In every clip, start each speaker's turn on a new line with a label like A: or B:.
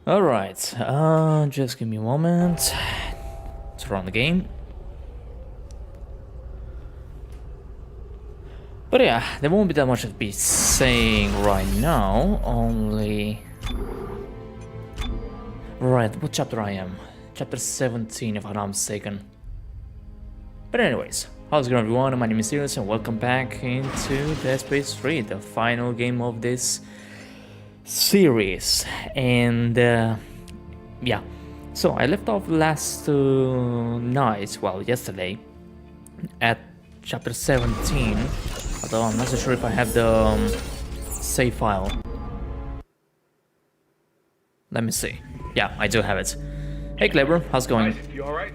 A: Alright, just give me a moment to run the game. But yeah, there won't be that much to be saying right now, only... Right, what chapter I am? Chapter 17 if I'm not mistaken. But anyways, how's it going everyone? My name is Sirius and welcome back into Dead Space 3, the final game of this series. And yeah, so I left off last night, well yesterday, at chapter 17, although I'm not so sure if I have the save file. Let me see. Yeah, I do have it. Hey Clever, how's it going?
B: You alright?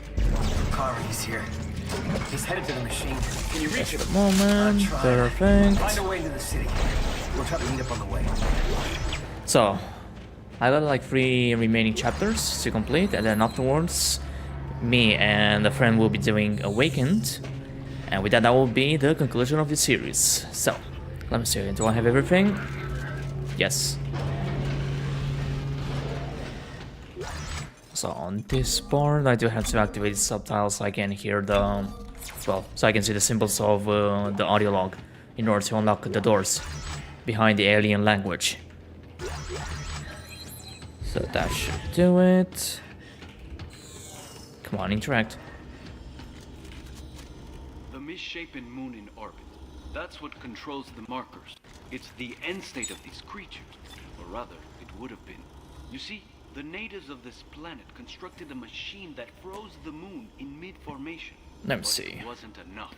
C: He's here. He's headed to the machine.
B: Can you reach him?
A: Moment, perfect.
C: Find a way into the city. We'll try to meet up on the way.
A: So, I got like 3 remaining chapters to complete, and then afterwards, me and a friend will be doing Awakened, and with that, that will be the conclusion of the series. So, let me see, do I have everything? Yes. So on this part, I do have to activate the subtitles so I can hear the, well, so I can see the symbols of the audio log in order to unlock the doors behind the alien language. So that should do it. Come on, interact.
D: The misshapen moon in orbit. That's what controls the markers. It's the end state of these creatures. Or rather, it would have been. You see, the natives of this planet constructed a machine that froze the moon in mid-formation.
A: Let me
D: But
A: see.
D: it wasn't enough.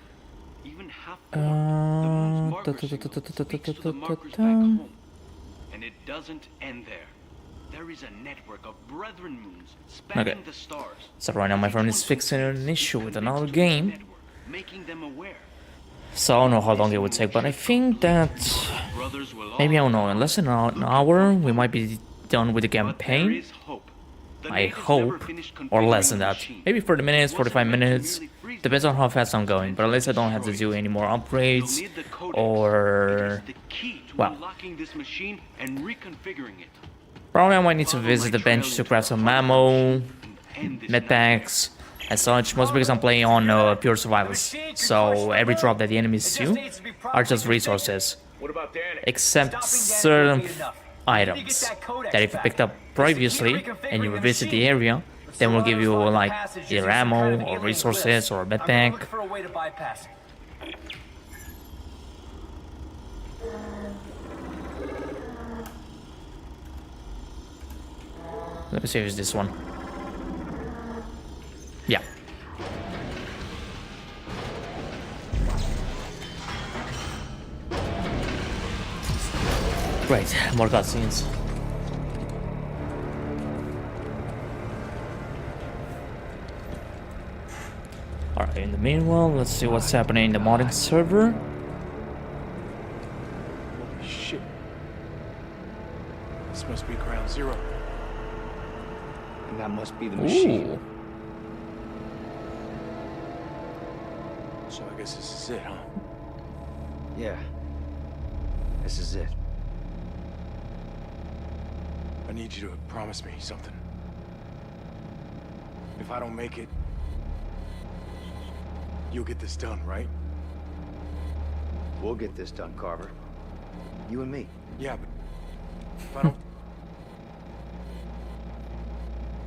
D: Even half-formed, the moon's marker signal speaks to the markers back home. And it doesn't end there. There is a network of brethren moons spanning the stars.
A: So right now my friend is fixing an issue with another game.
D: Making them aware.
A: So I don't know how long it would take, but I think that maybe, I don't know, in less than an hour we might be done with the campaign. I hope, or less than that. Maybe 30 minutes, 45 minutes, depends on how fast I'm going, but at least I don't have to do any more upgrades, or, well, probably I might need to visit the bench to grab some ammo, medpacks, and such, mostly because I'm playing on pure survivals, so every drop that the enemies do are just resources, except certain items that if you picked up previously and you revisit the area, then we'll give you like either ammo or resources or a medpack. Let me see if it's this one. Yeah. Great, more cutscenes. Alright, in the meanwhile, let's see what's happening in the modding server.
B: Holy shit. This must be ground zero.
C: And that must be the machine.
A: Ooh.
B: So I guess this is it, huh?
C: Yeah. This is it.
B: I need you to promise me something. If I don't make it, you'll get this done, right?
C: We'll get this done, Carver. You and me.
B: Yeah, but if I don't...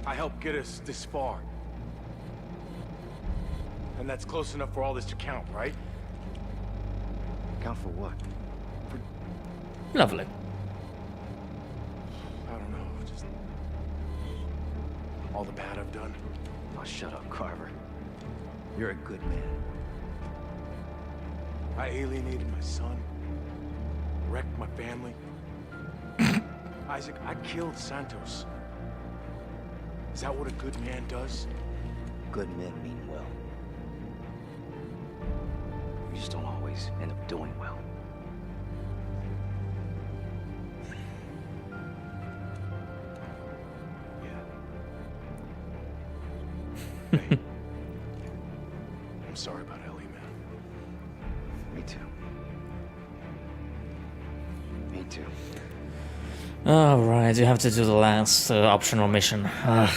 B: I helped get us this far. And that's close enough for all this to count, right?
C: Count for what?
A: Lovely.
B: I don't know, just... all the bad I've done.
C: Oh, shut up, Carver. You're a good man.
B: I alienated my son. Wrecked my family. Isaac, I killed Santos. Is that what a good man does?
C: Good men mean well. We just don't always end up doing well.
B: Yeah. Hey. I'm sorry about Ellie, man.
C: Me too. Me too.
A: Alright, you have to do the last optional mission. I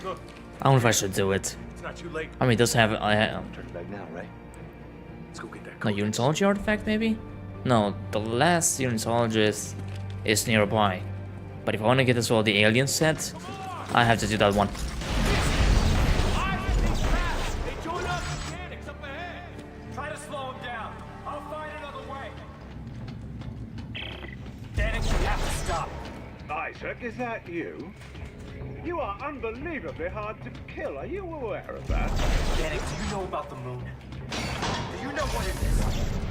B: Look,
A: don't know if I should do it.
B: it's not too late.
A: I mean, it does have
C: Turn it back now, right?
B: Let's go get that.
A: a unitology artifact, maybe? No, the last unitologist is nearby. But if I want to get as well the alien set, I have to do that one.
E: They joined up mechanics up ahead. Try to slow them down. I'll find another way. Danik, you have to stop.
F: Isaac, is that you? You are unbelievably hard to kill. Are you aware of that?
E: Danik, do you know about the moon? Do you know what it is?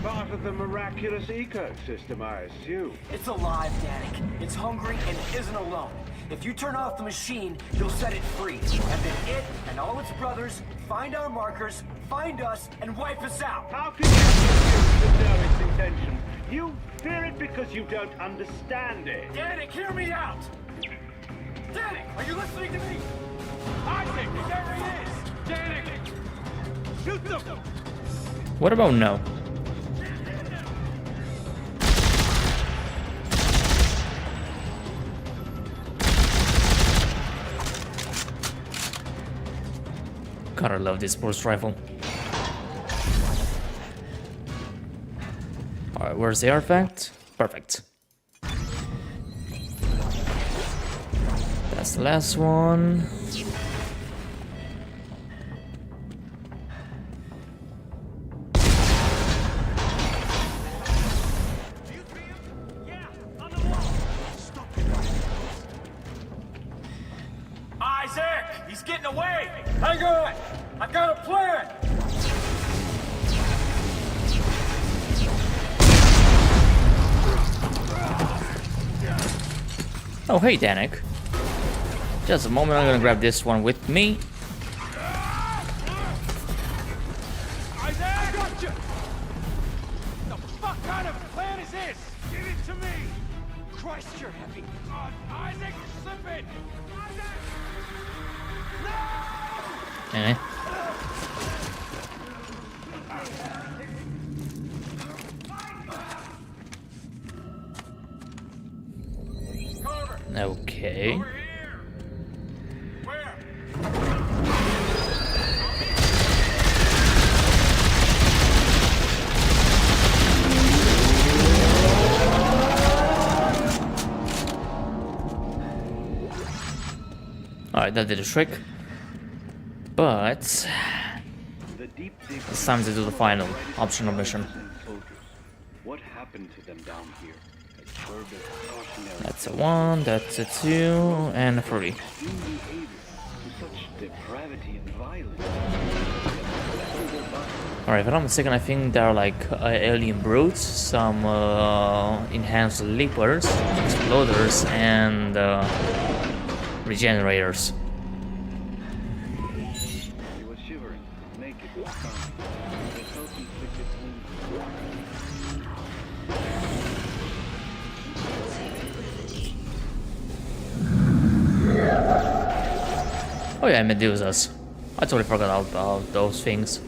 F: Part of the miraculous ecosystem, I assume.
E: It's alive, Danik. It's hungry and it isn't alone. If you turn off the machine, you'll set it free. And then it and all its brothers find our markers, find us, and wipe us out.
F: How can you refuse to know its intention? You fear it because you don't understand it.
E: Danik, hear me out! Danik, are you listening to me? Isaac, there he is! Danik! Shoot them!
A: What about no? Gotta love this burst rifle. Alright, where's the artifact? Perfect. That's the last one.
E: Isaac! He's getting away! Hang on! I've got a plan!
A: Oh, hey, Danik. Just a moment, I'm gonna grab this one with me.
B: Isaac! I got you! The fuck kind of plan is this? Give it to me! Christ, you're heavy. Isaac, you're slipping! Isaac!
A: Eh. Okay.
E: Over here! Where?
A: Alright, that did a trick. But
D: The deep dig
A: it's time to do the final optional mission.
D: soldiers. What happened to them down here? A curb of cautionary
A: That's a 1, that's a 2, and a 3.
D: extreme behavior to such depravity and violence.
A: Alright, if I'm not mistaken, I think there are like alien brutes, some enhanced leapers, exploders, and regenerators.
D: He was shivering, naked, stunned. The self-inflicted wound.
A: Oh yeah, Medusas. I totally forgot about those things.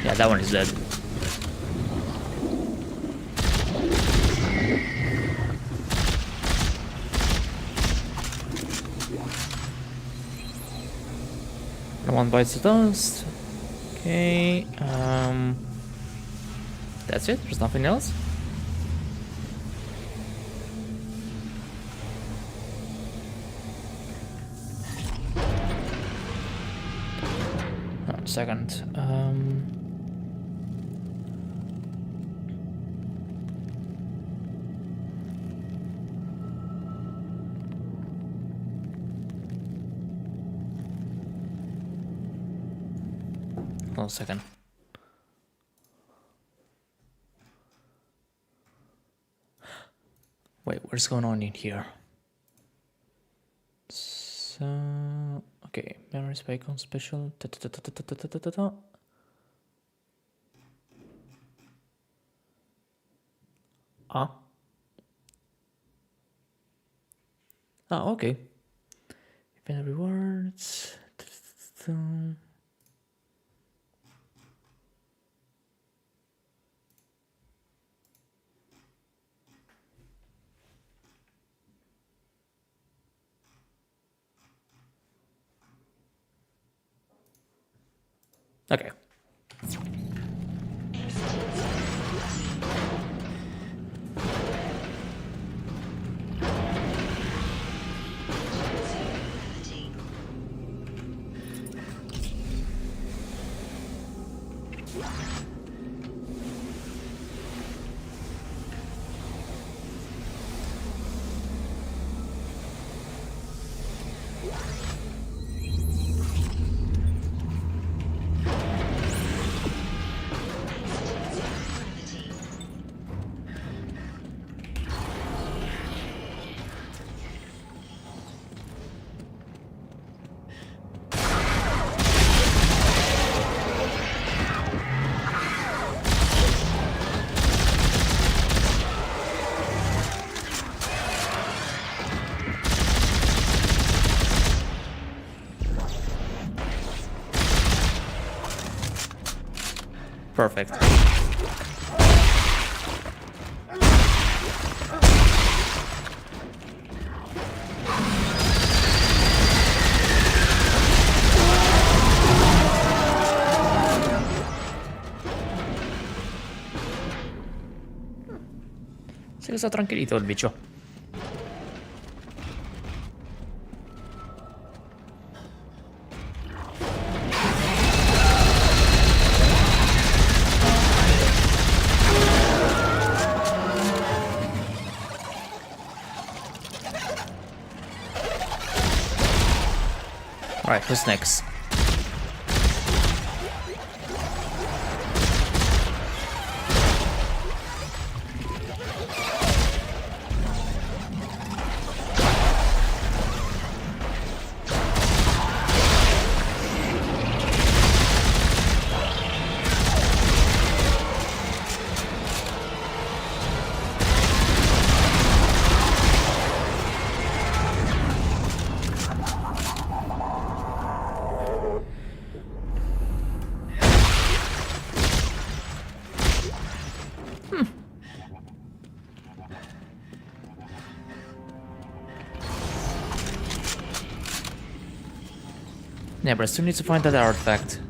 A: Yeah, that one is dead. No one bites the dust. Okay, that's it, there's nothing else. Oh, second, hold on a second. Wait, what's going on in here? So, okay, memory spike on special. Ah. Ah, okay. Event rewards. Okay. Perfect. Se sta tranquilito il bicho. Alright, who's next? Yeah, but I still need to find that artifact.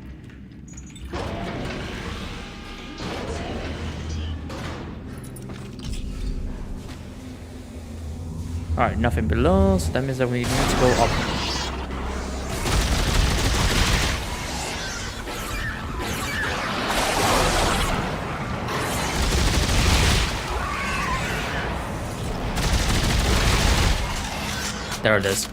A: Alright, nothing below, so that means that we need to go up. There it is.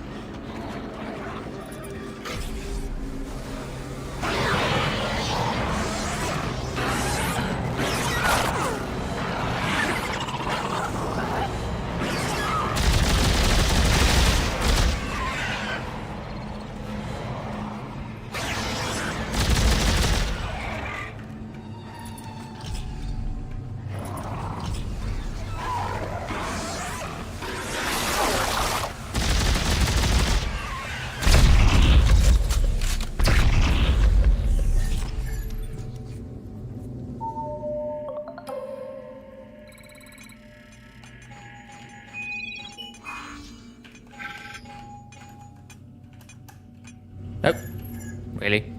A: Nope. Really?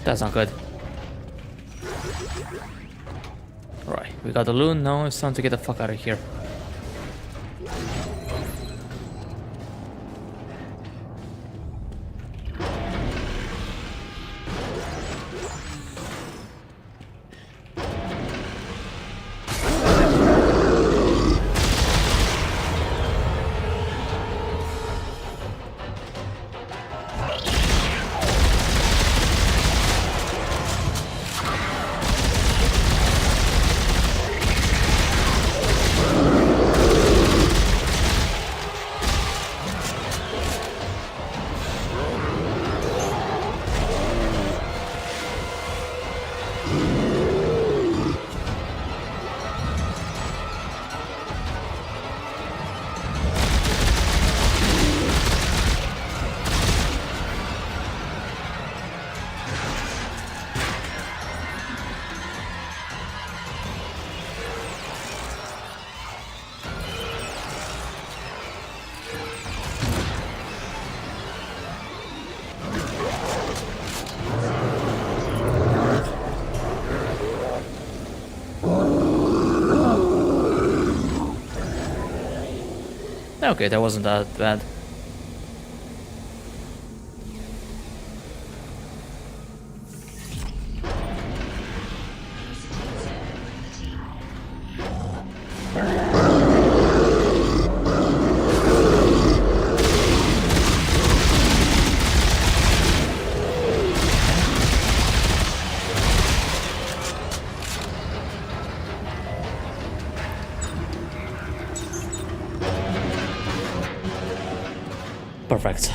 A: That's not good. Alright, we got the loot. Now it's time to get the fuck out of here. Okay, that wasn't that bad. Perfect.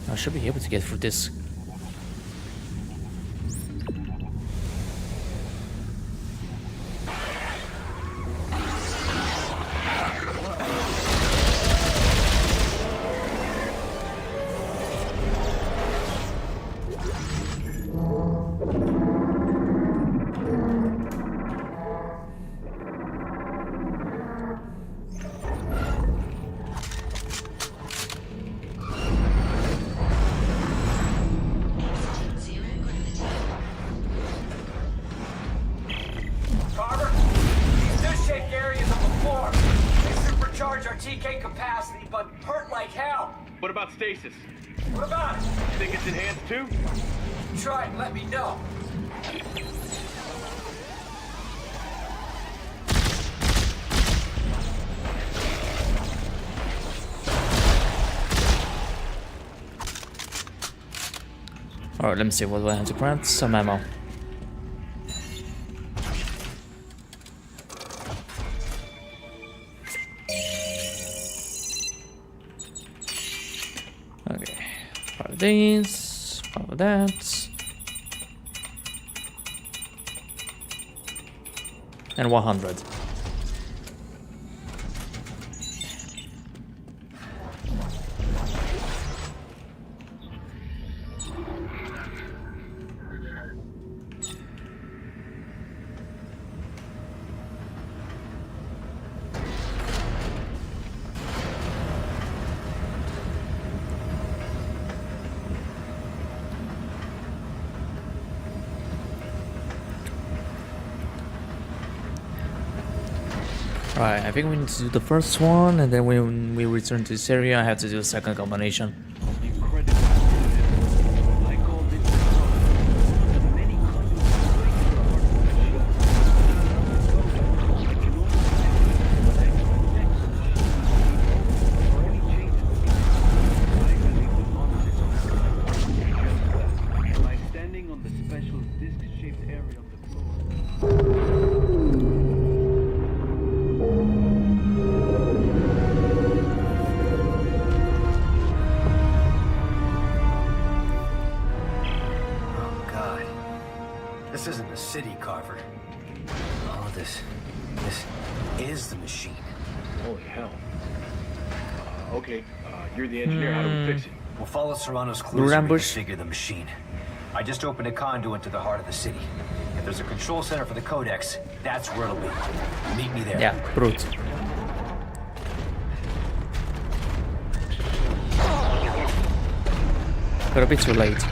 A: I should be able to get through this.
E: Carver, these disc-shaped areas on the floor. They supercharge our TK capacity, but hurt like hell.
F: What about stasis?
E: What about it?
F: Think it's enhanced too?
E: Try and let me know.
A: Alright, let me see what do I have to grant. Some ammo. Okay, 5 of these, 5 of that, and 100. Right, I think we need to do the first one, and then when we return to this area, I have to do a second combination.
D: Incredible. I called it the many conduits by standing on the special disc-shaped area of the floor.
E: This isn't a city, Carver. Oh, this is the machine.
F: Holy hell. Okay, you're the engineer. How do we fix it?
E: We'll follow Serrano's
A: Blue
E: clues and
A: ambush.
E: reconfigure the machine. I just opened a conduit to the heart of the city. If there's a control center for the Codex, that's where it'll be. Meet me there.
A: Yeah, brute. Got a bit too late.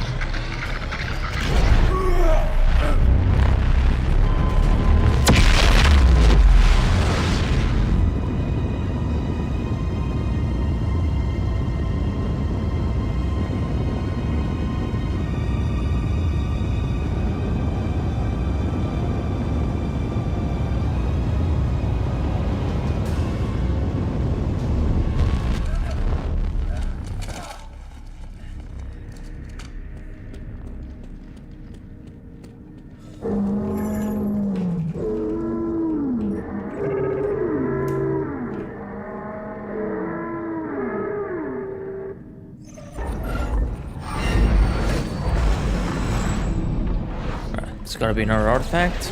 A: It's gotta be another artifact.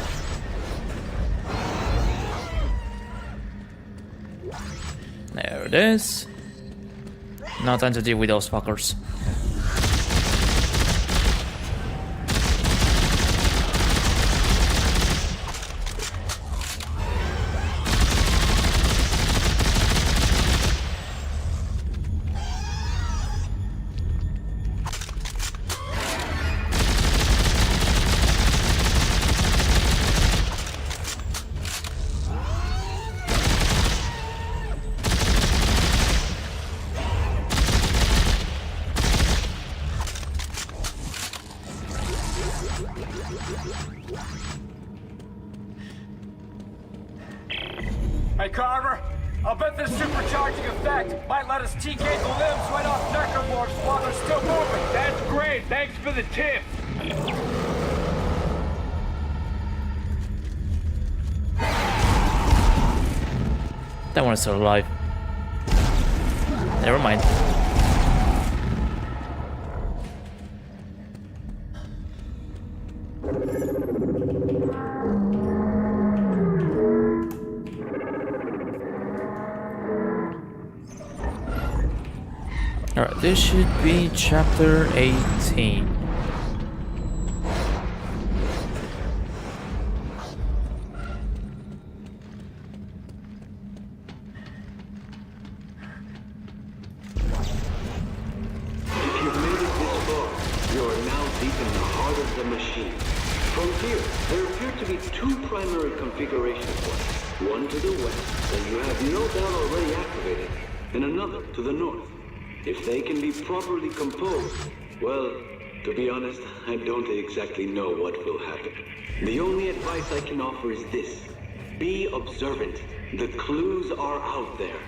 A: There it is. No time to deal with those fuckers.
E: Hey, Carver, I'll bet this supercharging effect might let us T-gate the limbs right off necromorphs while they're still moving.
F: That's great. Thanks for the tip.
A: That one is still alive. Never mind. Alright, this should be chapter 18.
D: There appear to be two primary configuration points. One to the west, that you have no doubt already activated, and another to the north. If they can be properly composed, well, to be honest, I don't exactly know what will happen. The only advice I can offer is this. Be observant. The clues are out there.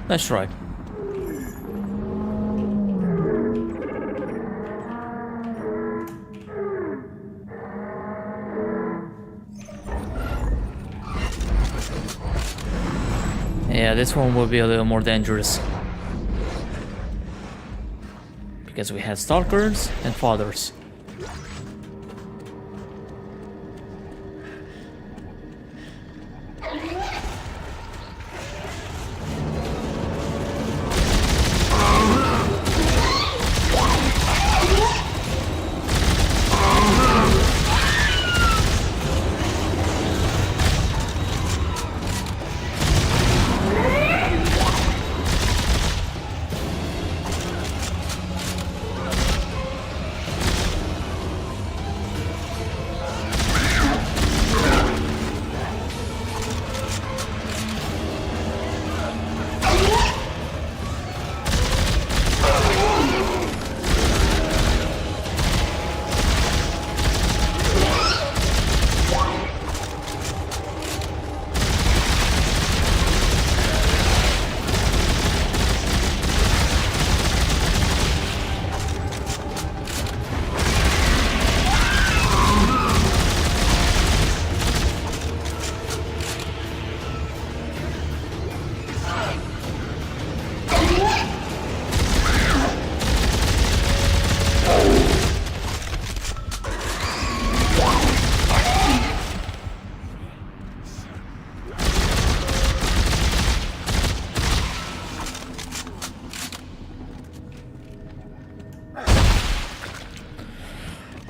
A: Let's try. Yeah, this one will be a little more dangerous. Because we have stalkers and fathers.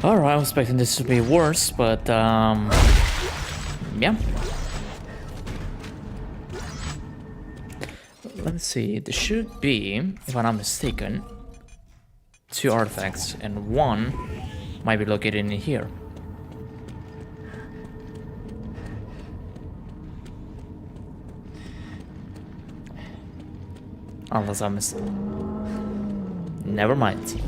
A: Alright, I was expecting this to be worse, but yeah. Let's see, there should be, if I'm not mistaken, 2 artifacts, and one might be located in here. Unless I missed. Never mind.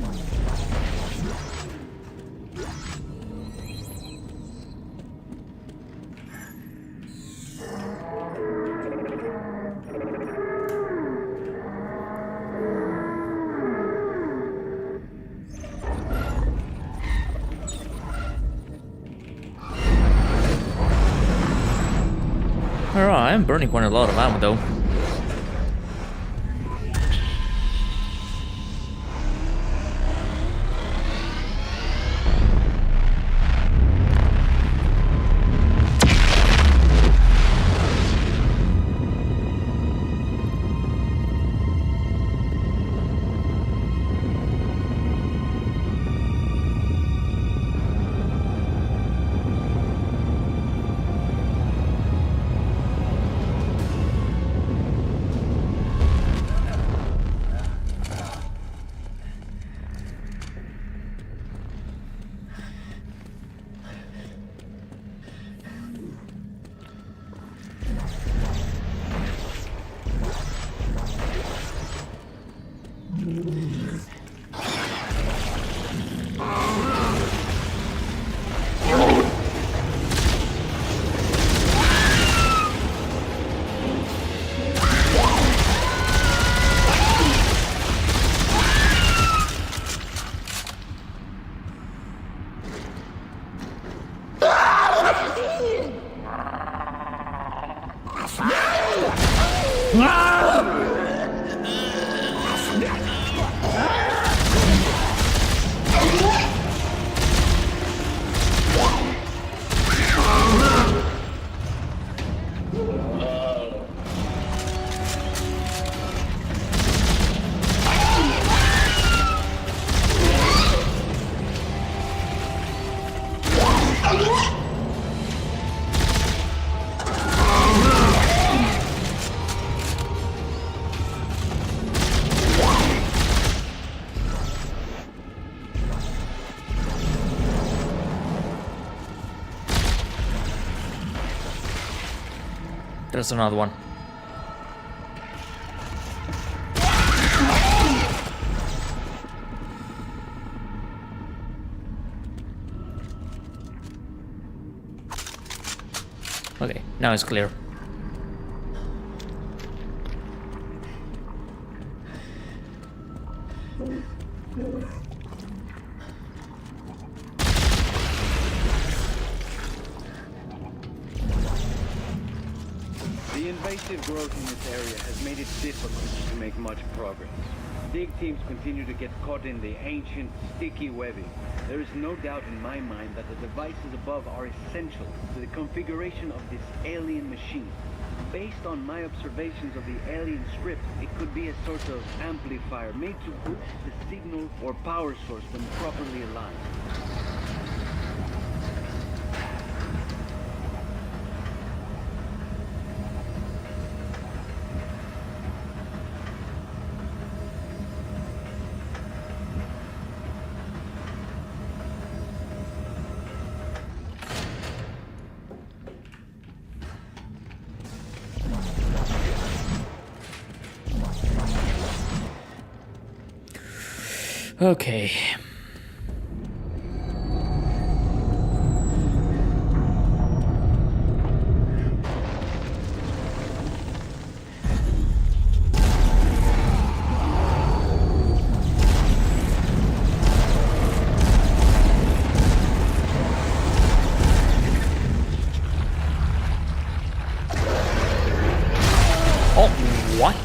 A: Alright, I'm burning quite a lot of ammo though. There's another one. Okay, now it's clear.
D: The invasive growth in this area has made it difficult to make much progress. Dig teams continue to get caught in the ancient, sticky webbing. There is no doubt in my mind that the devices above are essential to the configuration of this alien machine. Based on my observations of the alien script, it could be a sort of amplifier made to boost the signal or power source when properly aligned.
A: Okay. Oh, what?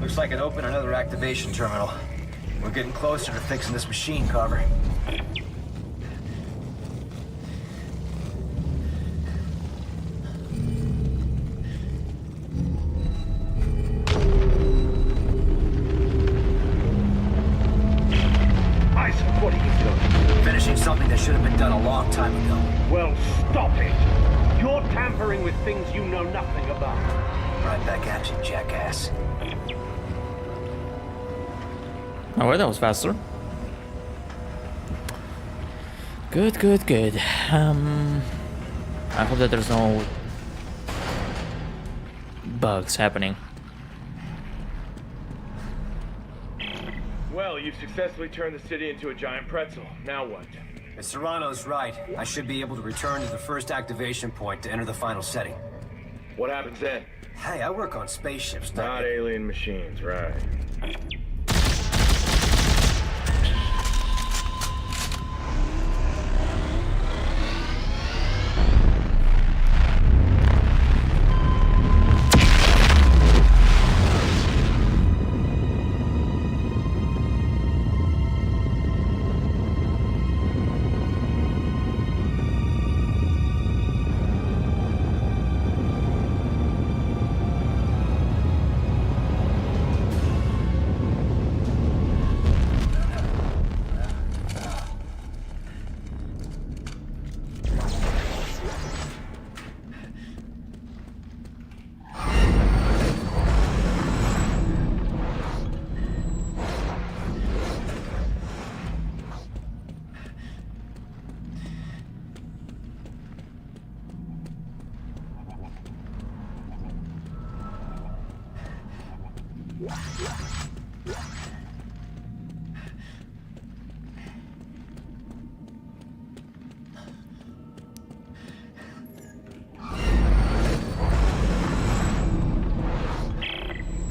E: Looks like it opened another activation terminal. We're getting closer to fixing this machine, Carver.
F: Isaac, what are you doing?
E: Finishing something that should have been done a long time ago.
F: Well, stop it. You're tampering with things you know nothing about.
E: Right back at you, jackass.
A: Oh, well, that was faster. Good, good, good. I hope that there's no bugs happening.
B: Well, you've successfully turned the city into a giant pretzel. Now what?
E: If Serrano's right, I should be able to return to the first activation point to enter the final setting.
B: What happens then?
E: Hey, I work on spaceships,
B: Not alien machines, right?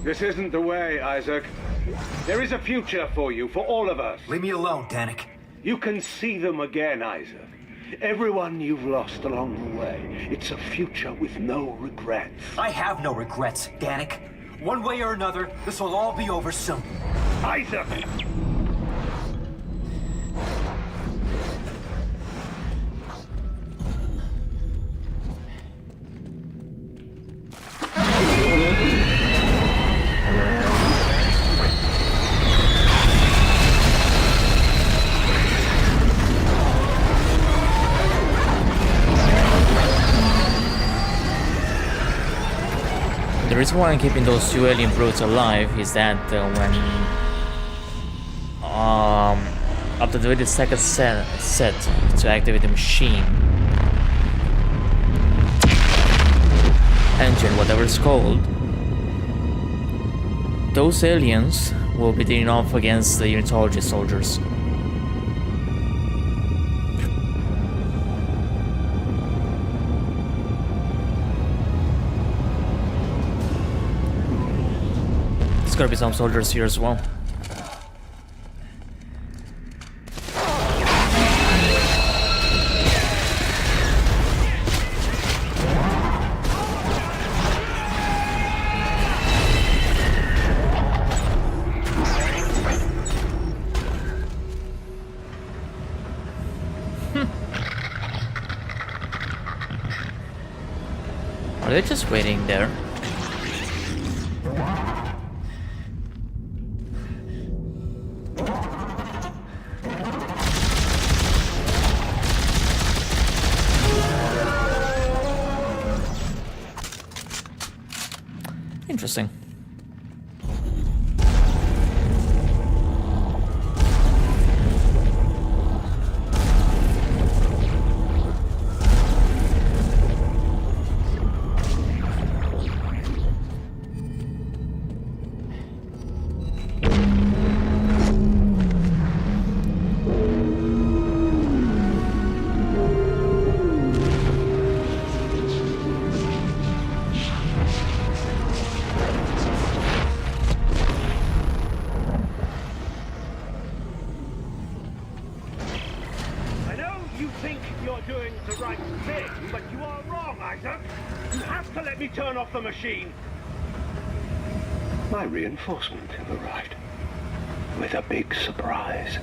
F: This isn't the way, Isaac. There is a future for you, for all of us.
E: Leave me alone, Danik.
F: You can see them again, Isaac. Everyone you've lost along the way. It's a future with no regrets.
E: I have no regrets, Danik. One way or another, this will all be over soon.
F: Isaac!
A: The reason why I'm keeping those two alien brutes alive is that when after the 22nd set to activate the machine engine, whatever it's called, those aliens will be teaming off against the Unitology soldiers. There's gotta be some soldiers here as well. Are they just waiting there? Interesting.
F: Isaac, you have to let me turn off the machine. My reinforcement have arrived. With a big surprise.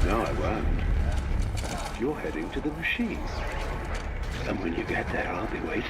B: No, I won't. You're heading to the machine. And when you get there, I'll be waiting.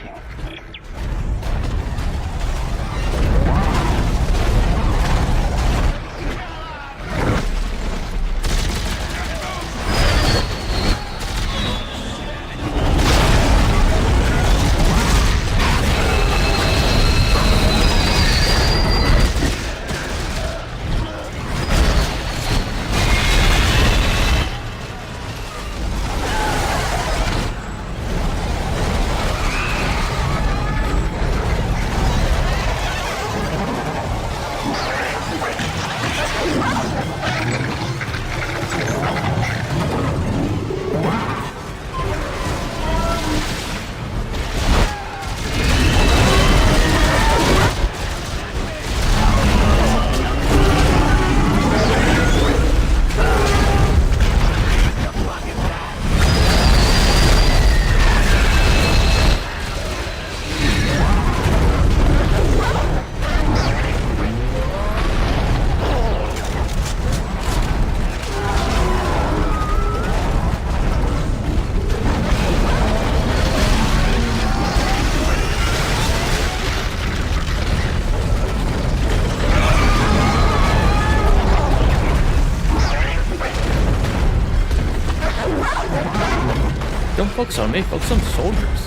A: Don't focus on me, focus on the soldiers.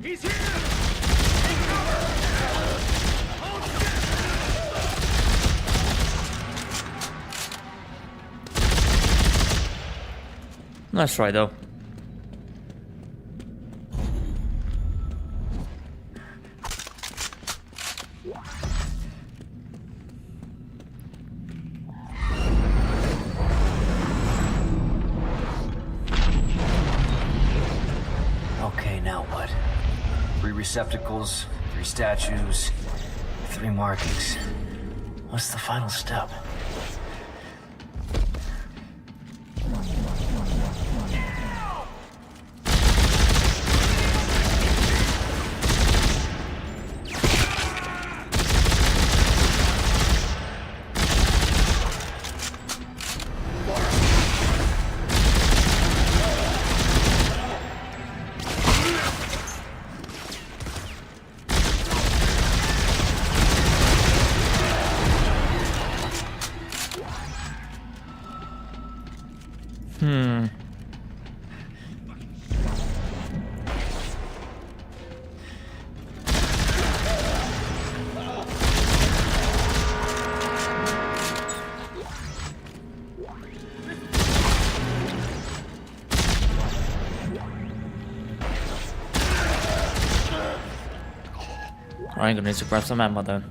B: He's here!
A: Nice try though.
E: Okay, now what? 3 receptacles, 3 statues, 3 markings. What's the final step?
A: I'm gonna need to grab some ammo then.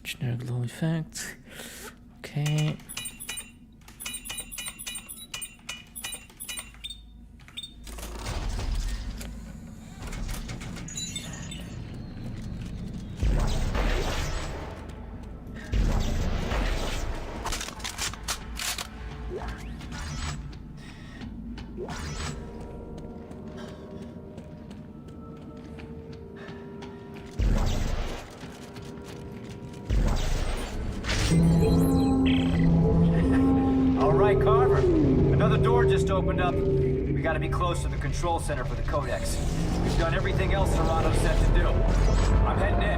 A: Generic glow effect. Okay.
E: right, Carver. Another door just opened up. We gotta be close to the control center for the Codex. We've done everything else Serrano said to do. I'm heading in.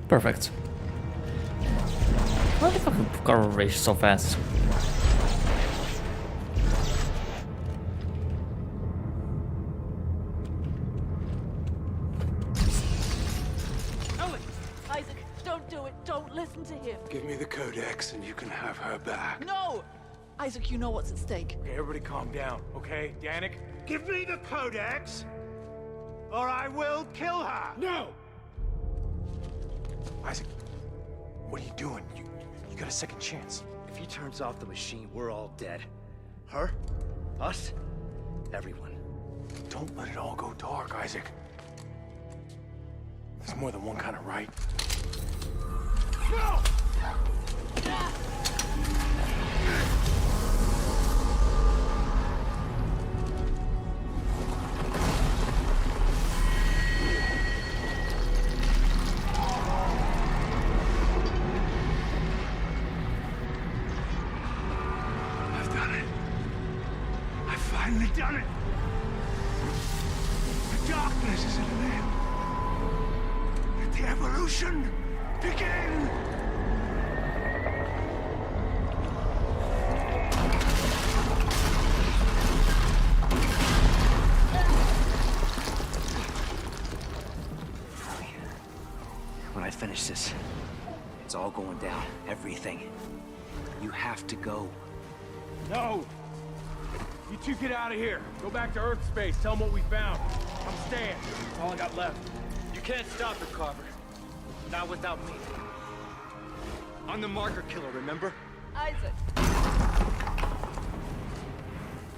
A: Perfect. Why the fuck car race so fast?
B: Ellie!
G: Isaac, don't do it. Don't listen to him.
C: Give me the Codex and you can have her back.
G: No! Isaac, you know what's at stake.
B: Okay, everybody calm down, okay? Danik, give me the Codex, or I will kill her! No!
C: Isaac, what are you doing? You got a second chance.
E: If he turns off the machine, we're all dead. Her? Us? Everyone.
C: Don't let it all go dark, Isaac. There's more than one kind of right.
B: No!
C: I've done it. I've finally done it. The darkness is at an end. Let the evolution begin.
E: When I finish this, it's all going down. Everything. You have to go.
B: No! You two get out of here. Go back to Earth space. Tell them what we found. I'm staying. That's all I got left.
E: You can't stop her, Carver. Not without me. I'm the marker killer, remember?
G: Isaac!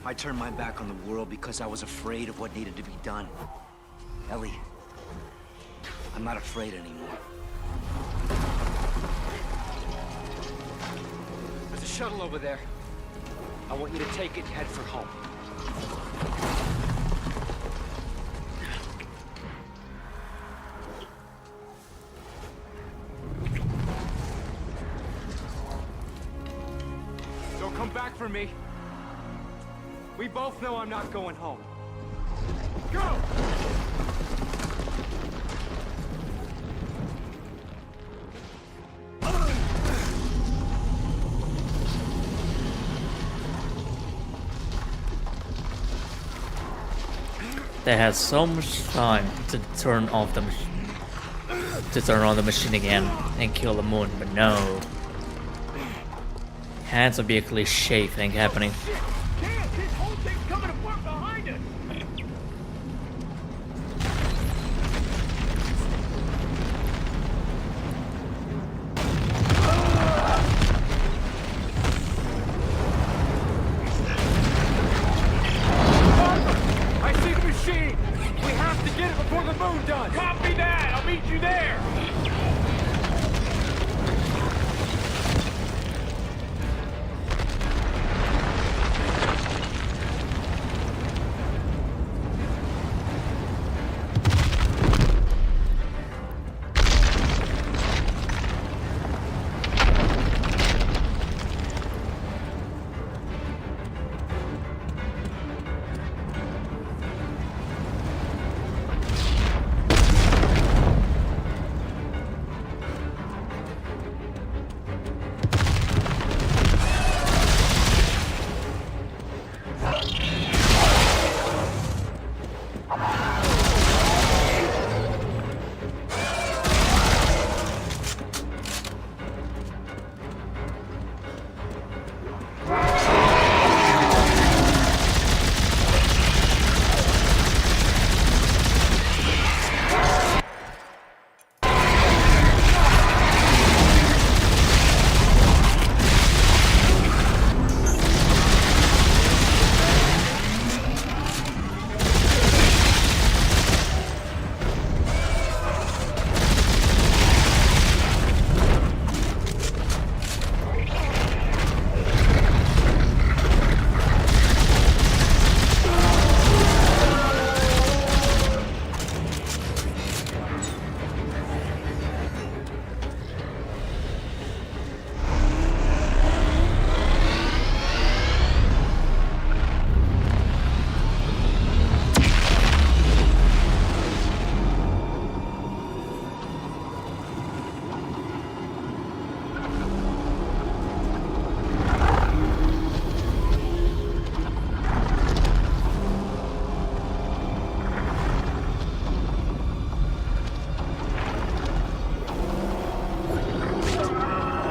E: I turned my back on the world because I was afraid of what needed to be done. Ellie, I'm not afraid anymore. There's a shuttle over there. I want you to take it and head for home.
B: Don't come back for me. We both know I'm not going home. Go!
A: They had so much time to turn off the machine, to turn on the machine again and kill the moon, but no. Had to be a cliche thing happening.
B: Damn, this whole thing's coming apart behind us! I see the machine! We have to get it before the moon does! Copy that! I'll meet you there!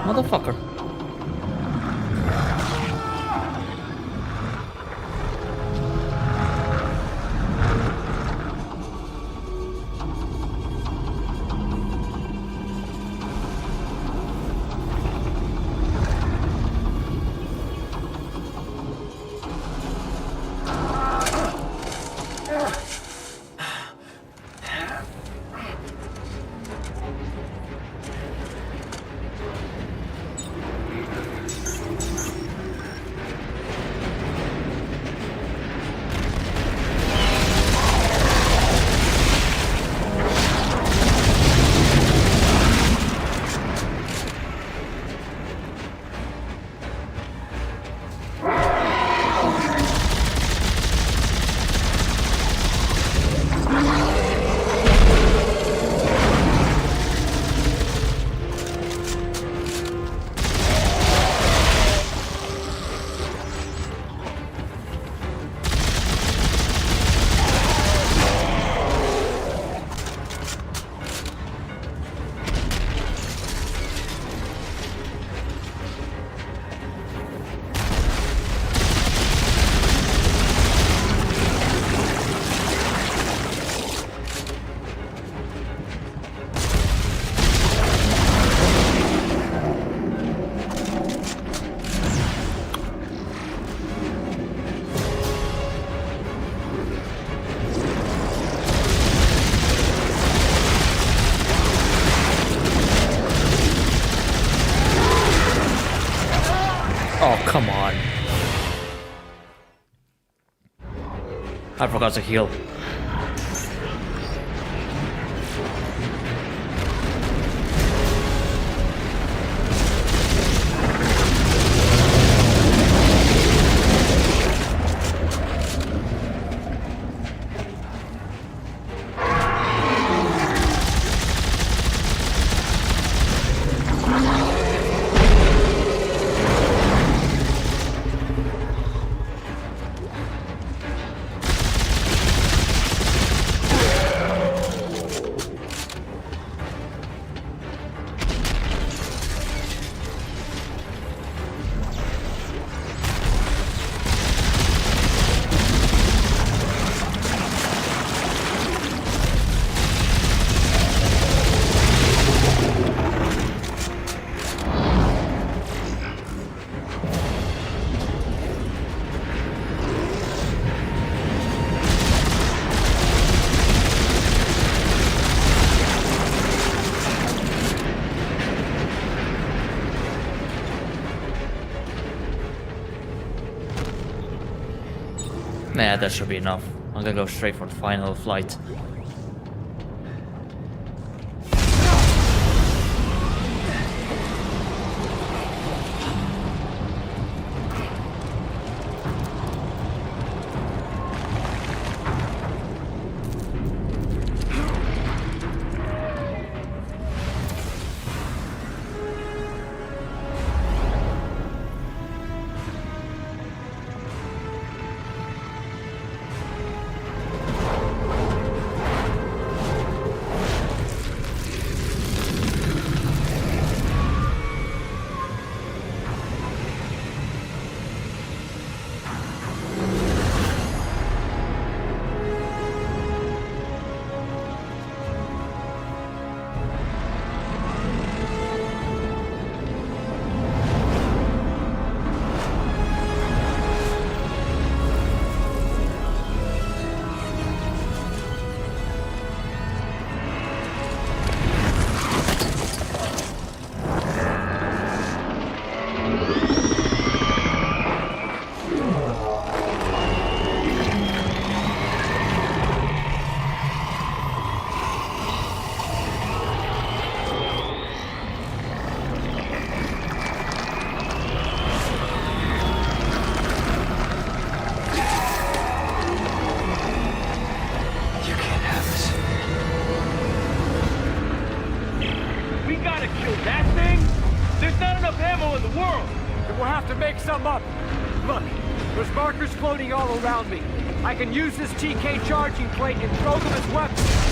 A: Motherfucker. Oh, come on. I forgot to heal. Nah, that should be enough. I'm gonna go straight for the final flight.
E: Some up. Look, there's markers floating all around me. I can use this TK charging plate and throw them as weapons.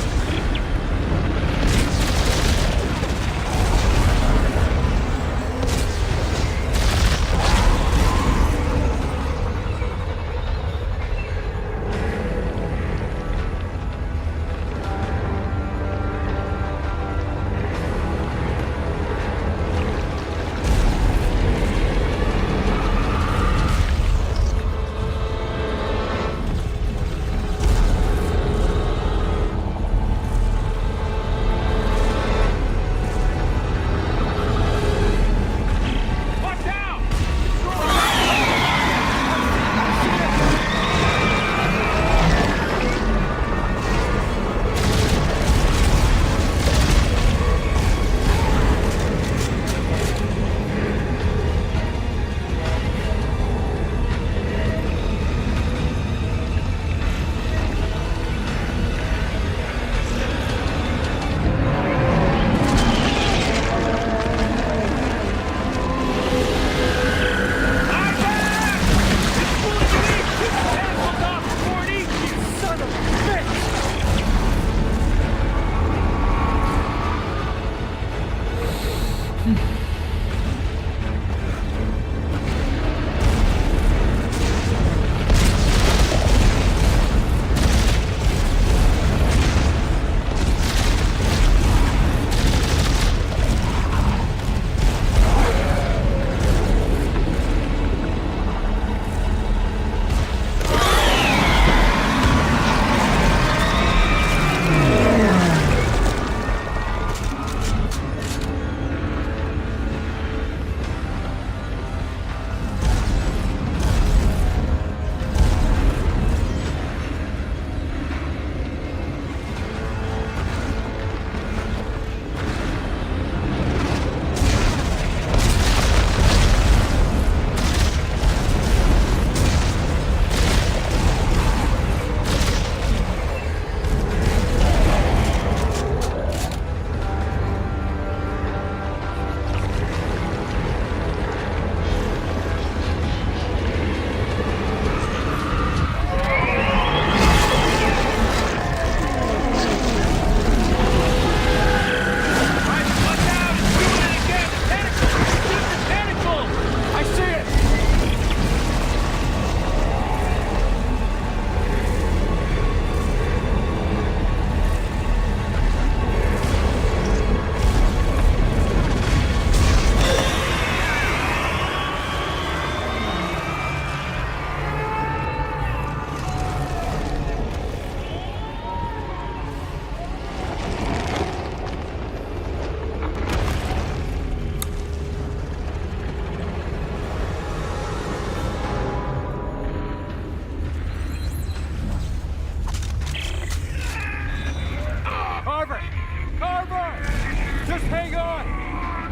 B: Just hang on!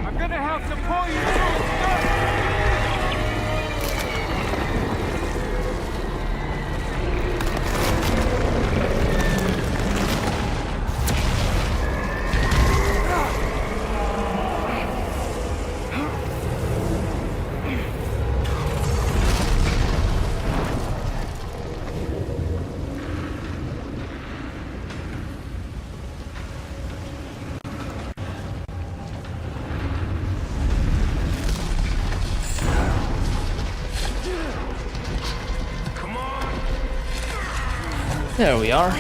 B: I'm gonna have to pull you through!
A: There we are.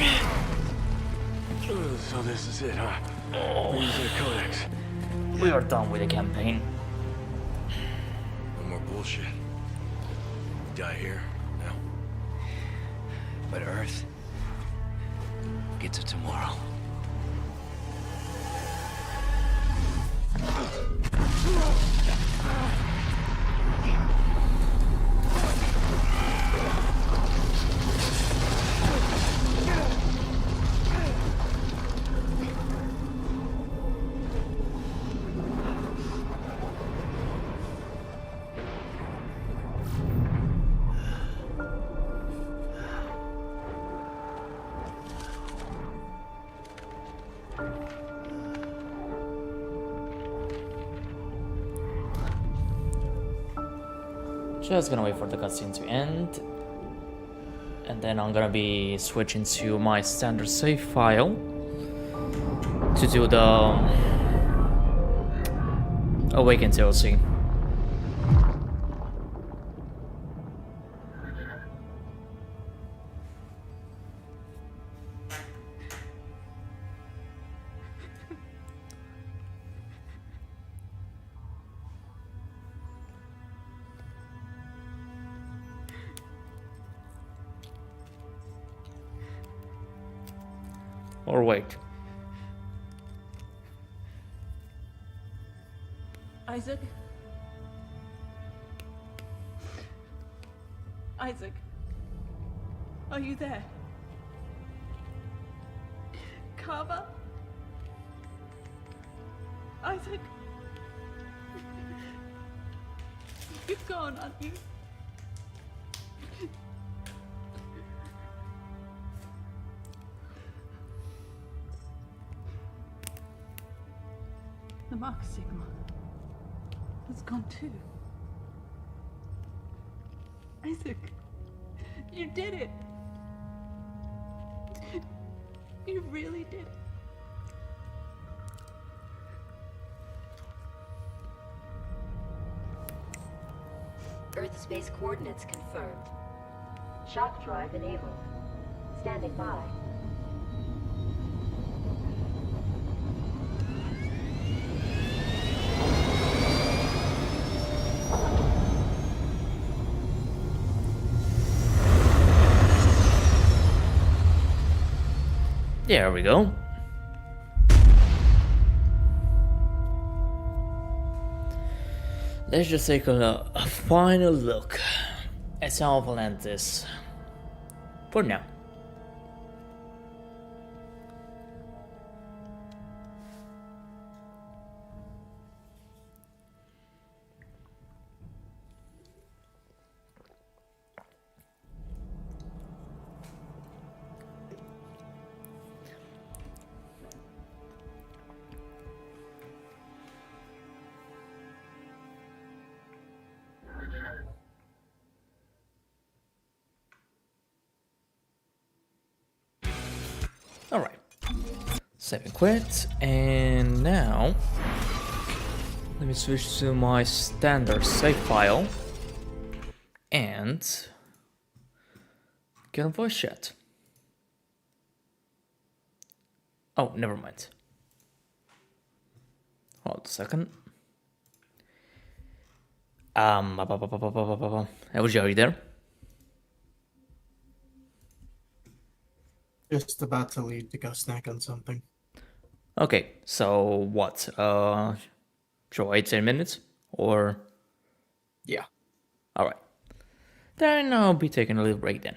C: So this is it, huh? These are codex.
A: We are done with the campaign.
C: No more bullshit. Die here, now.
E: But Earth gets it tomorrow.
A: Just gonna wait for the cutscene to end, and then I'm gonna be switching to my standard save file to do the Awaken DLC. Or wait.
G: Isaac? Isaac? Are you there? Carver? Isaac? You're gone, aren't you? The Mark signal has gone too. Isaac, you did it. You really did it.
H: Earth space coordinates confirmed. Shock drive enabled. Standing by.
A: There we go. Let's just take a final look at some of Atlantis. For now. Alright. Save and quit. And now let me switch to my standard save file and get on voice chat. Oh, never mind. Hold a second. Was you already there?
I: Just about to leave to go snack on something.
A: Okay, so what? Should I wait 10 minutes? Or?
I: Yeah.
A: Alright. Then I'll be taking a little break then.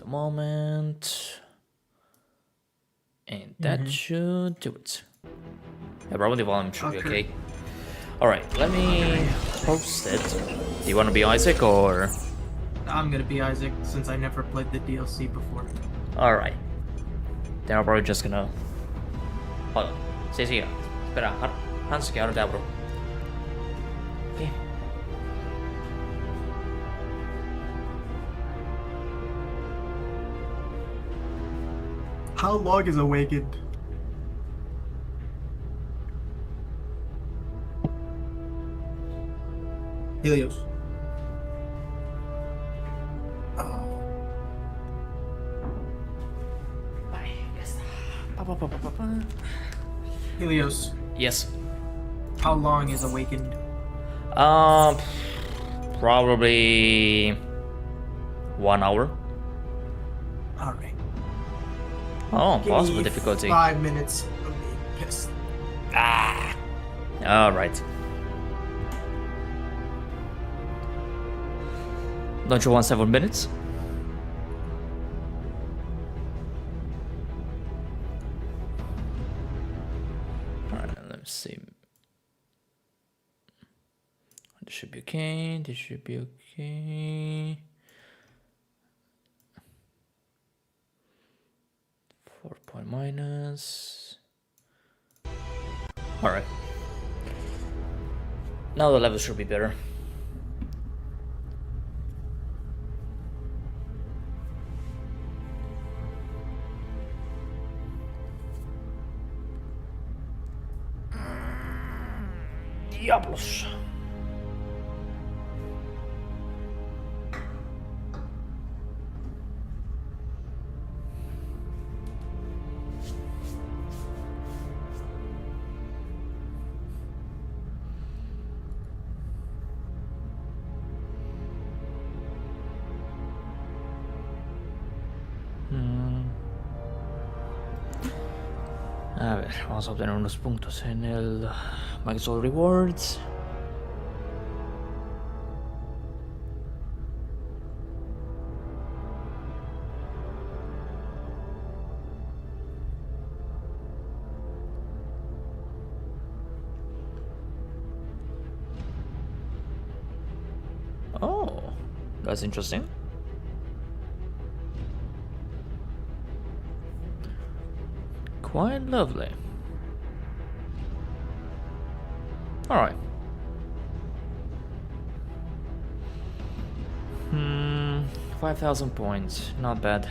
A: a moment. And that should do it. Yeah, probably the volume should be okay. Alright, let me post it. Do you want to be Isaac or?
I: I'm gonna be Isaac since I never played the DLC before.
A: Alright. Then I'm probably just gonna... Hold on. Sí, sí. Espera, Hans, que ahora te abro. ¿Qué?
I: How long is Awakened? Helios. Helios.
A: Yes.
I: How long is Awakened?
A: Probably 1 hour.
I: Alright.
A: Oh,
I: Give
A: possible
I: me
A: difficulty.
I: 5 minutes of being pissed.
A: Ah. Alright. Don't you want 7 minutes? Alright, let's see. This should be okay. This should be okay. 4 point minus. Alright. Now the level should be better. Diablos. A ver, vamos a obtener unos puntos en el Microsoft Rewards. Oh, that's interesting. Quite lovely. Alright. 5,000 points, not bad.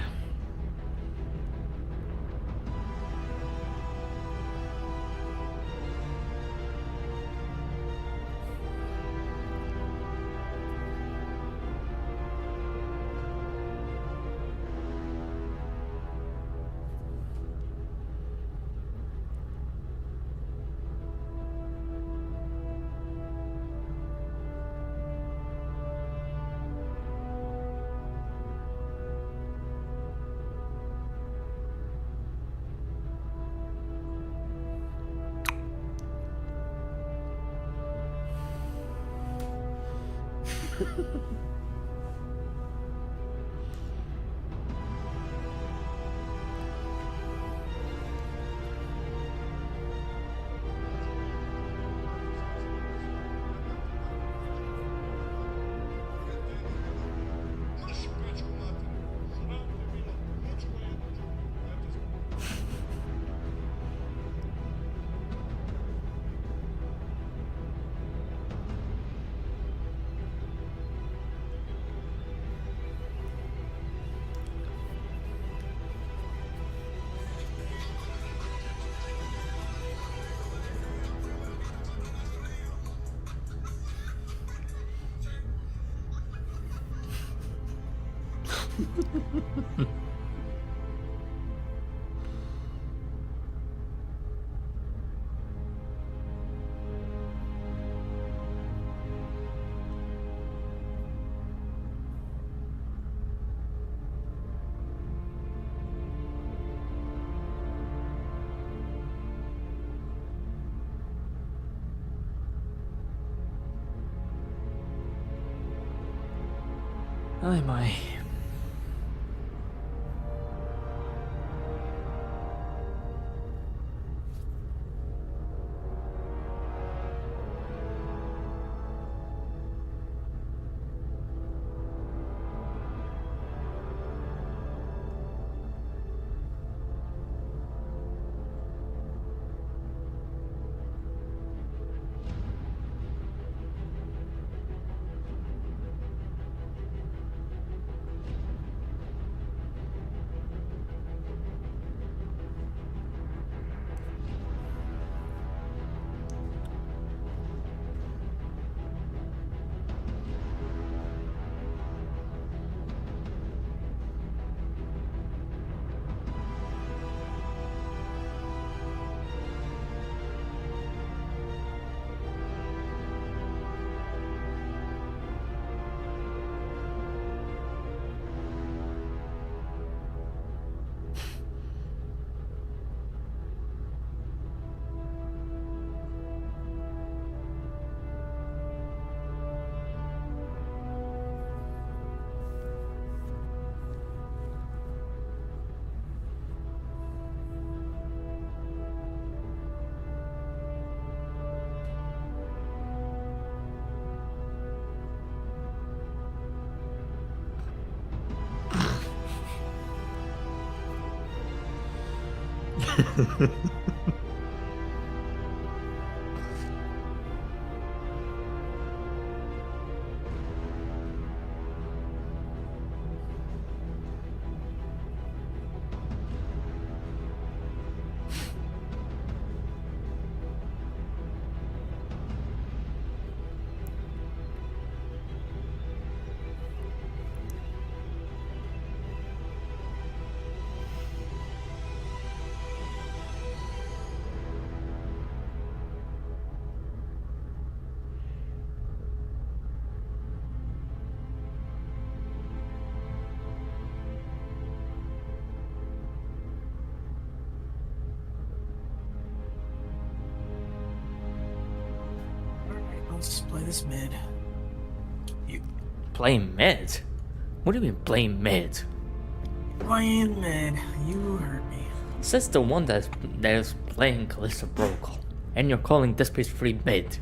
A: Ay, my.
I: Let's play this mid.
A: Play mid? What do you mean play mid?
I: Playing mid. You hurt me.
A: Says the one that is playing Callisto Protocol, and you're calling Dead Space 3 mid.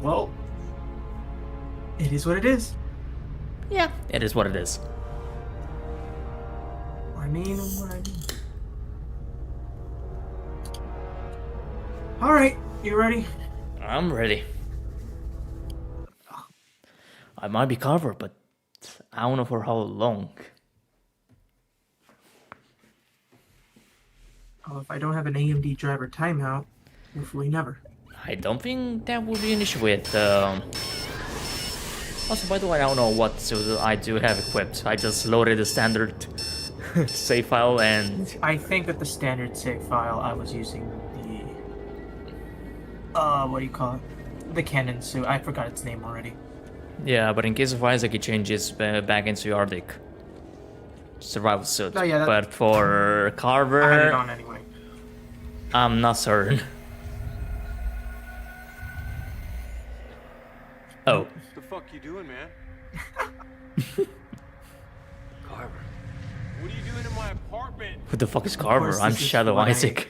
I: Well, it is what it is.
A: Yeah, it is what it is.
I: I mean what I mean. Alright, you ready?
A: I'm ready. I might be covered, but I don't know for how long.
I: Oh, if I don't have an AMD driver timeout, hopefully never.
A: I don't think that would be an issue with. Also, by the way, I don't know what I do have equipped. I just loaded the standard save file and.
I: I think that the standard save file I was using the what do you call it? The cannon suit. I forgot its name already.
A: Yeah, but in case of Isaac, it changes back into Arctic survival suit.
I: Oh, yeah,
A: but for Carver,
I: I had it on anyway.
A: I'm not certain. Oh.
B: What the fuck you doing, man?
E: Carver.
B: What are you doing in my apartment?
A: Who the fuck is Carver?
I: course,
A: I'm
I: this is
A: Shadow
I: why-
A: Isaac.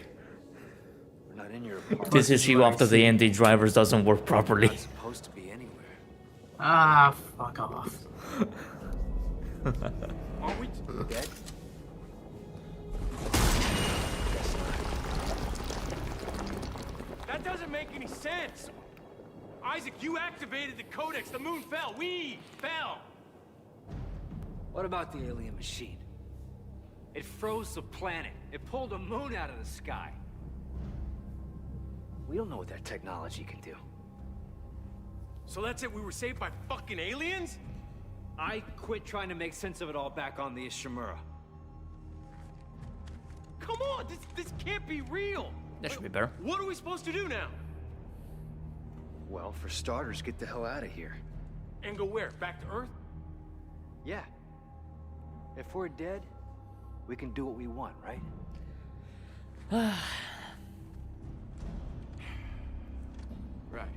E: We're not in your apartment.
A: This is you after the ND drivers doesn't work properly.
E: Not supposed to be anywhere.
I: Ah, fuck off.
B: Are we
E: Dead?
B: That doesn't make any sense. Isaac, you activated the codex. The moon fell. We fell.
E: What about the alien machine? It froze the planet. It pulled a moon out of the sky. We don't know what that technology can do.
B: So that's it. We were saved by fucking aliens?
E: I quit trying to make sense of it all back on the Ishimura.
B: Come on, this can't be real.
A: That should be better.
B: What are we supposed to do now?
E: Well, for starters, get the hell out of here.
B: And go where? Back to Earth?
E: Yeah. If we're dead, we can do what we want, right?
B: Right.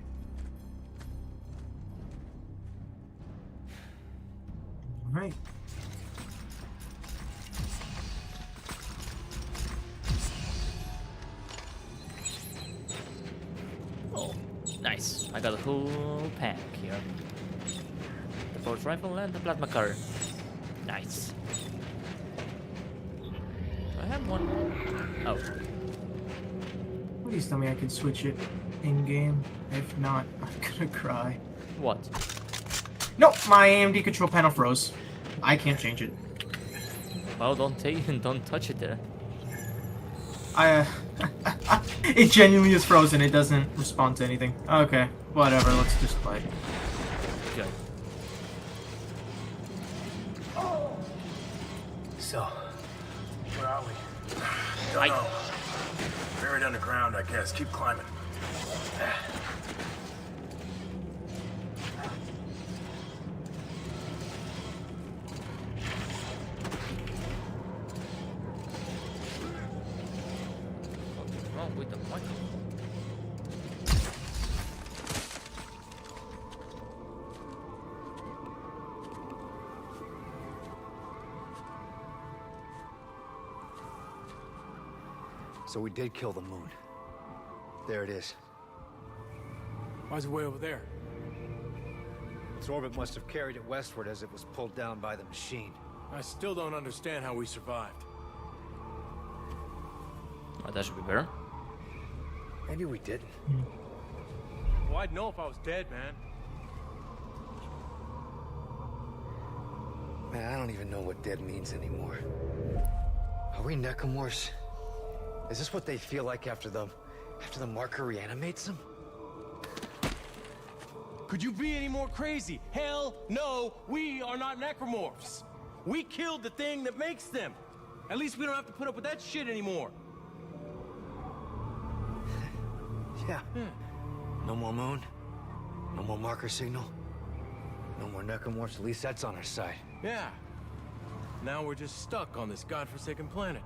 I: Alright.
A: Oh, nice. I got a whole pack here. The force rifle and the plasma cutter. Nice. Do I have one? Oh.
I: Please tell me I can switch it in-game. If not, I'm gonna cry.
A: What?
I: Nope, my AMD control panel froze. I can't change it.
A: Well, don't touch it there.
I: It genuinely is frozen. It doesn't respond to anything. Okay, whatever. Let's just play.
A: Good.
E: So,
C: Where are we? Don't know. Buried underground, I guess. Keep climbing.
A: What's wrong with the microphone?
E: so we did kill the moon. There it is.
B: Why's it way over there?
E: Its orbit must have carried it westward as it was pulled down by the machine.
B: I still don't understand how we survived.
A: Oh, that should be better.
E: Maybe we didn't.
B: Well, I'd know if I was dead, man.
E: Man, I don't even know what dead means anymore. Are we necromorphs? Is this what they feel like after the marker reanimates them?
B: Could you be any more crazy? Hell no, we are not necromorphs. We killed the thing that makes them. At least we don't have to put up with that shit anymore.
E: Yeah. No more moon. No more marker signal. No more necromorphs. At least that's on our side.
B: Yeah. Now we're just stuck on this godforsaken planet.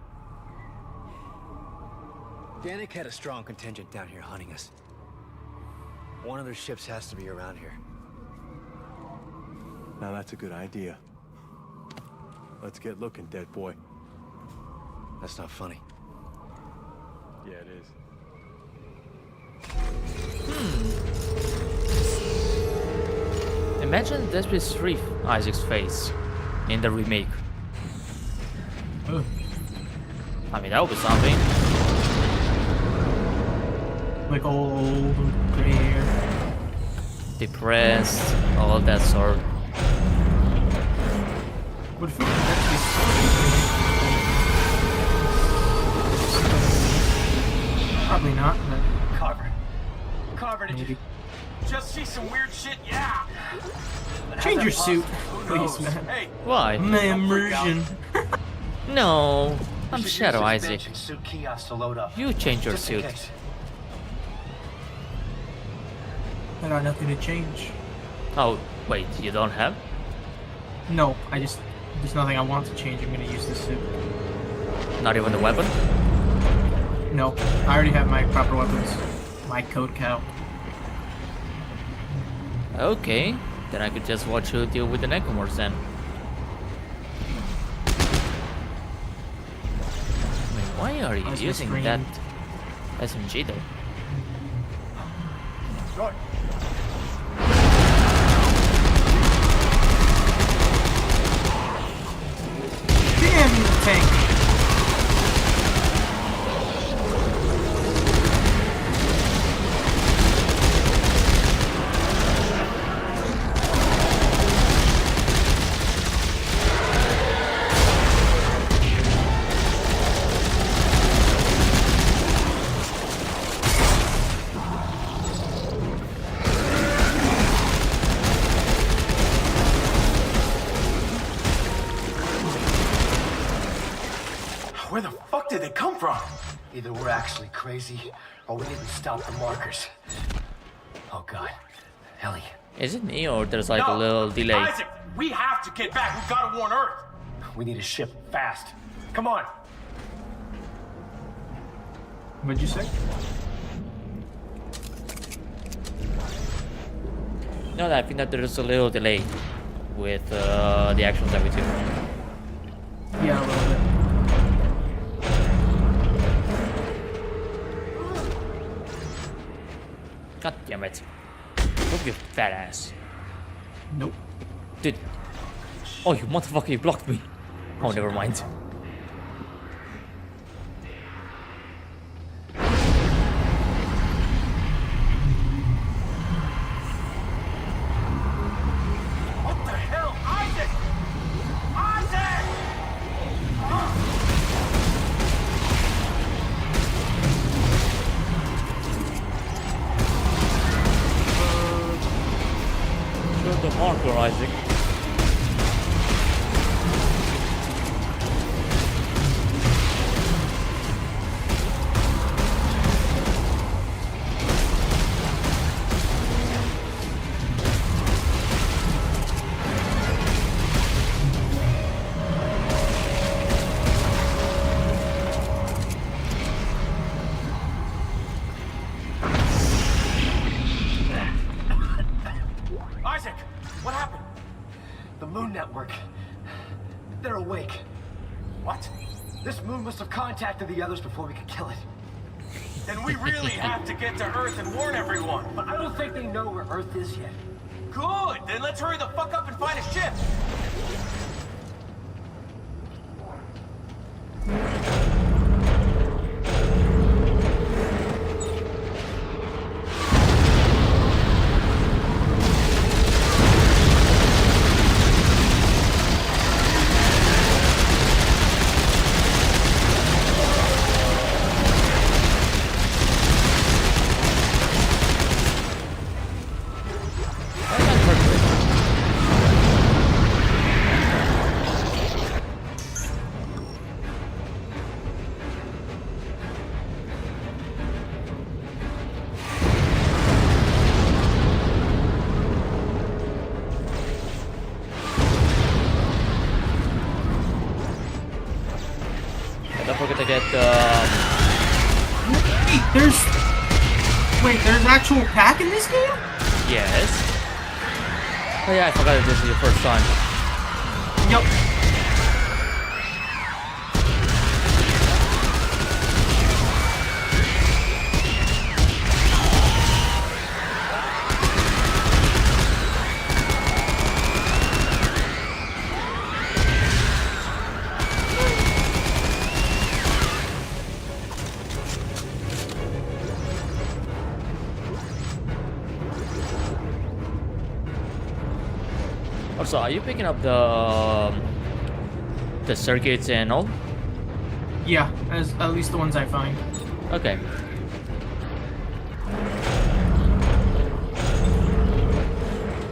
E: Danik had a strong contingent down here hunting us. One of their ships has to be around here.
B: Now that's a good idea. Let's get looking, dead boy.
E: That's not funny.
B: Yeah, it is.
A: Imagine Dead Space 3 Isaac's face in the remake.
I: Ugh.
A: I mean, that would be something.
I: Like old, gray hair.
A: Depressed, all of that sort.
I: What if that's probably not, but
E: Carver, did
I: maybe.
E: you just see some weird shit? Yeah.
I: Change your suit,
E: Who knows?
I: please, man.
E: Hey,
A: Why?
I: My immersion.
A: No, I'm
E: you should
A: Shadow
E: use your
A: Isaac.
E: bench and suit kiosk to load up.
A: You change your
E: Just in
A: suit.
E: case.
I: I got nothing to change.
A: Oh, wait, you don't have?
I: No, there's nothing I want to change. I'm gonna use this suit.
A: Not even the weapon?
I: No, I already have my proper weapons. My code cow.
A: Okay, then I could just watch you deal with the necromorphs then. I mean, why are you
I: How's my
A: using
I: screen?
A: that SMG though?
E: Good.
I: Damn you, tank!
E: Where the fuck did they come from? Either we're actually crazy, or we didn't stop the markers. Oh god. Ellie.
A: Is it me or there's like a little delay?
B: Isaac, we have to get back. We've got to warn Earth.
E: We need a ship, fast. Come on.
I: What'd you say?
A: No, I think that there's a little delay with the actions that we do.
I: Yeah, a little bit.
A: God damn it. Look at your fat ass.
I: Nope.
A: Dude. Oh, you motherfucker, you blocked me. Oh, never mind.
B: What the hell? Isaac! Isaac!
A: Show the marker, Isaac.
B: Isaac, what happened?
E: The Moon Network. They're awake.
B: What?
E: This moon must have contacted the others before we could kill it.
B: Then we really have to get to Earth and warn everyone.
E: But I don't think they know where Earth is yet.
B: Good. Then let's hurry the fuck up and find a ship.
A: get
I: there's actual pack in this game?
A: yes. Oh yeah, I forgot that this is your first time.
I: Yup.
A: Also, are you picking up the circuits and all?
I: Yeah, as at least the ones I find.
A: Okay.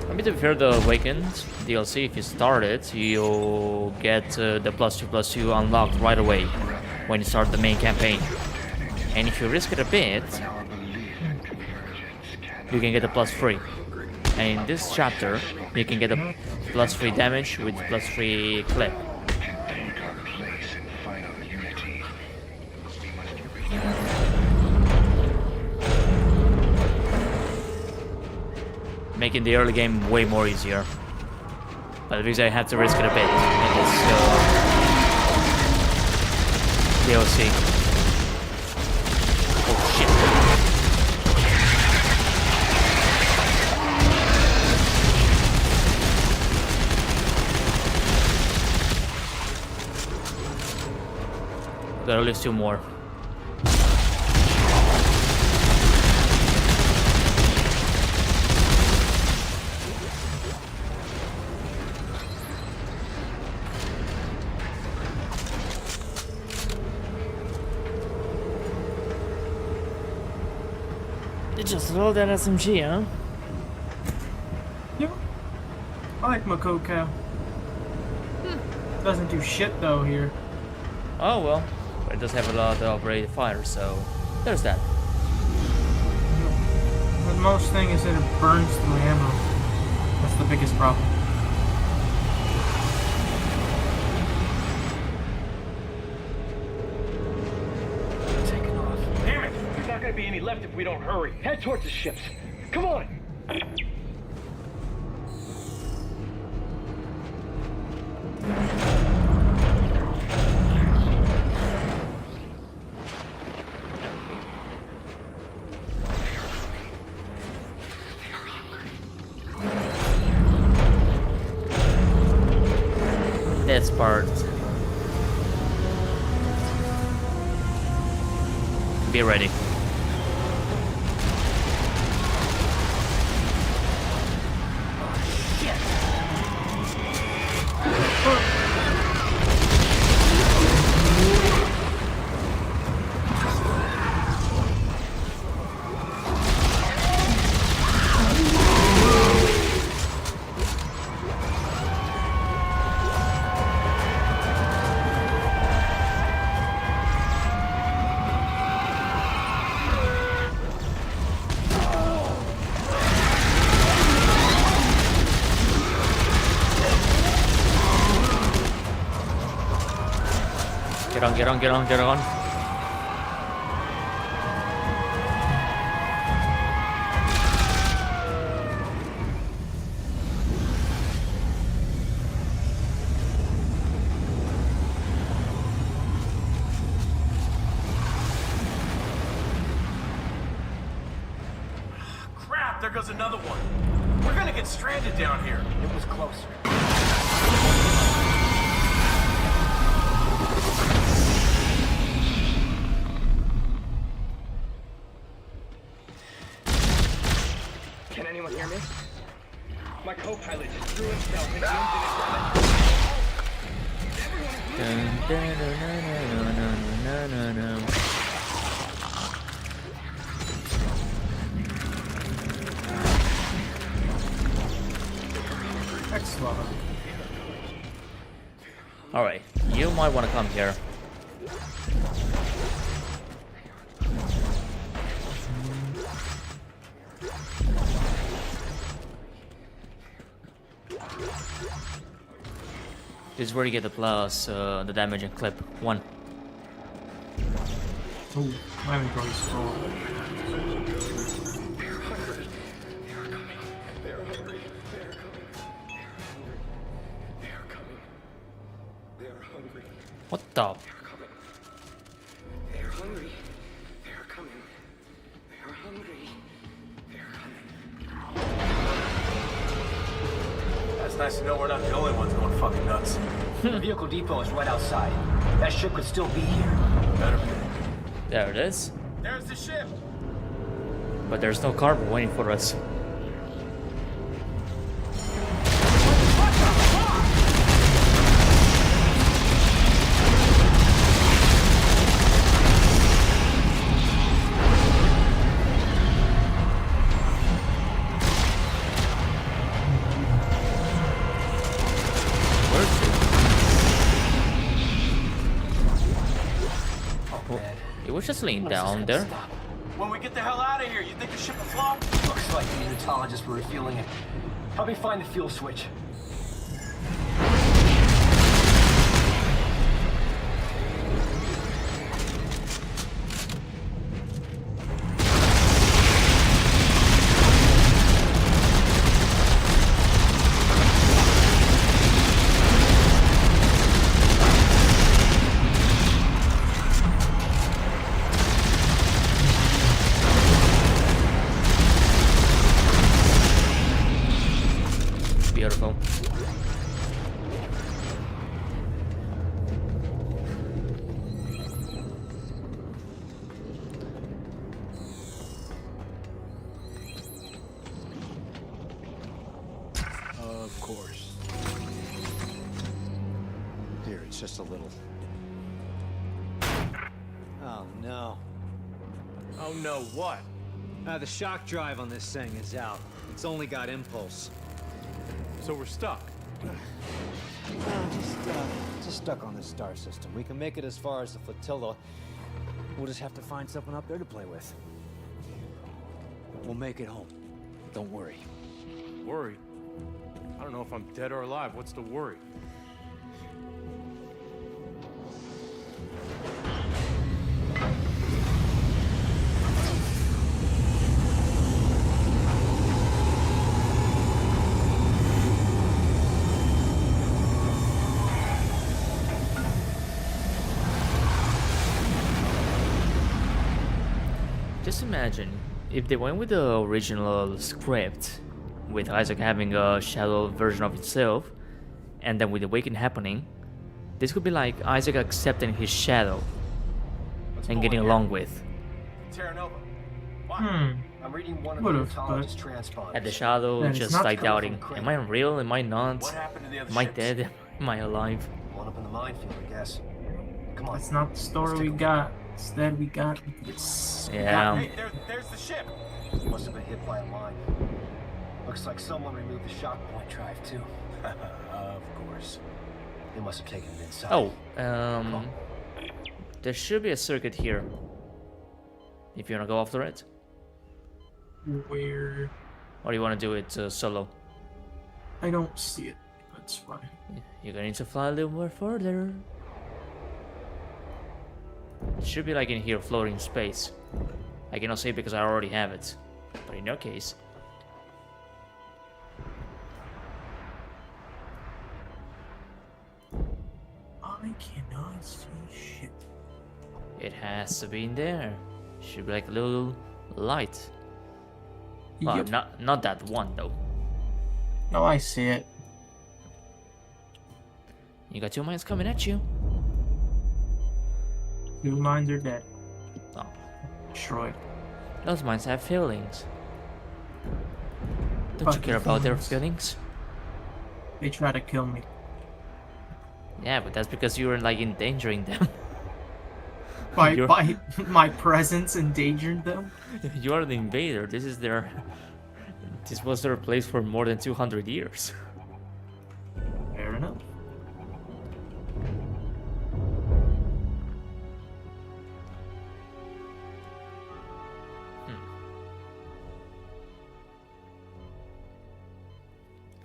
A: I mean, to be fair, the Awakened DLC, if you start it, you'll get the +2/+2 unlocked right away when you start the main campaign. And if you risk it a bit, you can get a +3. And in this chapter, you can get a +3 damage with +3 clip. Making the early game way more easier. But because I had to risk it a bit in this DLC. Oh shit. There are at least 2 more. They just rolled that SMG, huh?
I: Yep. I like my cocoa. Doesn't do shit though here.
A: Oh well. But it does have a lot of operated fire, so there's that.
I: The most thing is that it burns through ammo. That's the biggest problem.
E: Taking off.
B: Damn it! There's not gonna be any left if we don't hurry. Head towards the ships. Come on!
A: That's part. Be ready. Get on, get on, get on, get on.
B: Crap, there goes another one. We're gonna get stranded down here.
E: It was closer.
B: Can anyone hear me? My co-pilot just threw himself into the engine.
I: Excellent.
A: Alright, you might want to come here. This is where you get the plus, the damage and clip. 1.
I: Ooh, my inventory's full.
C: They're hungry. They are coming. They are hungry. They are coming. They are coming. They are hungry.
A: What the?
C: They are coming. They are hungry. They are coming. They are hungry. They are coming.
E: That's nice to know we're not the only ones going fucking nuts. The vehicle depot is right outside. That ship could still be here. Better be.
A: There it is.
E: There's the ship.
A: But there's no cargo waiting for us. It was just laying down there.
E: When we get the hell out of here, you think the ship will float? Looks like the unitologists were refueling it. Help me find the fuel switch.
A: Beautiful.
J: Of course. Here, it's just a little. Oh no.
K: Oh no, what?
J: The shock drive on this thing is out. It's only got impulse.
K: So we're stuck.
J: Just stuck on this star system. We can make it as far as the flotilla. We'll just have to find something up there to play with. We'll make it home. Don't worry.
K: Worry? I don't know if I'm dead or alive. What's the worry?
A: Just imagine if they went with the original script, with Isaac having a shadow version of itself, and then with the Awakening happening, this could be like Isaac accepting his shadow and getting along with.
E: Terranova.
I: Hmm.
E: I'm reading one of
I: Would've,
E: the unitologist transponders.
A: At the shadow,
I: That is
A: just
I: not
A: like
E: coming
A: doubting,
E: from
A: am I real? Am I not?
E: What happened to the other
A: Am I
E: ships?
A: dead? Am I alive?
E: One up in the minefield, I guess. Come on.
I: That's not the story we got. Instead, we got this.
A: Yeah.
E: Hey, there's the ship. Must have been hit by a mine. Looks like someone removed the shock point drive too. Of course. They must have taken it inside.
A: Oh, there should be a circuit here. If you wanna go after it,
I: Where?
A: or you wanna do it solo.
I: I don't see it. That's fine.
A: You're gonna need to fly a little more further. It should be like in here, floating in space. I cannot say because I already have it, but in your case.
I: I cannot see shit.
A: It has to be in there. Should be like a little light. Well,
I: Yep.
A: not that one though.
I: No, I see it.
A: You got two mines coming at you.
I: Two mines are dead.
A: Oh,
I: Destroyed.
A: those mines have feelings. Don't you
I: Fucking
A: care about their
I: feelings.
A: feelings?
I: They try to kill me.
A: Yeah, but that's because you were like endangering them.
I: By
A: You're-
I: my presence endangered them.
A: You are the invader. This is their. This was their place for more than 200 years.
I: Fair enough.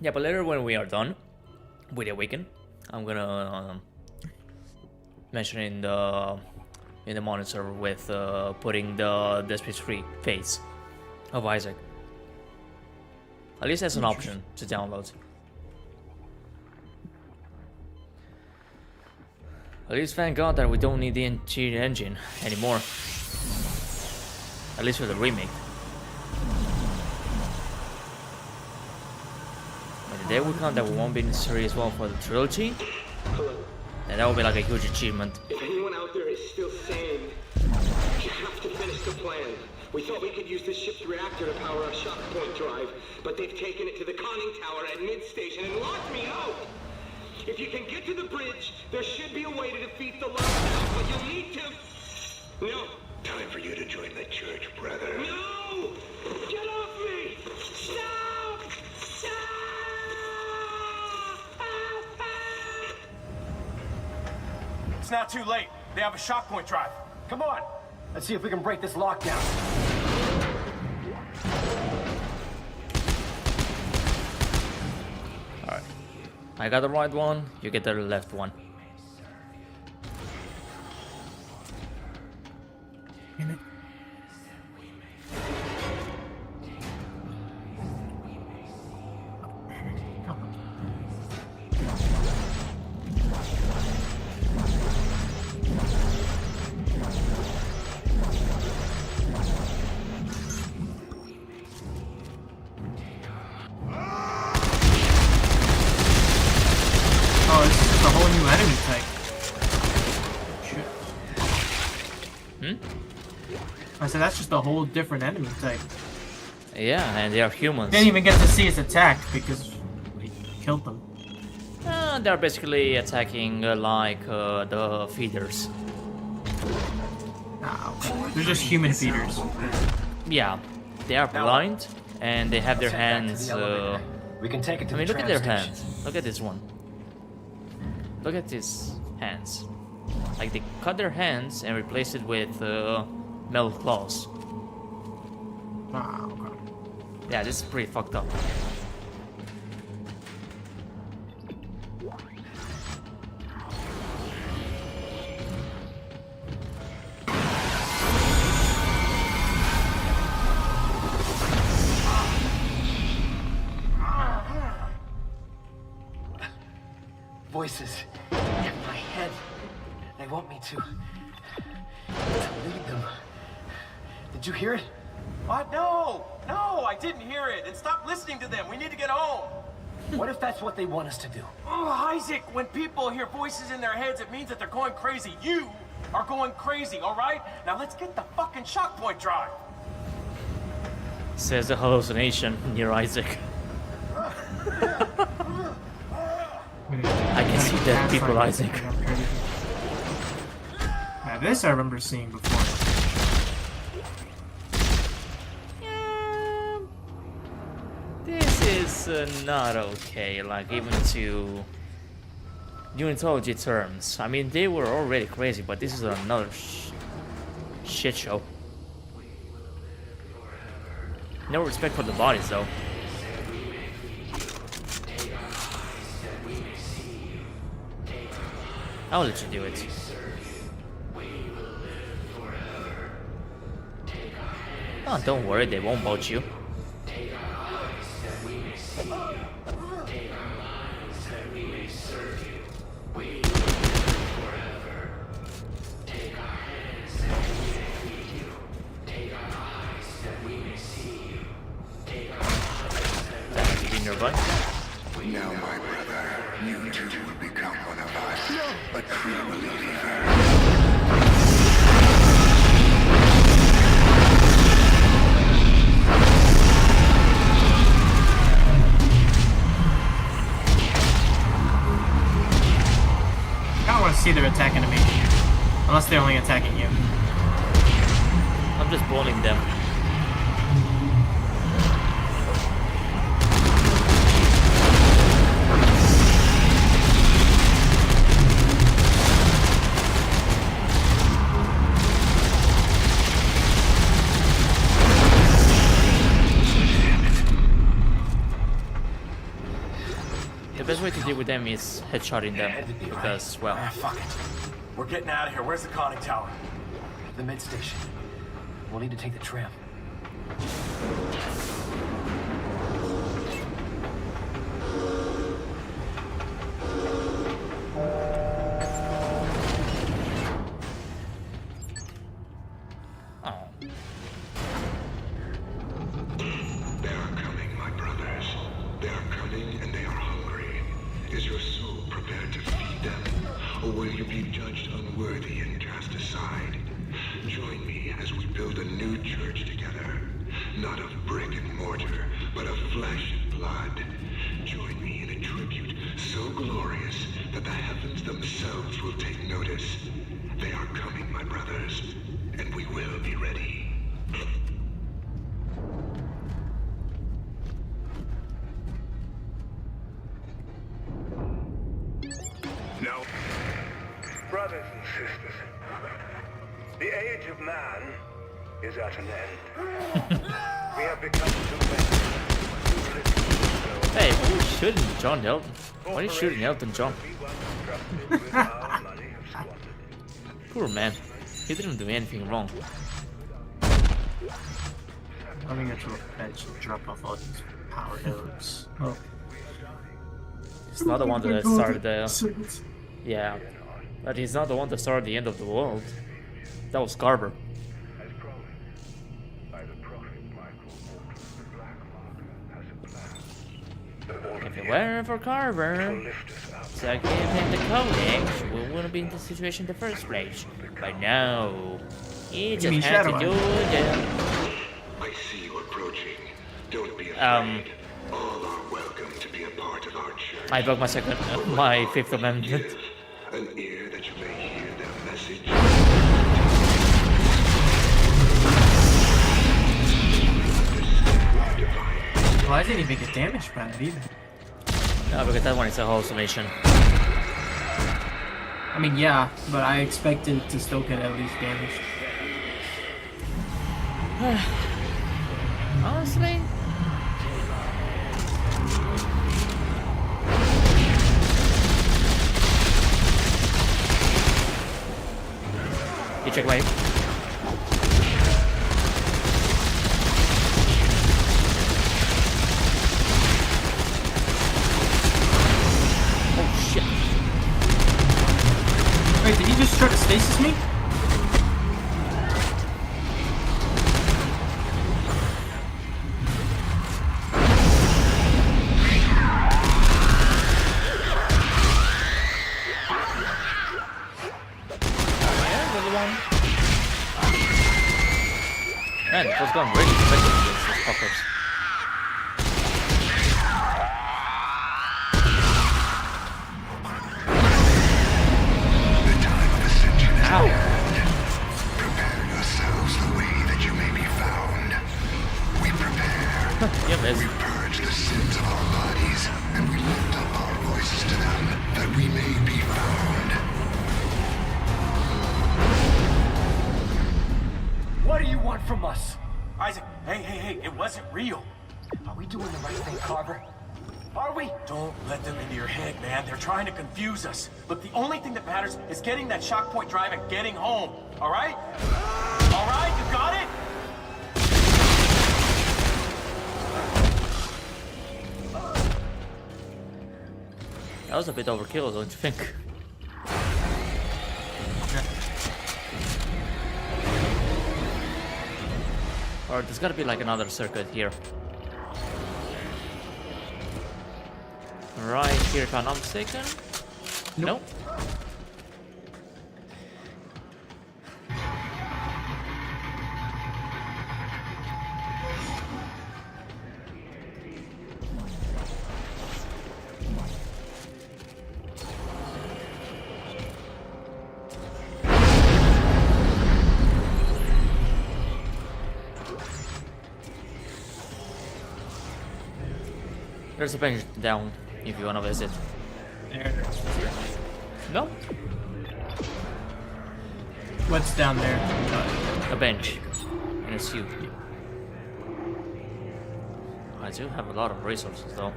A: Yeah, but later when we are done with Awaken, I'm gonna mention in the in the monitor with putting the Dead Space 3 face of Isaac. At least that's an option to download. At least thank God that we don't need the interior engine anymore. At least for the remake. But the day will come that we won't be necessary as well for the trilogy. And that will be like a huge achievement.
C: If anyone out there is still sane, you have to finish the plan. We thought we could use the ship's reactor to power our shock point drive, but they've taken it to the conning tower at mid-station and locked me out! If you can get to the bridge, there should be a way to defeat the lockdown, but you'll need to... No.
F: Time for you to join the church, brother.
C: No! Get off me! Stop! Stop!
E: It's not too late. They have a shock point drive. Come on. Let's see if we can break this lockdown.
A: Alright. I got the right one, you get the left one.
I: Oh, this is just a whole new enemy type. Shit. I said that's just a whole different enemy type.
A: Yeah, and they are humans.
I: Didn't even get to see his attack because we killed them.
A: They're basically attacking like the feeders.
I: Ah, okay. They're just human feeders.
A: Yeah, they are blind and they have their hands.
E: We can take it to
A: I mean,
E: the
A: look at their
E: tram
A: hands. Look at this one. Look at his hands. Like they cut their hands and replaced it with metal claws.
I: Ah, okay.
A: Yeah, this is pretty fucked up.
E: Voices in my head. They want me to lead them. Did you hear it?
L: What? No! No, I didn't hear it. And stop listening to them. We need to get home.
E: What if that's what they want us to do?
L: Oh, Isaac, when people hear voices in their heads, it means that they're going crazy. You are going crazy, all right? Now let's get the fucking shock point drive.
A: Says the hallucination near Isaac. I can see dead people, Isaac.
I: Now this I remember seeing before.
A: This is not okay, like even to unitology terms. I mean, they were already crazy, but this is another shit show. No respect for the bodies, though. I'll let you do it. Oh, don't worry, they won't boat you. Nearby.
M: Now, my brother, you too will become one of us, a true believer.
I: I don't want to see their attack animation, unless they're only attacking you.
A: I'm just bullying them. The best way to deal with them is headshotting them, because, well...
L: Fuck it. We're getting out of here. Where's the conning tower?
E: the mid station. We'll need to take the tram.
F: Now, brothers and sisters, the age of man is at an end. We have become too many.
A: Hey, who's shooting John Elton? Why are you shooting Elton John? Poor man. He didn't do anything wrong.
I: I'm gonna go to a bench and drop off all these power nodes. Oh.
A: He's not the one that started the... Yeah. But he's not the one that started the end of the world. That was Carver. If it weren't for Carver, so I gave him the codex, we wouldn't be in this situation in the first place. But no, he just had to do it.
M: I see you approaching. Don't be afraid. All are welcome to be a part of our church.
A: I broke my fifth amendment.
M: An ear that you may hear their message.
I: Well, I didn't even get damaged by it either.
A: No, because that one is a hallucination.
I: I mean, yeah, but I expected to still get at least damaged.
A: Honestly? You check my... Oh shit.
I: Wait, did he just try to stasis me?
A: Man, it was going really effective against these fuckers.
M: The time of ascension is at hand. Prepare yourselves the way that you may be found. We prepare. We purge the sins of our bodies, and we lift up our voices to them, that we may be found.
E: What do you want from us? Isaac, hey, it wasn't real. Are we doing the right thing, Carver? Are we? Don't let them into your head, man. They're trying to confuse us. Look, the only thing that matters is getting that shock point drive and getting home. All right? All right, you got it?
A: That was a bit overkill, don't you think? Or there's gotta be like another circuit here. Right here, if I'm not mistaken. Nope. There's a bench down if you wanna visit. No?
I: What's down there?
A: A bench. And a suit. I do have a lot of resources though.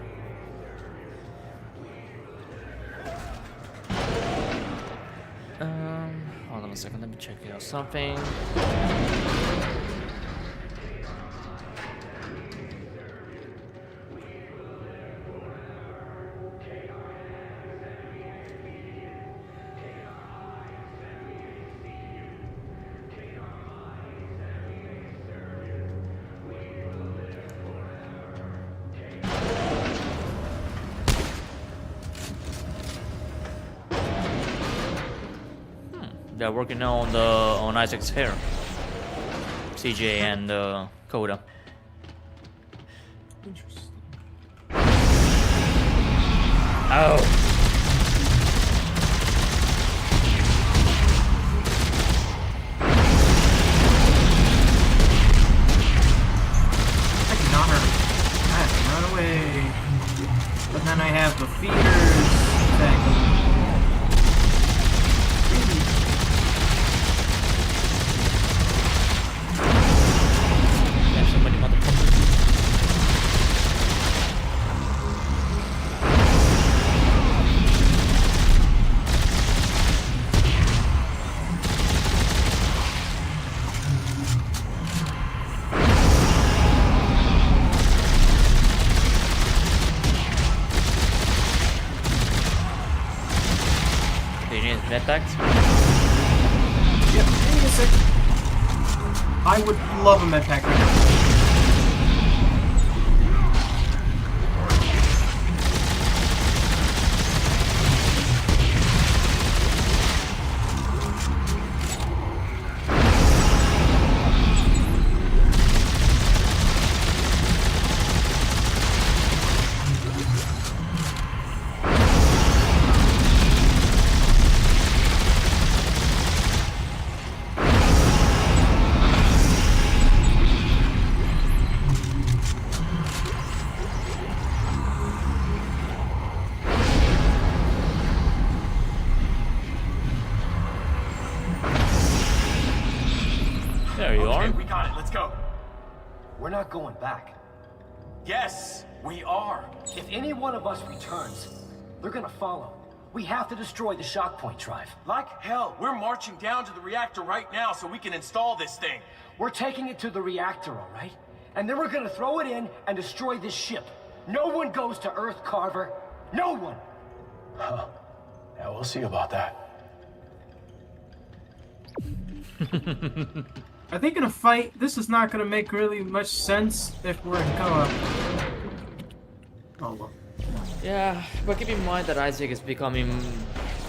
A: Hold on a second, let me check out something. They're working now on Isaac's hair. CJ and Coda.
I: Interesting.
A: Oh.
I: I cannot hurt him. I have to run away. But then I have the feeders. Exactly.
A: There's so many motherfuckers. Do you need med packs?
I: Yep, give me a second. I would love a med pack right now.
A: There you
L: Okay,
A: are.
L: we got it. Let's go.
E: We're not going back.
L: Yes, we are.
E: If any one of us returns, they're gonna follow. We have to destroy the shock point drive.
L: Like hell, we're marching down to the reactor right now so we can install this thing.
E: We're taking it to the reactor, all right? And then we're gonna throw it in and destroy this ship. No one goes to Earth, Carver. No one!
L: Huh. Yeah, we'll see about that.
I: I think in a fight, this is not going to make really much sense if we're in co-op. Oh well.
A: Yeah, but keep in mind that Isaac is becoming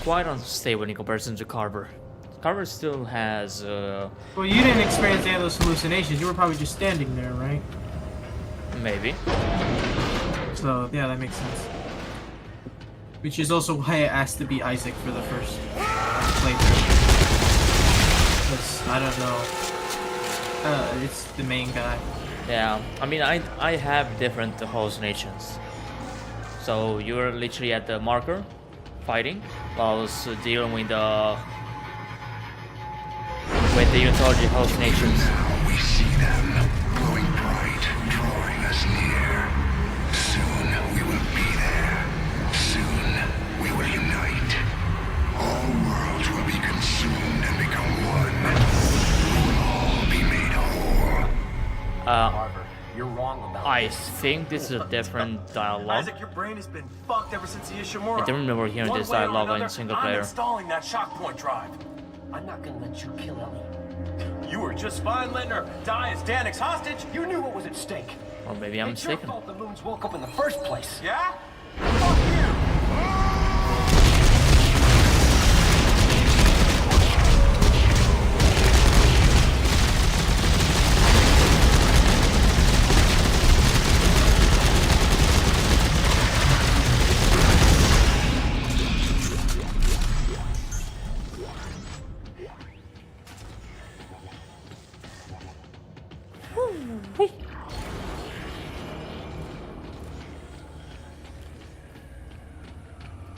A: quite unstable in comparison to Carver. Carver still has
I: Well, you didn't experience any of those hallucinations. You were probably just standing there, right?
A: maybe.
I: So, yeah, that makes sense. Which is also why I asked to be Isaac for the first playthrough. Because, I don't know. It's the main guy.
A: Yeah, I mean, I have different hallucinations. So you're literally at the marker, fighting, while I was dealing with the unitology hallucinations.
M: We see them, glowing bright, drawing us near. Soon we will be there. Soon we will unite. All worlds will be consumed and become one. We will all be made whole.
E: Carver, you're wrong about
A: I
E: this.
A: think this is a different dialogue.
L: Isaac, your brain has been fucked ever since the Ishimura.
A: I don't remember hearing
L: One
A: this
L: way or
A: dialogue in
L: another,
A: single
L: I'm
A: player.
L: installing that shock point drive.
E: I'm not gonna let you kill Ellie.
L: You were just fine letting her die as Danik's hostage.
E: You knew what was at stake.
A: Or maybe I'm
E: It's your
A: mistaken.
E: fault the moons woke up in the first place.
L: Yeah? Fuck you!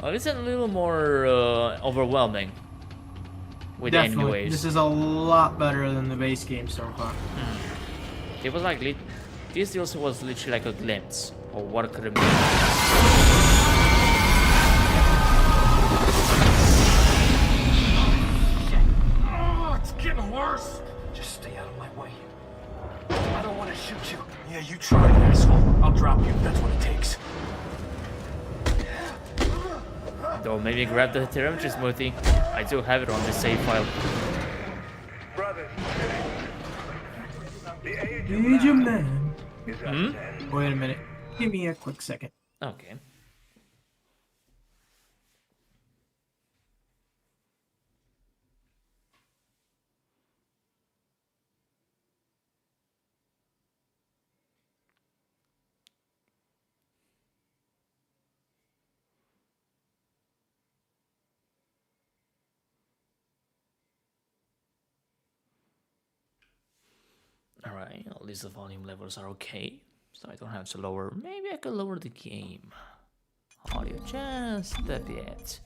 A: Well, it's a little more overwhelming with
I: Definitely.
A: enemy waves.
I: This is a lot better than the base game so far.
A: It was like this also was literally like a glimpse of what it could have been.
E: my way. I don't want to shoot you. Yeah, you try it, asshole. I'll drop you if that's what it takes.
A: Don't maybe grab the telemetry smoothie. I do have it on the save file.
F: Brothers, the age
I: Age of Man.
F: is at an end.
I: Wait a minute. Give me a quick second.
A: Okay. Alright, at least the volume levels are okay. So I don't have to lower. Maybe I could lower the game audio just a bit.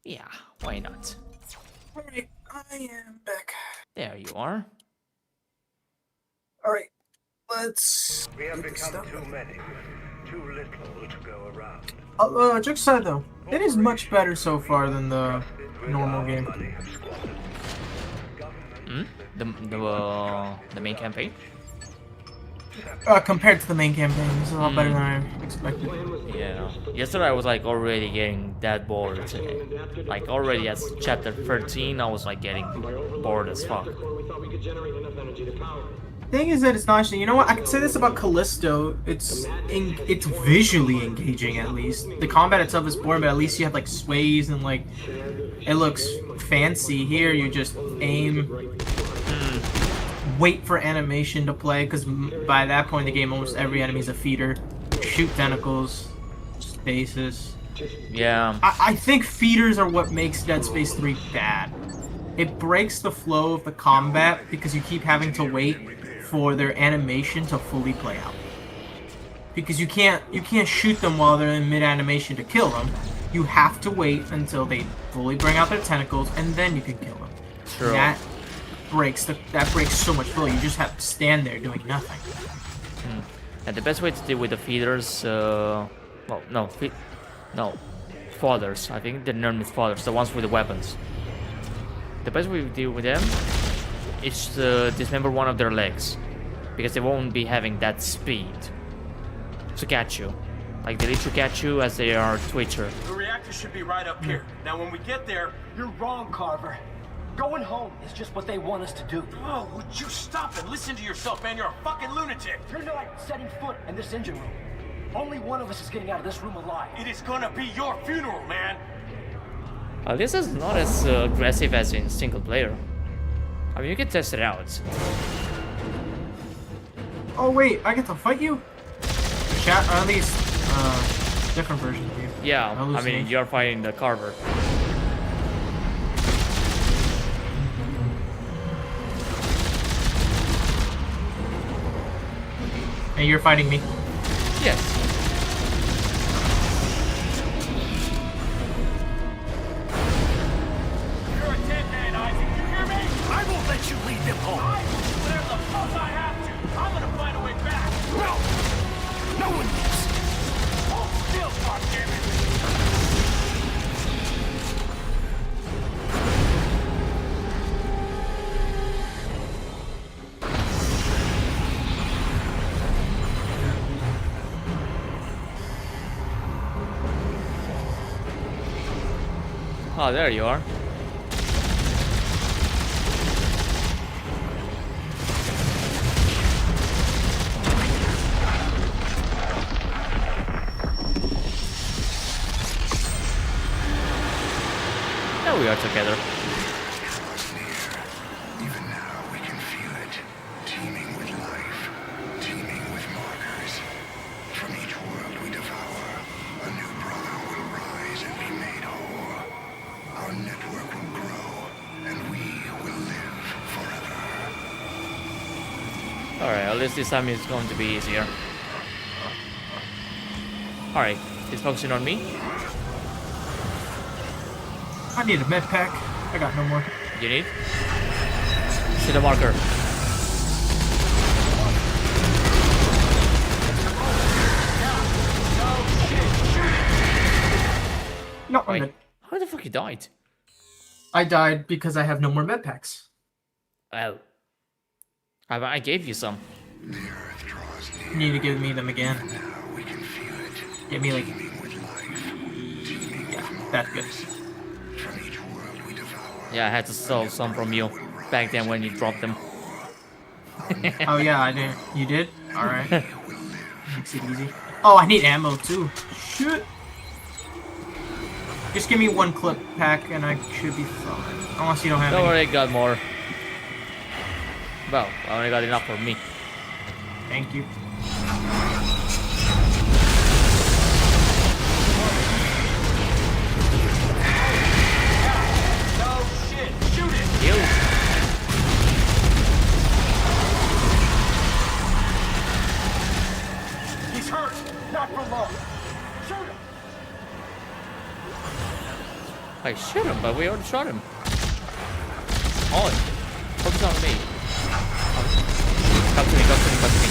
A: Yeah, why not?
I: Alright, I am back.
A: There you are.
I: Alright, let's.
F: We have become too many, too little to go around.
I: Joke aside though, it is much better so far than the normal game.
A: The main campaign?
I: Compared to the main campaign, it's a lot better than I expected.
A: Yeah. Yesterday I was like already getting that bored. Like already at chapter 13 I was like getting bored as fuck.
I: Thing is that it's not actually, you know what, I can say this about Callisto, it's visually engaging at least. The combat itself is boring, but at least you have like sways and like, it looks fancy. Here you just aim, wait for animation to play, because by that point in the game almost every enemy is a feeder. Shoot tentacles, stasis.
A: Yeah.
I: I think feeders are what makes Dead Space 3 bad. It breaks the flow of the combat because you keep having to wait for their animation to fully play out. Because you can't shoot them while they're in mid-animation to kill them. You have to wait until they fully bring out their tentacles, and then you can kill them.
A: True.
I: That breaks so much flow. You just have to stand there doing nothing.
A: And the best way to deal with the feeders, well, no, fathers. I think they're known as fathers, the ones with the weapons. The best way to deal with them is to dismember one of their legs, because they won't be having that speed to catch you. Like they literally catch you as they are Twitcher.
L: The reactor should be right up here. Now when we get there,
E: You're wrong, Carver. Going home is just what they want us to do.
L: oh, would you stop and listen to yourself, man? You're a fucking lunatic.
E: You're not setting foot in this engine room. Only one of us is getting out of this room alive.
L: It is gonna be your funeral, man.
A: This is not as aggressive as in single player. I mean, you can test it out.
I: Oh wait, I get to fight you? Chat, or at least different version of you.
A: Yeah, I mean, you're fighting the Carver.
I: And you're fighting me.
A: Yes.
L: You're a dead man, Isaac. You hear me?
E: I won't let you lead them home.
L: I will do whatever the fuck I have to. I'm gonna find a way back.
E: No! No one needs.
L: Hold still, goddammit.
A: Oh, there you are. There we are together.
M: Even now we can feel it, teeming with life, teeming with markers. From each world we devour, a new brother will rise and be made whole. Our network will grow, and we will live forever.
A: Alright, at least this time it's going to be easier. Alright, it's focusing on me.
I: I need a med pack. I got no more.
A: You need? See the marker.
I: No, I'm
A: Wait,
I: good.
A: how the fuck you died?
I: I died because I have no more med packs.
A: Oh. I gave you some.
I: You need to give me them again. Give me like... Yeah, that's good.
A: Yeah, I had to steal some from you back then when you dropped them.
I: Oh yeah, I did. You did? Alright. Makes it easy. Oh, I need ammo too. Shit. Just give me one clip pack and I should be fine. Unless you don't have
A: Don't
I: any.
A: worry, I got more. Well, I only got enough for me.
I: Thank you.
L: No shit! Shoot it!
A: You.
L: He's hurt! Not for long! Shoot him!
A: I shot him, but we already shot him. On. Focus on me. Come to me, come to me, come to me.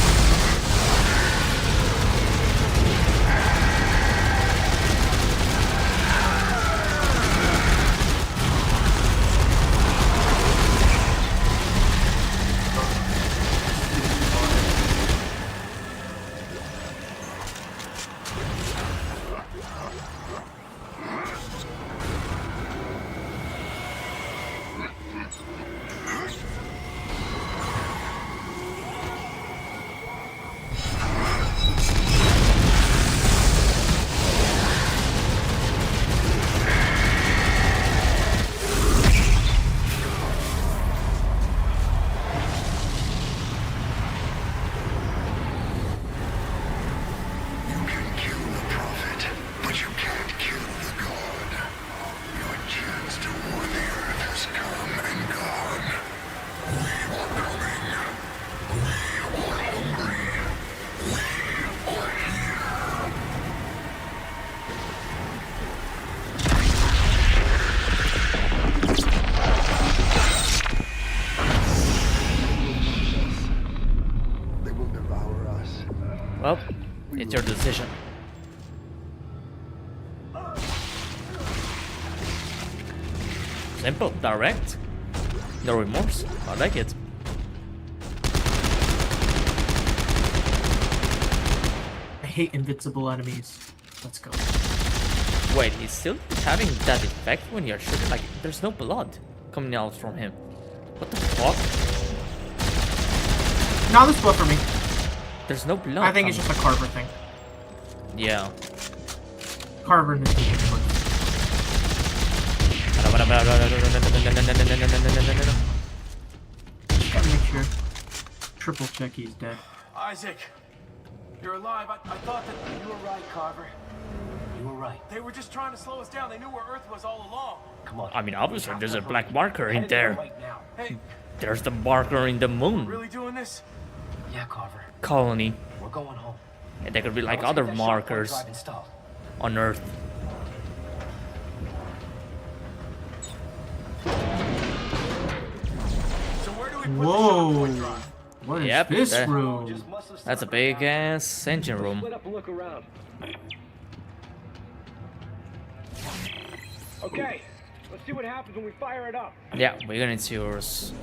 A: Well, it's your decision. Simple, direct. No remorse. I like it.
I: I hate invincible enemies. Let's go.
A: Wait, he's still having that effect when you're shooting? Like, there's no blood coming out from him. What the fuck?
I: No, there's blood for me.
A: There's no blood.
I: I think it's just a Carver thing.
A: Yeah.
I: Carver and his blood. Gotta make sure. Triple check he's dead.
L: Isaac, you're alive. I thought that you were right, Carver. You were right. They were just trying to slow us down. They knew where Earth was all along.
E: Come on.
A: I mean, obviously, there's a black marker in there.
E: Right now.
L: Hey,
A: There's the marker in the moon
L: really doing this?
E: Yeah, Carver.
A: colony.
E: We're going home.
A: And there could be like
E: Now let's
A: other
E: get that shot point
A: markers
E: drive installed.
A: on Earth.
L: So where do we put the
I: Whoa.
L: shot point drive?
I: What is
A: Yep,
I: this
A: that-
I: room?
A: That's a big ass engine room.
C: Split up and look around. Okay, let's see what happens when we fire it up.
A: Yeah, we're gonna see yours.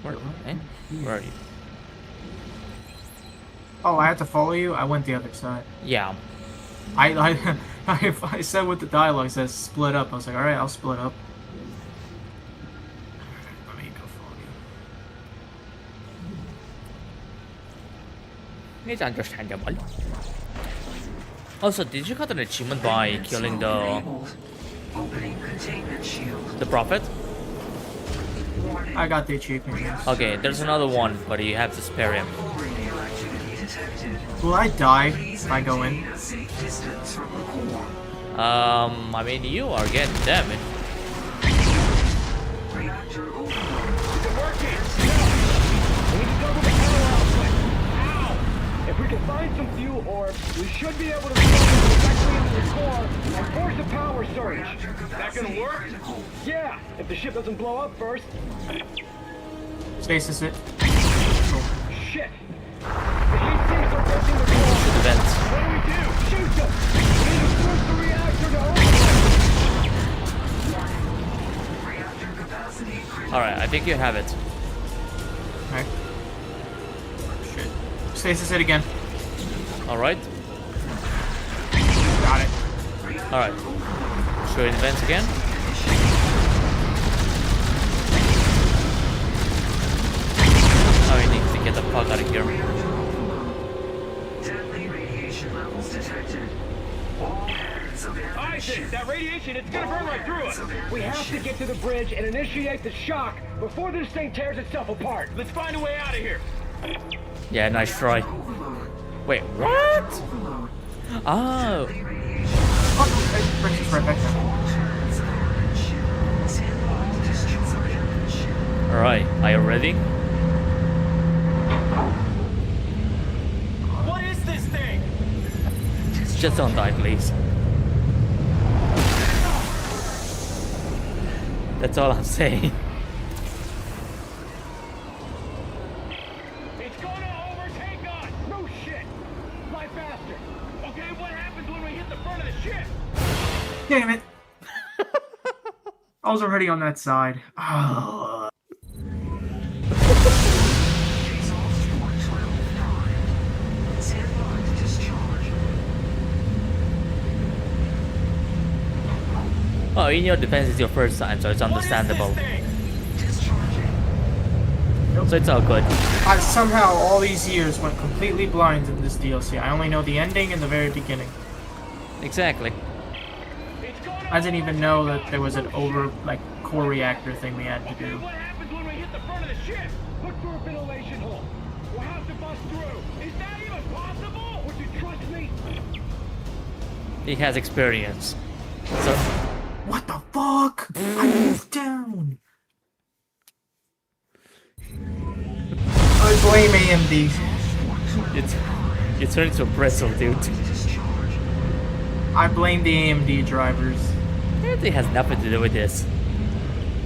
A: Where are you?
I: Oh, I had to follow you? I went the other side.
A: Yeah.
I: I said what the dialogue says, split up. I was like, alright, I'll split up. Let me go follow you.
A: It's understandable. Also, did you get an achievement by killing the prophet?
I: I got the achievement, yes.
A: Okay, there's another one, but you have to spare him.
I: Will I die if I go in?
A: I mean, you are getting damaged.
C: If we can find some fuel orbs, we should be able to plug them directly into the core and force a power surge. That gonna work? Yeah, if the ship doesn't blow up first.
I: Stasis it.
C: Shit! The heat sinks are breaking the core.
A: The vents.
C: What do? Shoot them! We need to force the reactor.
A: Alright, I think you have it.
I: Alright. Shit. Stasis it again.
A: Alright.
I: Got it.
A: Alright. Show advance again. Now we need to get the fuck out of here.
B: Deadly radiation levels detected. All hands abandon
C: Isaac, that radiation, it's gonna burn right through us. We have to get to the bridge and initiate the shock before this thing tears itself apart. Let's find a way out of here.
A: Yeah, nice try. Wait, what? Oh.
I: Brings us right back down.
A: Alright, are you ready?
L: What is this thing?
A: Just don't die, please. That's all I'm saying.
C: It's gonna overtake us. No shit. Fly faster. Okay, what happens when we hit the front of the ship?
I: Damn it. I was already on that side. Oh.
A: Oh, in your defense, it's your first time, so it's understandable. So it's all good.
I: I somehow all these years went completely blind in this DLC. I only know the ending and the very beginning.
A: Exactly.
I: I didn't even know that there was an core reactor thing we had to do.
C: What happens when we hit the front of the ship? Look for a ventilation hole. We'll have to bust through. Is that even possible? Would you trust me?
A: He has experience. So
I: what the fuck? I moved down. I blame AMD.
A: You turn into a pretzel, dude.
I: I blame the AMD drivers.
A: AMD has nothing to do with this.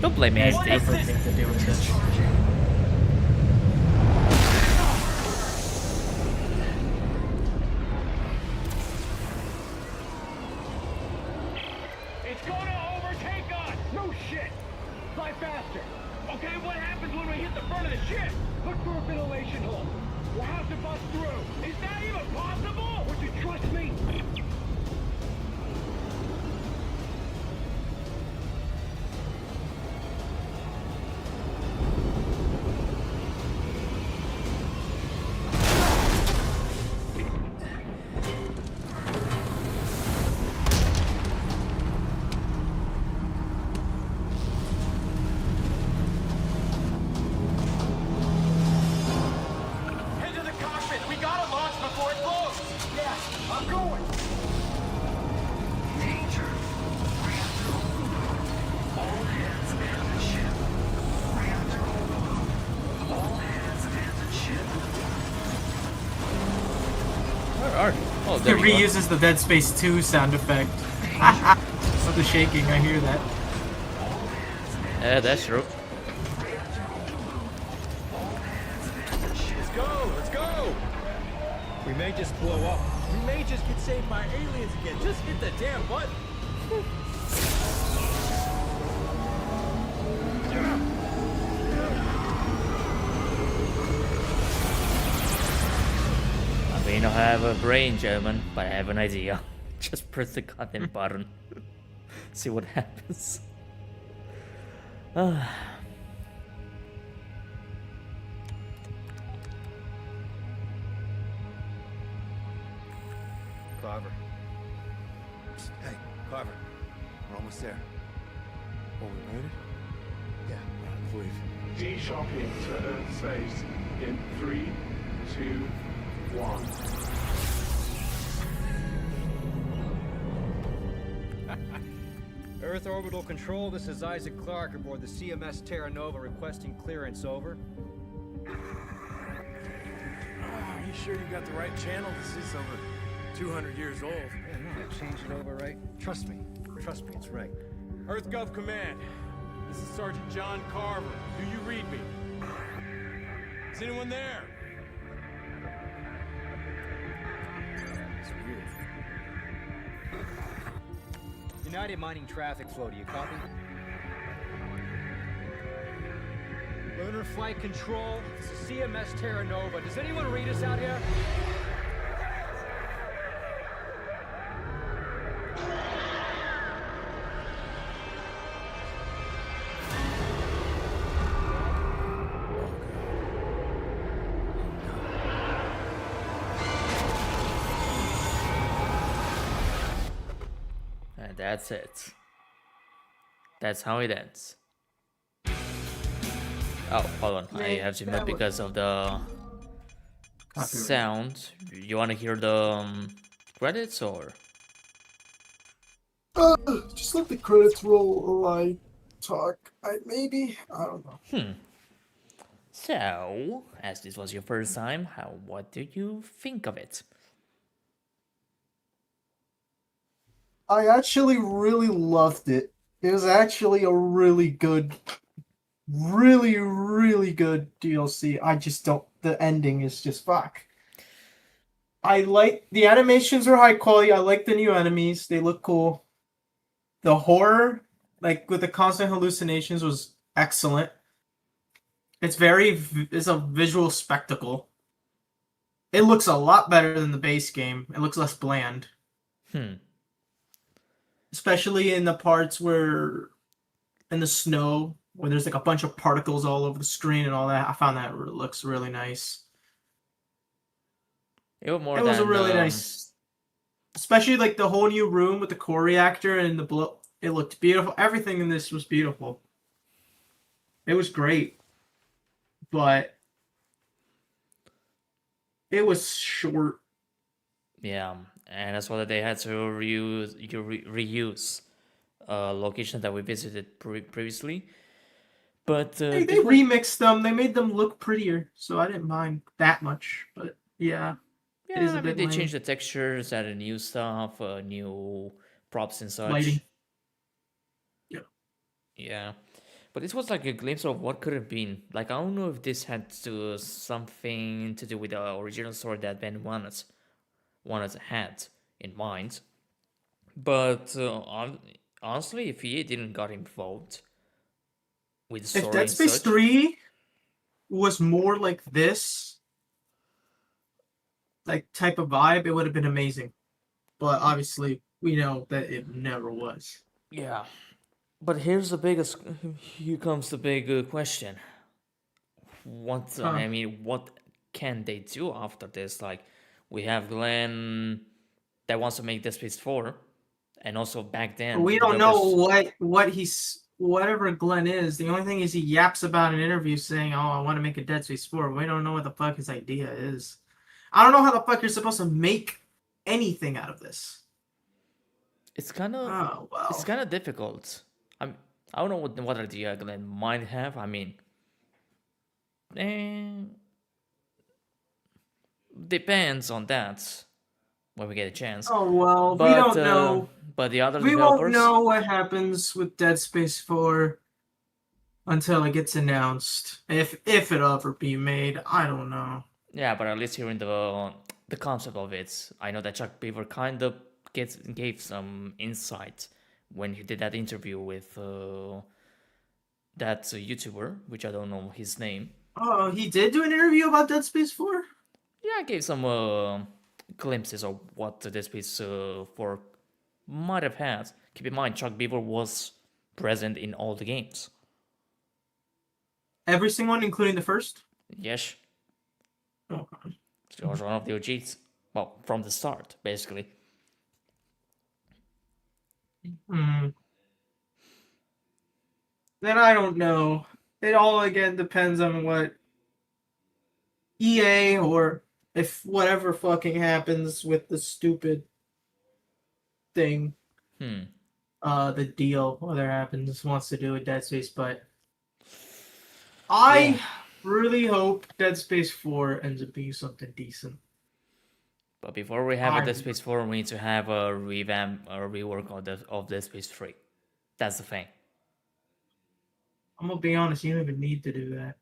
A: Don't blame
I: It has
A: AMD.
I: everything to do with this.
C: It's gonna overtake us. No shit. Fly faster. Okay, what happens when we hit the front of the ship? Look for a ventilation hole. We'll have to bust through. Is that even possible? Would you trust me?
L: Head to the cockpit. We gotta launch before it blows.
C: Yeah, I'm going.
B: Danger. Reactor overload. All hands abandon ship. Reactor overload. All hands abandon ship.
A: Where are you? Oh,
I: It
A: there you are.
I: reuses the Dead Space 2 sound effect. Of the shaking, I hear that.
A: Yeah, that's true.
B: Let's go. Let's go.
J: We may just blow up. We may just get saved by aliens again. Just hit the damn button.
A: I may not have a brain, German, but I have an idea. Just press the goddamn button. See what happens.
J: Carver. Hey, Carver. We're almost there.
K: Oh, we made it?
J: Yeah.
K: I believe.
N: De-shocking to Earth space in 3, 2, 1.
J: Earth Orbital Control, this is Isaac Clarke aboard the CMS Terra Nova requesting clearance, over.
K: Are you sure you got the right channel? This is over 200 years old.
J: Yeah, no, I changed it over, right? Trust me. Trust me, it's right.
N: Earth Gov Command. This is Sergeant John Carver. Do you read me? Is anyone there?
J: It's weird. United Mining traffic flow, do you copy?
B: Lunar Flight Control, this is CMS Terra Nova. Does anyone read us out here?
A: And that's it. That's how it ends. Oh, hold on. I have to mute because of the sound. You want to hear the credits or?
I: Just let the credits roll while I talk. Maybe? I don't know.
A: So, as this was your first time, what do you think of it?
I: I actually really loved it. It was actually a really good, really good DLC. I just don't. The ending is just fuck. I like the animations are high quality. I like the new enemies. They look cool. The horror, like with the constant hallucinations, was excellent. It's a visual spectacle. It looks a lot better than the base game. It looks less bland. Especially in the parts where, in the snow, where there's like a bunch of particles all over the screen and all that. I found that looks really nice.
A: It
I: was a really nice, especially like the whole new room with the core reactor and the blow. It looked beautiful. Everything in this was beautiful. It was great, but it was short.
A: Yeah, and as well that they had to reuse locations that we visited previously. But
I: they remixed them. They made them look prettier, so I didn't mind that much. But yeah, it is a bit
A: they
I: lame.
A: changed the textures, added new stuff, new props and such.
I: Lighting.
A: Yeah, but this was like a glimpse of what could have been. Like, I don't know if this had something to do with the original story that Ben had in mind. But honestly, if he didn't got involved with the story,
I: if Dead Space 3 was more like this, like type of vibe, it would have been amazing. But obviously, we know that it never was.
A: Yeah. But here comes the big question. What can they do after this? Like, we have Glenn that wants to make Dead Space 4, and also back then
I: we don't know whatever Glenn is. The only thing is he yaps about an interview saying, "Oh, I want to make a Dead Space 4." We don't know what the fuck his idea is. I don't know how the fuck you're supposed to make anything out of this.
A: It's kind of difficult. I don't know what idea Glenn might have. I mean, depends on that when we get a chance.
I: Oh well, we don't know.
A: But the other
I: we
A: developers,
I: won't know what happens with Dead Space 4 until it gets announced. If it ever be made, I don't know.
A: Yeah, but at least hearing the concept of it, I know that Chuck Beaver kind of gave some insight when he did that interview with that YouTuber, which I don't know his name.
I: Oh, he did do an interview about Dead Space 4?
A: Yeah, I gave some glimpses of what Dead Space 4 might have had. Keep in mind, Chuck Beaver was present in all the games.
I: Every single one, including the first?
A: Yes.
I: Oh.
A: He was one of the OGs. Well, from the start, basically.
I: Then I don't know. It all again depends on what EA or if whatever fucking happens with the stupid thing. The deal, whether happens, wants to do with Dead Space, but I really hope Dead Space 4 ends up being something decent.
A: But before we have a Dead Space 4, we need to have a revamp or rework of Dead Space 3. That's the thing.
I: I'm gonna be honest, you don't even need to do that.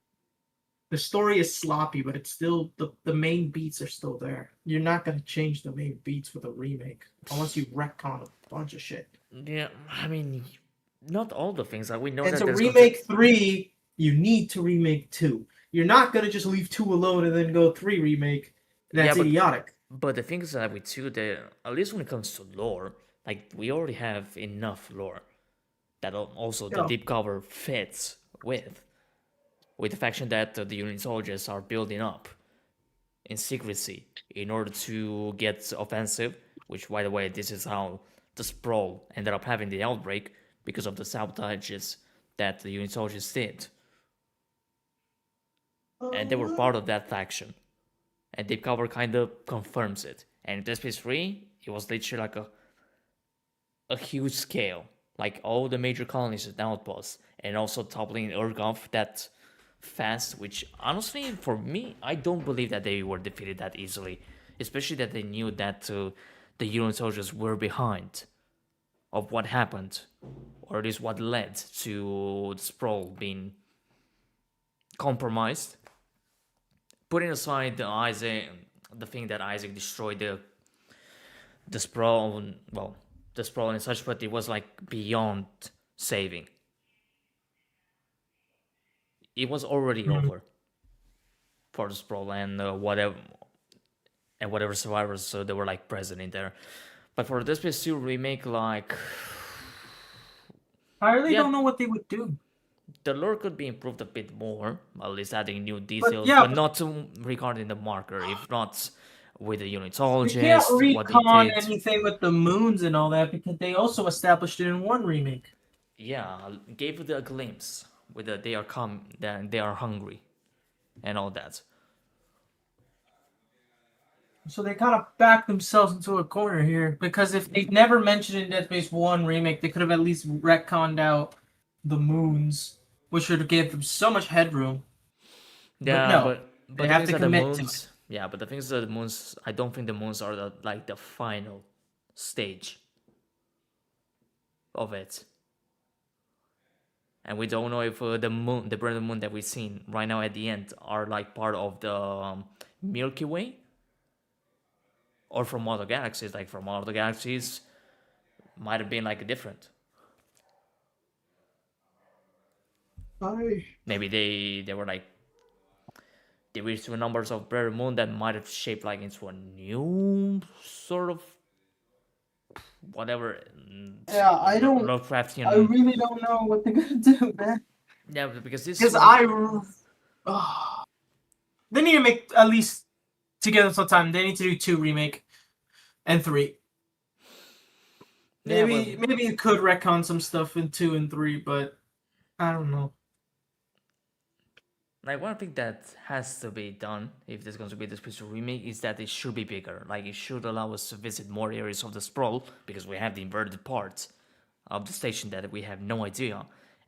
I: The story is sloppy, but it's still the main beats are still there. You're not gonna change the main beats with a remake unless you retcon a bunch of shit.
A: Yeah, I mean, not all the things. Like, we know
I: and
A: that
I: so remake 3 You need to remake 2. You're not gonna just leave 2 alone and then go 3 remake. That's idiotic.
A: But the thing is that with 2, at least when it comes to lore, like we already have enough lore that also the deep cover fits with the faction that the Union soldiers are building up in secrecy in order to get offensive, which, by the way, this is how the Sprawl ended up having the outbreak, because of the sabotages that the Union soldiers did. And they were part of that faction. And Deep Cover kind of confirms it. And in Dead Space 3, it was literally like a huge scale. Like all the major colonies and outposts. And also toppling Urgoff that fast, which honestly, for me, I don't believe that they were defeated that easily. Especially that they knew that the Union soldiers were behind of what happened. Or at least what led to the Sprawl being compromised. Putting aside the thing that Isaac destroyed the Sprawl, the Sprawl and such, but it was like beyond saving. It was already over for the Sprawl and whatever survivors that were like present in there. But for Dead Space 2 remake, like,
I: I really don't know what they would do.
A: The lore could be improved a bit more, at least adding new details, but not regarding the marker, if not with the unit soldiers.
I: You can't recon anything with the moons and all that, because they also established it in 1 remake.
A: Yeah, gave it a glimpse with the they are hungry, and all that.
I: So they kind of backed themselves into a corner here, because if they never mentioned in Dead Space 1 remake, they could have at least retconned out the moons, which would give them so much headroom.
A: Yeah,
I: but
A: they have to commit to it. Yeah, but the thing is that the moons, I don't think the moons are the final stage of it. And we don't know if the moon, the brand moon that we've seen right now at the end, are like part of the Milky Way, or from other galaxies. Like from other galaxies, might have been like different. Maybe they were like, they reached the numbers of Brother Moon that might have shaped like into a new sort of whatever.
I: Yeah, I don't.
A: Lovecraftian.
I: I really don't know what they're gonna do, man.
A: Yeah, because this.
I: Because they need to make at least to give them some time. They need to do 2 remake and 3. Maybe you could retcon some stuff in 2 and 3, but I don't know.
A: Like, one thing that has to be done if there's going to be this piece of remake is that it should be bigger. Like, it should allow us to visit more areas of the Sprawl, because we have the inverted parts of the station that we have no idea.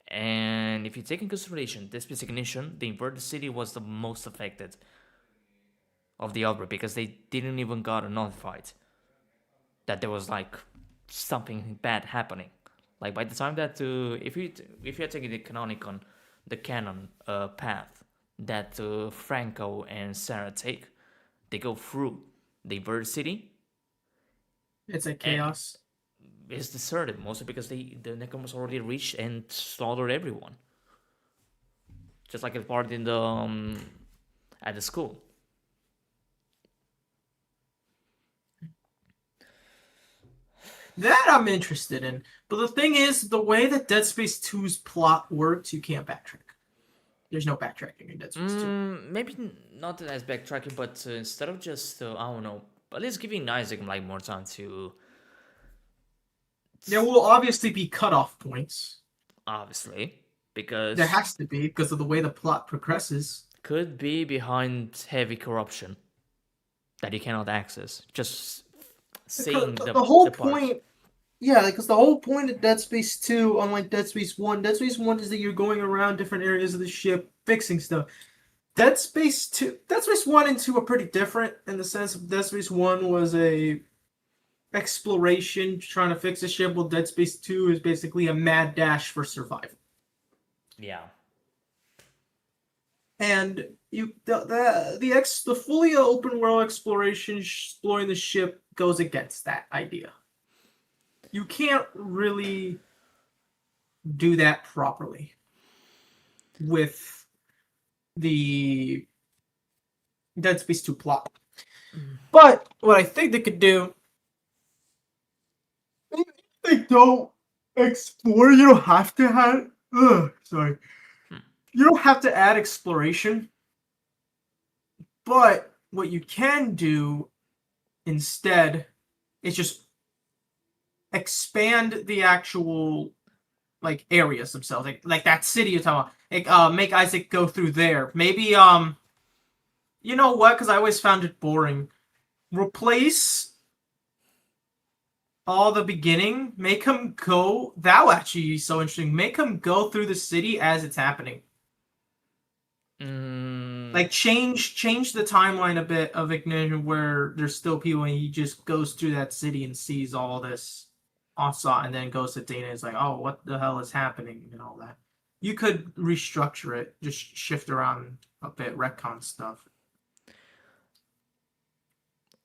A: And if you take in consideration this Space Ignition, the inverted city was the most affected of the outbreak, because they didn't even got notified that there was like something bad happening. Like, by the time that if you're taking the canon path that Franco and Sarah take, they go through the inverted city.
I: It's a chaos.
A: It's deserted, mostly because the Necromos already reached and slaughtered everyone. Just like a part in the at the school.
I: That I'm interested in. But the thing is, the way that Dead Space 2's plot works, you can't backtrack. There's no backtracking in Dead Space 2.
A: Maybe not as backtracking, but instead of just, I don't know, at least giving Isaac like more time to...
I: There will obviously be cutoff points.
A: Obviously, because...
I: There has to be, because of the way the plot progresses.
A: Could be behind heavy corruption that you cannot access. Just seeing the
I: whole
A: part.
I: point... Yeah, because the whole point of Dead Space 2, unlike Dead Space 1, Dead Space 1 is that you're going around different areas of the ship, fixing stuff. Dead Space 1 and 2 are pretty different in the sense of Dead Space 1 was a exploration trying to fix a ship, while Dead Space 2 is basically a mad dash for survival.
A: Yeah.
I: And the fully open world exploration, exploring the ship, goes against that idea. You can't really do that properly. with the Dead Space 2 plot. But what I think they could do, they don't explore. You don't have to have. Sorry. You don't have to add exploration. But what you can do instead is just expand the actual like areas themselves, like that city you're talking about. Like, make Isaac go through there. Maybe you know what? Because I always found it boring. Replace all the beginning. Make him go. That would actually be so interesting. Make him go through the city as it's happening. Like change the timeline a bit of Ignition, where there's still people, and he just goes through that city and sees all this onslaught, and then goes to Dana and is like, oh, what the hell is happening, and all that. You could restructure it, just shift around a bit, retcon stuff.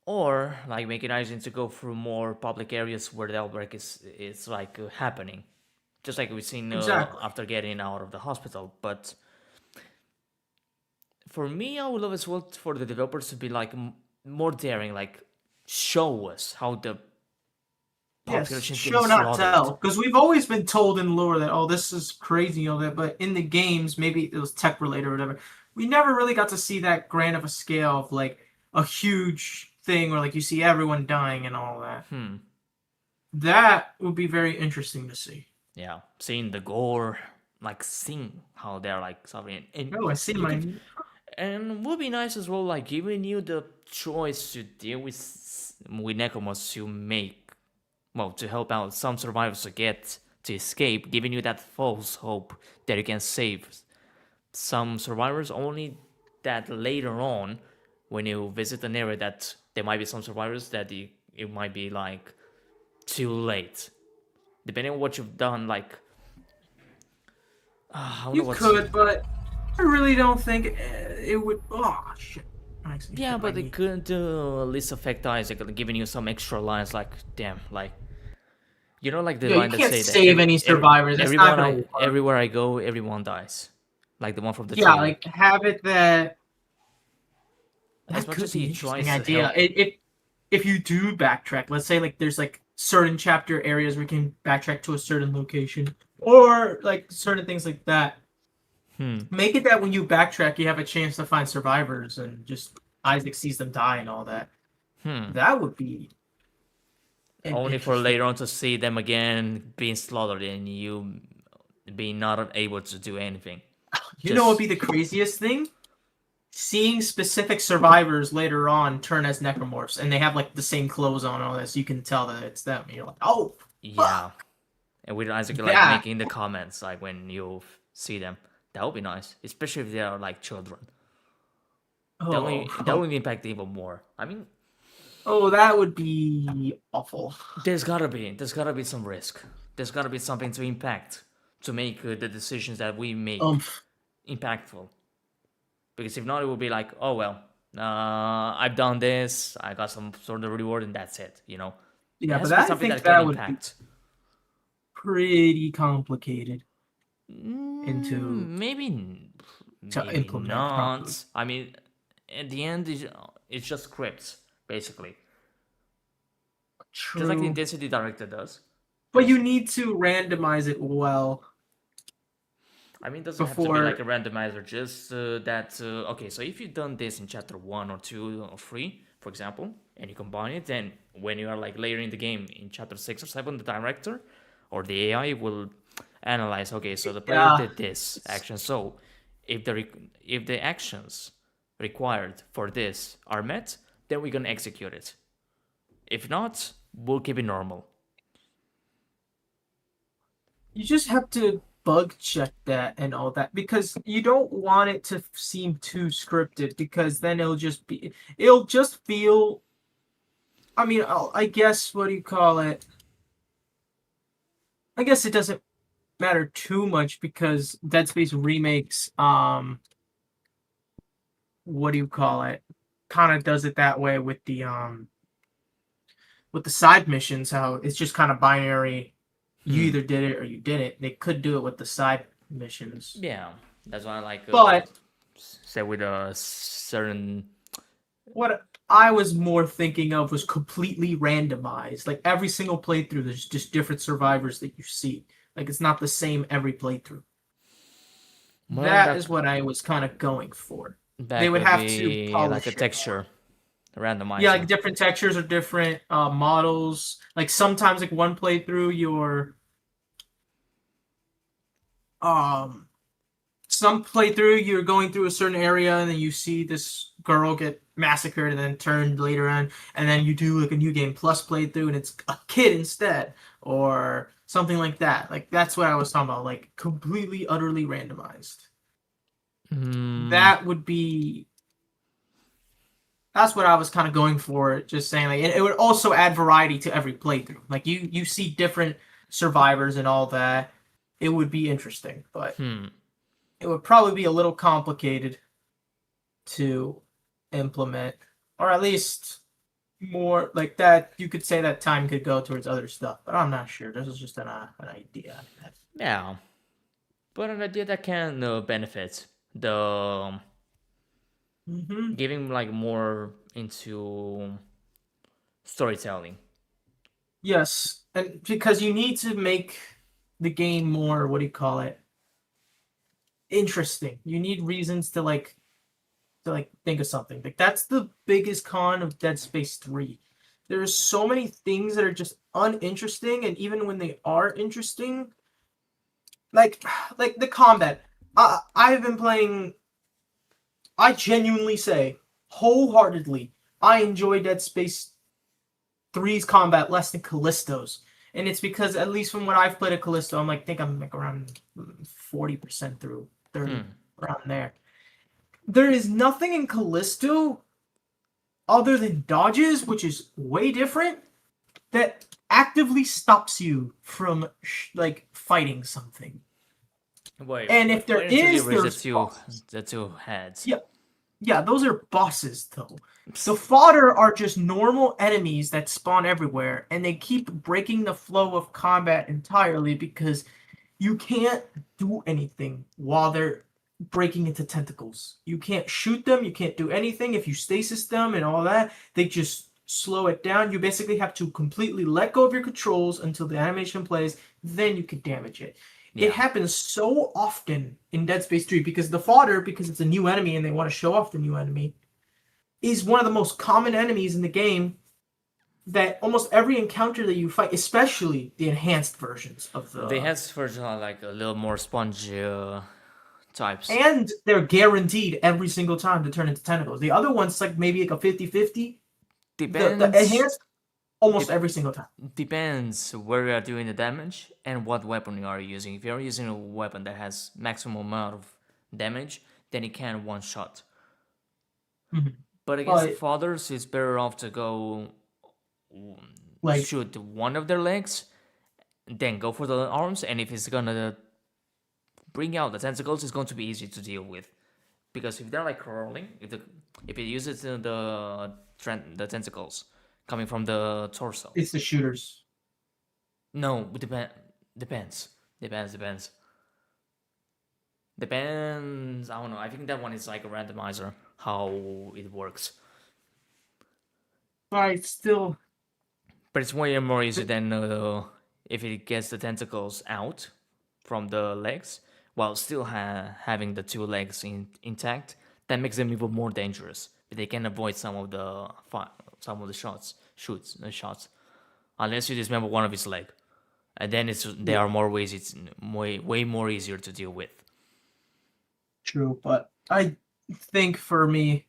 A: Or like make it Isaac to go through more public areas where the outbreak is like happening, just like we've seen
I: Exactly.
A: after getting out of the hospital. But for me, I would love as well for the developers to be like more daring, like show us how the population is getting
I: show not
A: slaughtered.
I: tell. Because we've always been told in lore that, oh, this is crazy, all that, but in the games, maybe it was tech related or whatever, we never really got to see that grand of a scale of like a huge thing where like you see everyone dying and all that. That would be very interesting to see.
A: Yeah, seeing the gore, like seeing how they're like suffering. And
I: I see
A: you
I: my.
A: could- and would be nice as well, like giving you the choice to deal with necromorphs to make, well, to help out some survivors to escape, giving you that false hope that you can save some survivors. Only that later on, when you visit an area that there might be some survivors, that it might be like too late, depending on what you've done. Like,
I: You could, but I really don't think it would. Oh shit!
A: Yeah, but they could at least affect Isaac, giving you some extra lines. Like, damn, like, you know, like the
I: Yeah,
A: line
I: you
A: that
I: can't
A: say
I: save
A: that
I: any survivors. That's not gonna work.
A: everywhere I go, everyone dies. Like the one from the
I: yeah,
A: trailer.
I: like have it that.
A: As
I: That
A: much
I: could
A: as
I: be
A: he
I: an interesting
A: tries to
I: idea.
A: help.
I: If you do backtrack, let's say like there's like certain chapter areas where you can backtrack to a certain location, or like certain things like that. Make it that when you backtrack, you have a chance to find survivors, and just Isaac sees them die and all that. That would be
A: Only for later on to see them again being slaughtered and you being not able to do anything.
I: You know what would be the craziest thing? Seeing specific survivors later on turn as necromorphs, and they have like the same clothes on and all this. You can tell that it's them. And you're like, oh,
A: yeah. And with Isaac like making the comments like when you see them, that would be nice, especially if they are like children. That would impact even more. I mean,
I: that would be awful.
A: There's gotta be some risk. There's gotta be something to impact to make the decisions that we make impactful. Because if not, it will be like, oh well, I've done this, I got some sort of reward, and that's it. You know.
I: Yeah, but I think that would be pretty complicated.
A: Maybe
I: implement
A: not.
I: properly.
A: I mean, at the end, it's just scripts basically.
I: True.
A: Just like the Intensity Director does.
I: But you need to randomize it well.
A: I mean, it doesn't have to be like a randomizer, just that, okay, so if you've done this in chapter 1 or 2 or 3, for example, and you combine it, then when you are like later in the game, in chapter 6 or 7, the director or the AI will analyze, okay, so the player did this action, so if the actions required for this are met, then we're gonna execute it. If not, we'll keep it normal.
I: You just have to bug check that and all that, because you don't want it to seem too scripted, because then it'll just feel, I mean, I guess, what do you call it? I guess it doesn't matter too much, because Dead Space remakes, what do you call it? Kind of does it that way with the side missions, how it's just kind of binary. You either did it or you didn't. They could do it with the side missions.
A: Yeah. That's why I like
I: But
A: say with a certain.
I: what I was more thinking of was completely randomized. Like every single playthrough, there's just different survivors that you see. Like it's not the same every playthrough.
A: Well,
I: That is what I was kind of going for. They
A: that
I: would
A: could
I: have to
A: be like a
I: polish it.
A: texture
I: Yeah,
A: randomizer.
I: like different textures or different models. Like sometimes, like one playthrough, um some playthrough you're going through a certain area and then you see this girl get massacred and then turned later on, and then you do like a new game plus playthrough and it's a kid instead or something like that. Like that's what I was talking about, like completely utterly randomized. That would be that's what I was kind of going for, just saying like it would also add variety to every playthrough. Like you see different survivors and all that. It would be interesting, but it would probably be a little complicated to implement, or at least more like that. You could say that time could go towards other stuff, but I'm not sure. This is just an idea.
A: Yeah, but an idea that can benefit the giving like more into storytelling.
I: Yes, and because you need to make the game more, what do you call it, interesting. You need reasons to think of something. Like that's the biggest con of Dead Space 3. There's so many things that are just uninteresting, and even when they are interesting, like like the combat. I've been playing. I genuinely say, wholeheartedly, I enjoy Dead Space 3's combat less than Callisto's, and it's because at least from what I've played at Callisto, I'm like around 40% through, 30 around there. There is nothing in Callisto other than dodges, which is way different, that actively stops you from like fighting something.
A: Wait,
I: and if there is,
A: there's
I: there's
A: the two heads.
I: Yeah, those are bosses though. The fodder are just normal enemies that spawn everywhere, and they keep breaking the flow of combat entirely because you can't do anything while they're breaking into tentacles. You can't shoot them, you can't do anything. If you stasis them and all that, they just slow it down. You basically have to completely let go of your controls until the animation plays, then you can damage it.
A: Yeah.
I: It happens so often in Dead Space 3 because the fodder, because it's a new enemy and they want to show off the new enemy, is one of the most common enemies in the game, that almost every encounter that you fight, especially the enhanced versions of the
A: enhanced versions are like a little more spongy types.
I: And they're guaranteed every single time to turn into tentacles. The other one's like maybe like a 50-50.
A: Depends.
I: The enhanced almost every single time.
A: Depends where you are doing the damage and what weapon you are using. If you're using a weapon that has maximum amount of damage, then it can one shot. But against the fathers, it's better off to go shoot one of their legs, then go for the arms, and if it's gonna bring out the tentacles, it's going to be easy to deal with. Because if they're like crawling, if it uses the tentacles coming from the torso,
I: it's the shooters.
A: No, depends. I don't know. I think that one is like a randomizer how it works.
I: But still.
A: But it's way more easy than if it gets the tentacles out from the legs while still having the two legs intact. That makes them even more dangerous. But they can avoid some of the shots, unless you dismember one of his leg, and then there are more ways. It's way more easier to deal with.
I: True, but I think for me,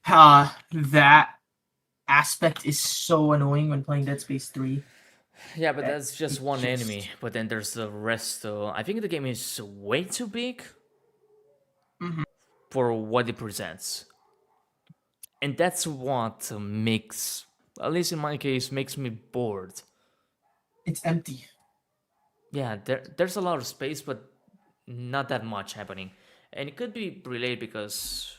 I: that aspect is so annoying when playing Dead Space 3.
A: Yeah, but that's just one enemy. But then there's the rest. I think the game is way too big for what it presents. And that's what makes, at least in my case, makes me bored.
I: It's empty.
A: Yeah, there's a lot of space, but not that much happening. And it could be related because,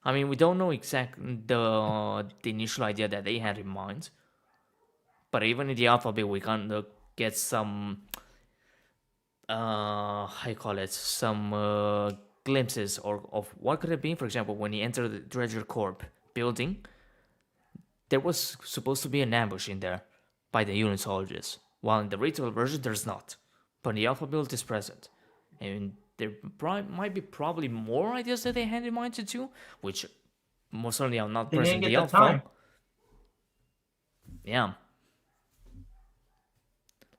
A: I mean, we don't know exactly the initial idea that they had in mind. But even in the alpha bit, we kind of get some how you call it, some glimpses or of what could it be. For example, when you enter the Treasure Corp building, there was supposed to be an ambush in there by the unitologists, while in the retail version there's not. But the alpha build is present, and there might be probably more ideas that they had in mind to do, which most certainly are not
I: They
A: present
I: didn't
A: in the
I: get the
A: alpha.
I: time.
A: Yeah.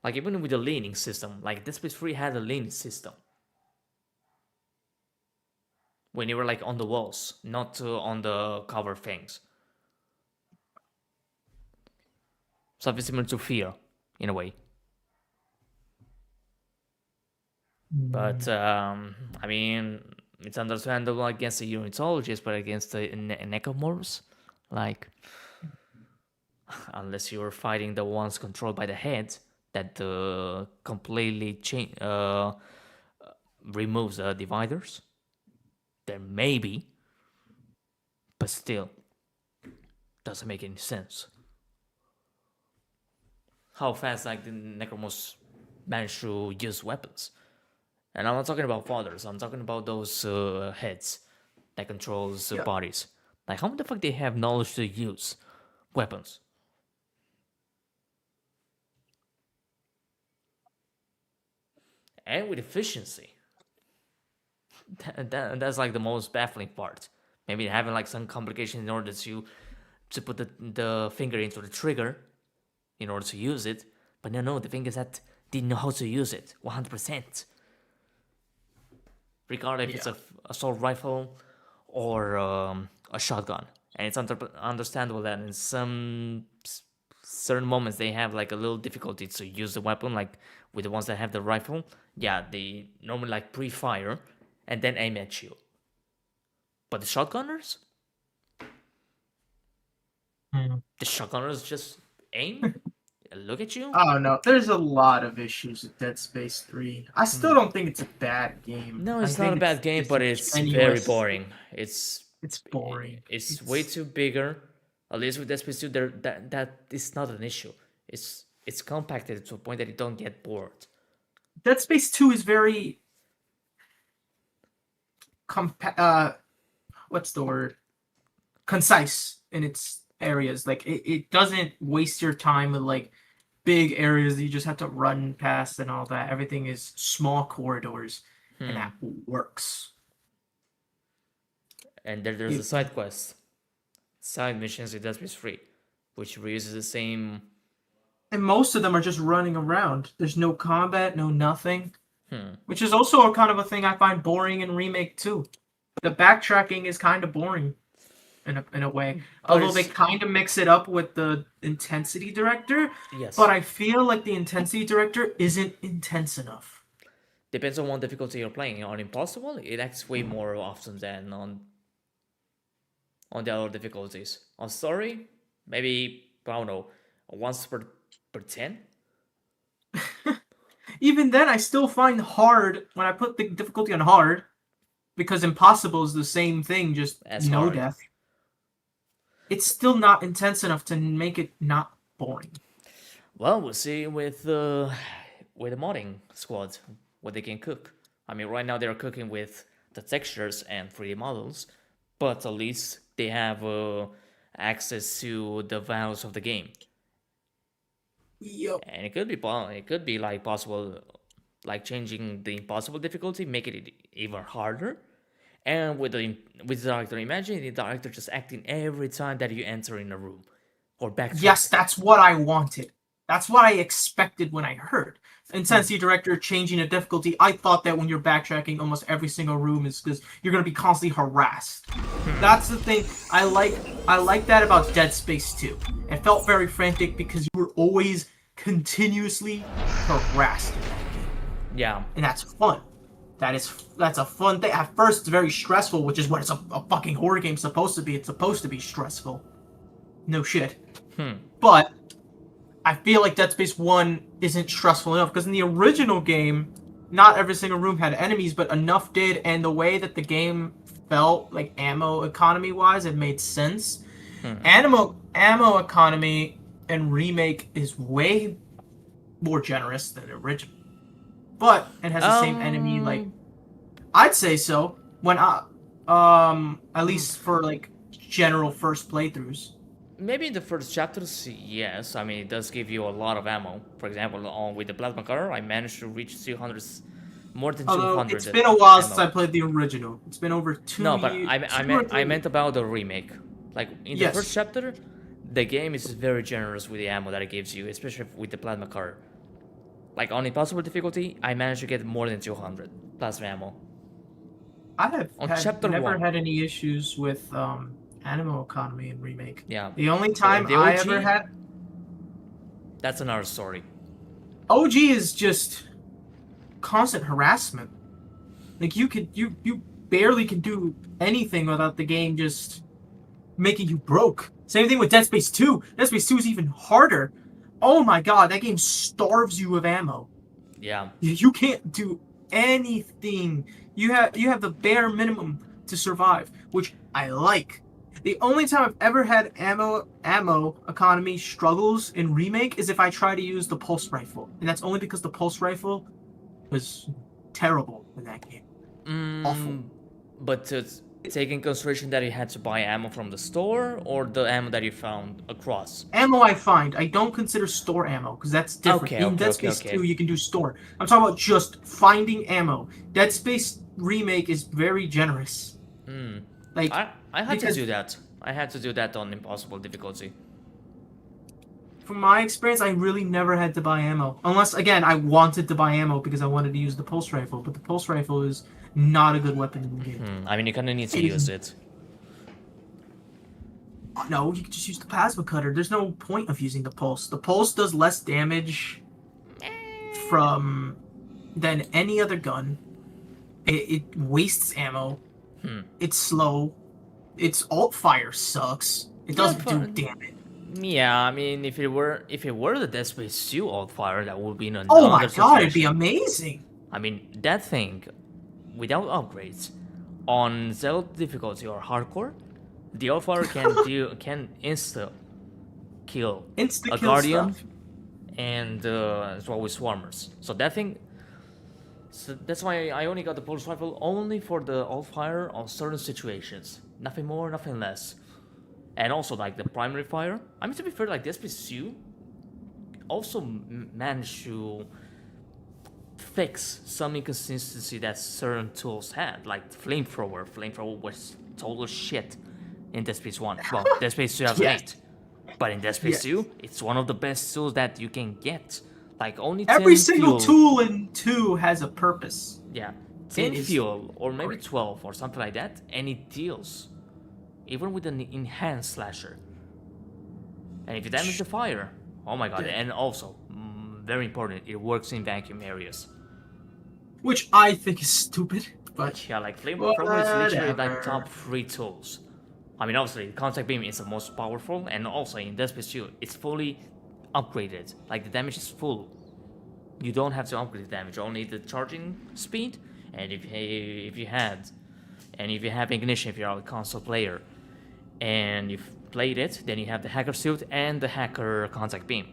A: Like even with the leaning system, like Dead Space 3 had a leaning system. When you were like on the walls, not on the cover things. Something similar to Fear, in a way. But, I mean, it's understandable against the unitologists, but against the necromorphs, like, unless you're fighting the ones controlled by the head, that completely removes the dividers, there may be, but still, doesn't make any sense. How fast like the necromorphs manage to use weapons. And I'm not talking about fathers, I'm talking about those heads that controls bodies. Like, how the fuck they have knowledge to use weapons? And with efficiency. That's like the most baffling part. Maybe having like some complication in order to put the finger into the trigger in order to use it. But no, the thing is that they know how to use it 100%. Regardless if it's a assault rifle or a shotgun. And it's understandable that in some certain moments they have like a little difficulty to use the weapon, like with the ones that have the rifle. Yeah, they normally like pre-fire and then aim at you. But the shotgunners? The shotgunners just aim, look at you.
I: I don't know. There's a lot of issues with Dead Space 3. I still don't think it's a bad game.
A: No, it's not a bad game, but it's very boring. It's
I: boring.
A: It's way too bigger. At least with Dead Space 2, that is not an issue. It's compacted to a point that you don't get bored.
I: Dead Space 2 is very what's the word? Concise in its areas. Like it doesn't waste your time with like big areas that you just have to run past and all that. Everything is small corridors, and that works.
A: And there's a side quest, side missions in Dead Space 3, which reuses the same.
I: And most of them are just running around. There's no combat, no nothing. Which is also a kind of a thing I find boring in Remake too. The backtracking is kind of boring in a way. Although they kind of mix it up with the intensity director.
A: Yes.
I: But I feel like the intensity director isn't intense enough.
A: Depends on what difficulty you're playing. On Impossible, it acts way more often than on the other difficulties. On Story, maybe, I don't know, once per 10?
I: Even then, I still find hard when I put the difficulty on hard, because Impossible is the same thing, just no death. It's still not intense enough to make it not boring.
A: Well, we'll see with the modding squad what they can cook. I mean, right now they're cooking with the textures and 3D models, but at least they have access to the values of the game.
I: Yep.
A: And it could be like possible, like changing the impossible difficulty, making it even harder. And with the director, imagine the director just acting every time that you enter in a room or back.
I: Yes, that's what I wanted. That's what I expected when I heard intensity director changing the difficulty. I thought that when you're backtracking, almost every single room is because you're gonna be constantly harassed. That's the thing I like that about Dead Space 2. It felt very frantic because you were always continuously harassed in that game.
A: Yeah,
I: and that's fun. That's a fun thing. At first, it's very stressful, which is what it's a fucking horror game supposed to be. It's supposed to be stressful. No shit. But I feel like Dead Space 1 isn't stressful enough, because in the original game, not every single room had enemies, but enough did, and the way that the game felt, like ammo economy-wise, it made sense. Ammo economy in Remake is way more generous than the original. but it has the same enemy. Like, I'd say so. When at least for like general first playthroughs.
A: Maybe in the first chapters, yes. I mean, it does give you a lot of ammo. For example, with the plasma cutter, I managed to reach 200, more than
I: Although
A: 200.
I: it's been a while
A: ammo.
I: since I played the original. It's been over 2
A: No, but
I: years.
A: I meant about the remake. Like in the first chapter, the game is very generous with the ammo that it gives you, especially with the plasma cutter. Like on impossible difficulty, I managed to get more than 200 plasma ammo.
I: I have never
A: 1.
I: had any issues with ammo economy in remake.
A: Yeah.
I: The only time I ever had.
A: That's another story.
I: OG is just constant harassment. Like you barely can do anything without the game just making you broke. Same thing with Dead Space 2. Dead Space 2 is even harder. Oh my god, that game starves you of ammo.
A: Yeah.
I: You can't do anything. You have the bare minimum to survive, which I like. The only time I've ever had ammo economy struggles in Remake is if I try to use the pulse rifle. And that's only because the pulse rifle was terrible in that game. Awful.
A: But take in consideration that you had to buy ammo from the store or the ammo that you found across?
I: Ammo I find. I don't consider store ammo because that's different. In Dead Space 2 you can do store. I'm talking about just finding ammo. Dead Space Remake is very generous. Like
A: I had to do that. I had to do that on impossible difficulty.
I: From my experience, I really never had to buy ammo. Unless, again, I wanted to buy ammo because I wanted to use the pulse rifle. But the pulse rifle is not a good weapon in the game.
A: I mean, you kind of need to use it.
I: No, you can just use the plasma cutter. There's no point of using the pulse. The pulse does less damage than any other gun. It wastes ammo. It's slow. Its alt fire sucks. It doesn't do damage.
A: Yeah, I mean, if it were the Dead Space 2 alt fire, that would be an
I: oh my god, it'd be amazing.
A: I mean, that thing, without upgrades, on zero difficulty or hardcore, the alt fire can insta kill a guardian, and as well with swarmers. So that thing. So that's why I only got the pulse rifle only for the alt fire on certain situations. Nothing more, nothing less. And also like the primary fire. I mean, to be fair, like Dead Space 2 also managed to fix some inconsistency that certain tools had. Like flamethrower. Flamethrower was total shit in Dead Space 1. Well, Dead Space 2008. Yes. But in Dead Space 2, it's one of the best tools that you can get. Like only 10
I: every single
A: fuel.
I: tool in 2 has a purpose.
A: Yeah, 10 fuel or maybe 12 or something like that, and it deals. Even with an enhanced slasher. And if you damage the fire, oh my god! And also, very important, it works in vacuum areas.
I: Which I think is stupid, but
A: yeah, like flamethrower is literally like top 3 tools. I mean, obviously, the contact beam is the most powerful, and also in Dead Space 2, it's fully upgraded. Like the damage is full. You don't have to upgrade the damage, only the charging speed. And if you have ignition, if you're a console player, and you've played it, then you have the hacker suit and the hacker contact beam,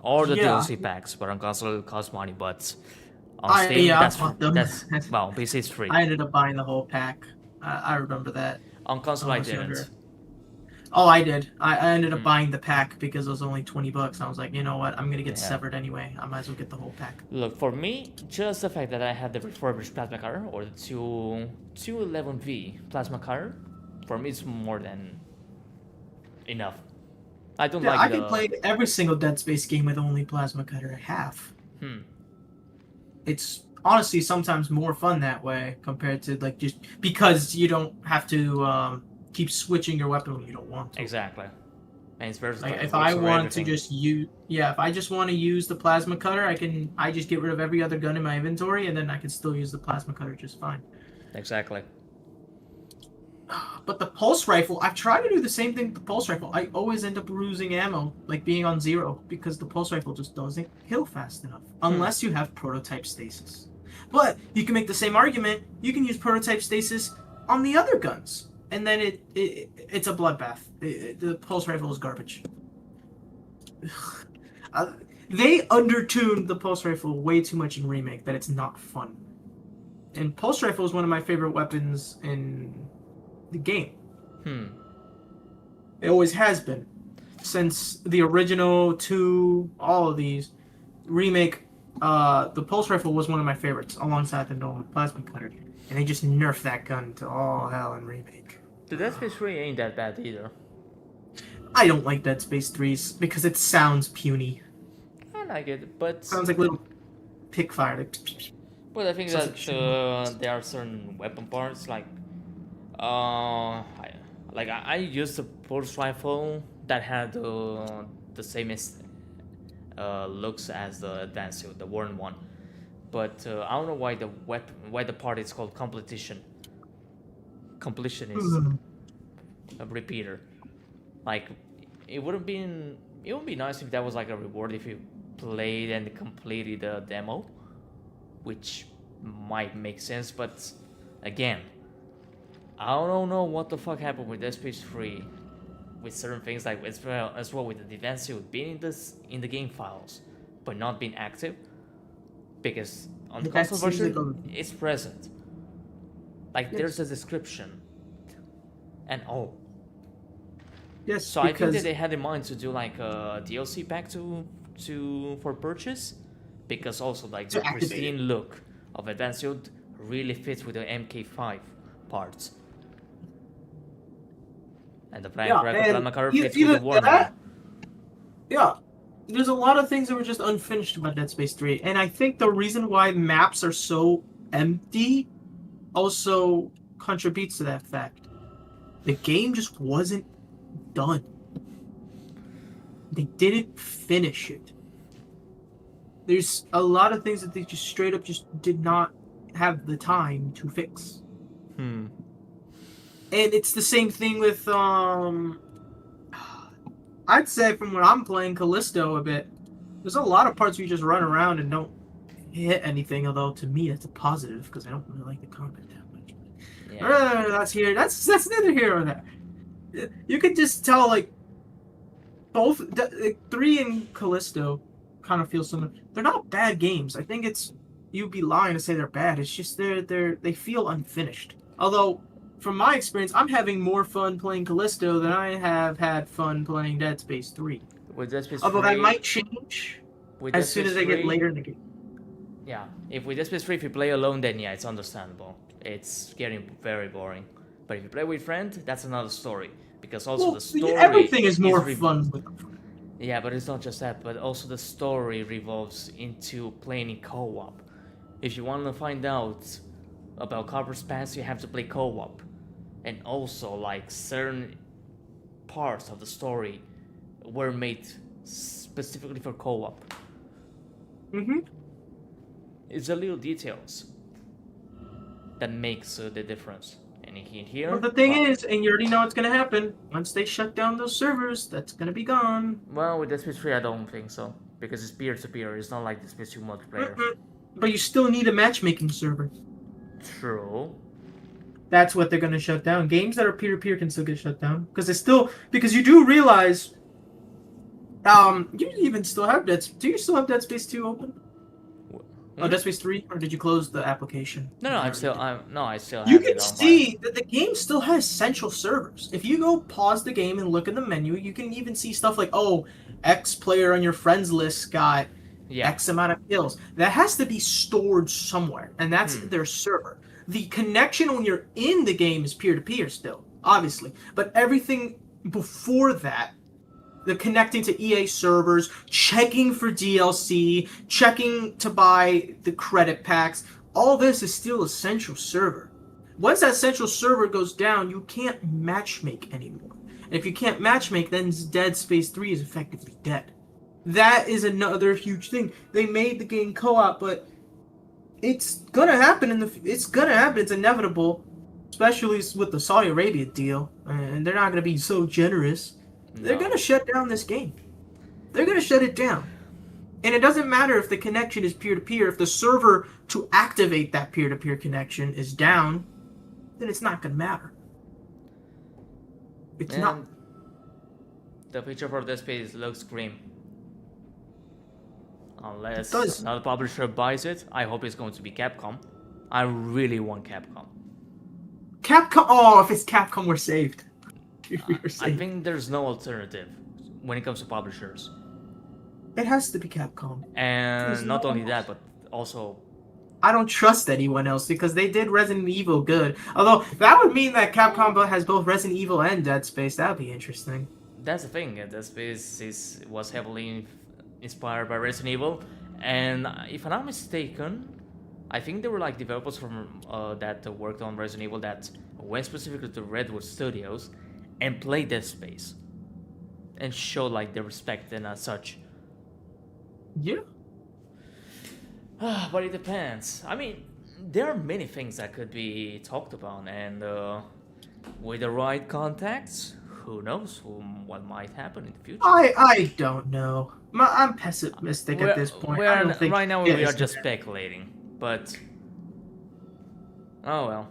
A: or the DLC packs. But on console it costs money, but on Steam that's well, PC is free.
I: I ended up buying the whole pack. I remember that.
A: On console I didn't.
I: Younger. Oh, I did. I ended up buying the pack because it was only $20. I was like, you know what? I'm gonna get severed anyway. I might as well get the whole pack.
A: Look, for me, just the fact that I have the refurbished plasma cutter or the 211V plasma cutter, for me it's more than enough. I don't like.
I: I can play every single Dead Space game with only plasma cutter at half. It's honestly sometimes more fun that way compared to like just because you don't have to. Keep switching your weapon when you don't want to.
A: Exactly. And it's versatile.
I: Like if I want to just use, if I just want to use the plasma cutter, I just get rid of every other gun in my inventory, and then I can still use the plasma cutter just fine.
A: Exactly.
I: But the pulse rifle, I've tried to do the same thing with the pulse rifle. I always end up losing ammo, like being on 0, because the pulse rifle just doesn't kill fast enough, unless you have prototype stasis. But you can make the same argument. You can use prototype stasis on the other guns. And then it's a bloodbath. The pulse rifle is garbage. they undertuned the pulse rifle way too much in Remake that it's not fun. And pulse rifle is one of my favorite weapons in the game. It always has been. Since the original 2, all of these. Remake, the pulse rifle was one of my favorites, alongside the Nolan plasma cutter. And they just nerfed that gun to all hell in Remake.
A: The Dead Space 3 ain't that bad either.
I: I don't like Dead Space 3's because it sounds puny.
A: I like it, but...
I: Sounds like little pick fire. Like...
A: But I think that there are certain weapon parts, like... I used the pulse rifle that had the same looks as the advanced suit, the worn one. But I don't know why the part is called completion. Completion is a repeater. Like, it would be nice if that was like a reward if you played and completed the demo, which might make sense. But again, I don't know what the fuck happened with Dead Space 3 with certain things, like as well with the advanced suit being in the game files but not being active, because on the console version it's present. Like there's a description and all.
I: Yes,
A: so I think that they had in mind to do like a DLC pack for purchase, because also like the pristine look of advanced suit really fits with the MK5 parts. And the plasma cutter fits with the warning.
I: Yeah, there's a lot of things that were just unfinished about Dead Space 3, and I think the reason why maps are so empty also contributes to that fact. The game just wasn't done. They didn't finish it. There's a lot of things that they just straight up just did not have the time to fix. And it's the same thing with, I'd say from when I'm playing Callisto a bit, there's a lot of parts where you just run around and don't hit anything, although to me that's a positive, because I don't really like the combat that much. Yeah. That's neither here or there. You could just tell, like, both, 3 and Callisto kind of feel similar. They're not bad games. I think you'd be lying to say they're bad. It's just they feel unfinished. Although, from my experience, I'm having more fun playing Callisto than I have had fun playing Dead Space 3.
A: With Dead Space
I: Although
A: 3,
I: that might change as soon as I get later in the game.
A: Yeah, if with Dead Space 3, if you play alone, then yeah, it's understandable. It's getting very boring. But if you play with friends, that's another story. Because also the story...
I: Everything is more fun with them.
A: Yeah, but it's not just that, but also the story revolves into playing in co-op. If you want to find out about Carver's past, you have to play co-op. And also, like, certain parts of the story were made specifically for co-op. It's the little details that makes the difference. And here...
I: Well, the thing is, and you already know what's going to happen, once they shut down those servers, that's going to be gone.
A: Well, with Dead Space 3, I don't think so. Because it's peer-to-peer, it's not like Dead Space 2 multiplayer.
I: But you still need a matchmaking server.
A: True.
I: That's what they're going to shut down. Games that are peer-to-peer can still get shut down. Because you do realize... you even still have do you still have Dead Space 2 open? Oh, Dead Space 3? Or did you close the application?
A: No, I still have
I: You
A: it
I: can see that the game still has central servers. If you go pause the game and look in the menu, you can even see stuff like, oh, X player on your friends list got X amount of kills. That has to be stored somewhere, and that's their server. The connection when you're in the game is peer-to-peer still, obviously. But everything before that, the connecting to EA servers, checking for DLC, checking to buy the credit packs, all this is still a central server. Once that central server goes down, you can't matchmake anymore. And if you can't matchmake, then Dead Space 3 is effectively dead. That is another huge thing. They made the game co-op, but it's gonna happen it's inevitable, especially with the Saudi Arabia deal, and they're not gonna be so generous. They're going to shut down this game. They're going to shut it down. And it doesn't matter if the connection is peer-to-peer. If the server to activate that peer-to-peer connection is down, then it's not going to matter. It's not.
A: The picture for this page looks grim. Unless
I: does.
A: another publisher buys it, I hope it's going to be Capcom. I really want Capcom.
I: Capcom. Oh, if it's Capcom, we're saved. We're
A: I
I: saved.
A: think there's no alternative when it comes to publishers.
I: It has to be Capcom.
A: And
I: There's
A: not
I: no
A: only
I: one
A: that, but also
I: I don't trust anyone else because they did Resident Evil good. Although that would mean that Capcom has both Resident Evil and Dead Space. That would be interesting.
A: that's the thing. Dead Space was heavily inspired by Resident Evil, and if I'm not mistaken, I think there were like developers from that worked on Resident Evil that went specifically to Redwood Studios and played Dead Space and showed like their respect and such.
I: Yeah.
A: But it depends. I mean, there are many things that could be talked about, and with the right contacts, who knows what might happen in the future.
I: I don't know. I'm pessimistic at this point. I don't think
A: right now we are just speculating, but oh well.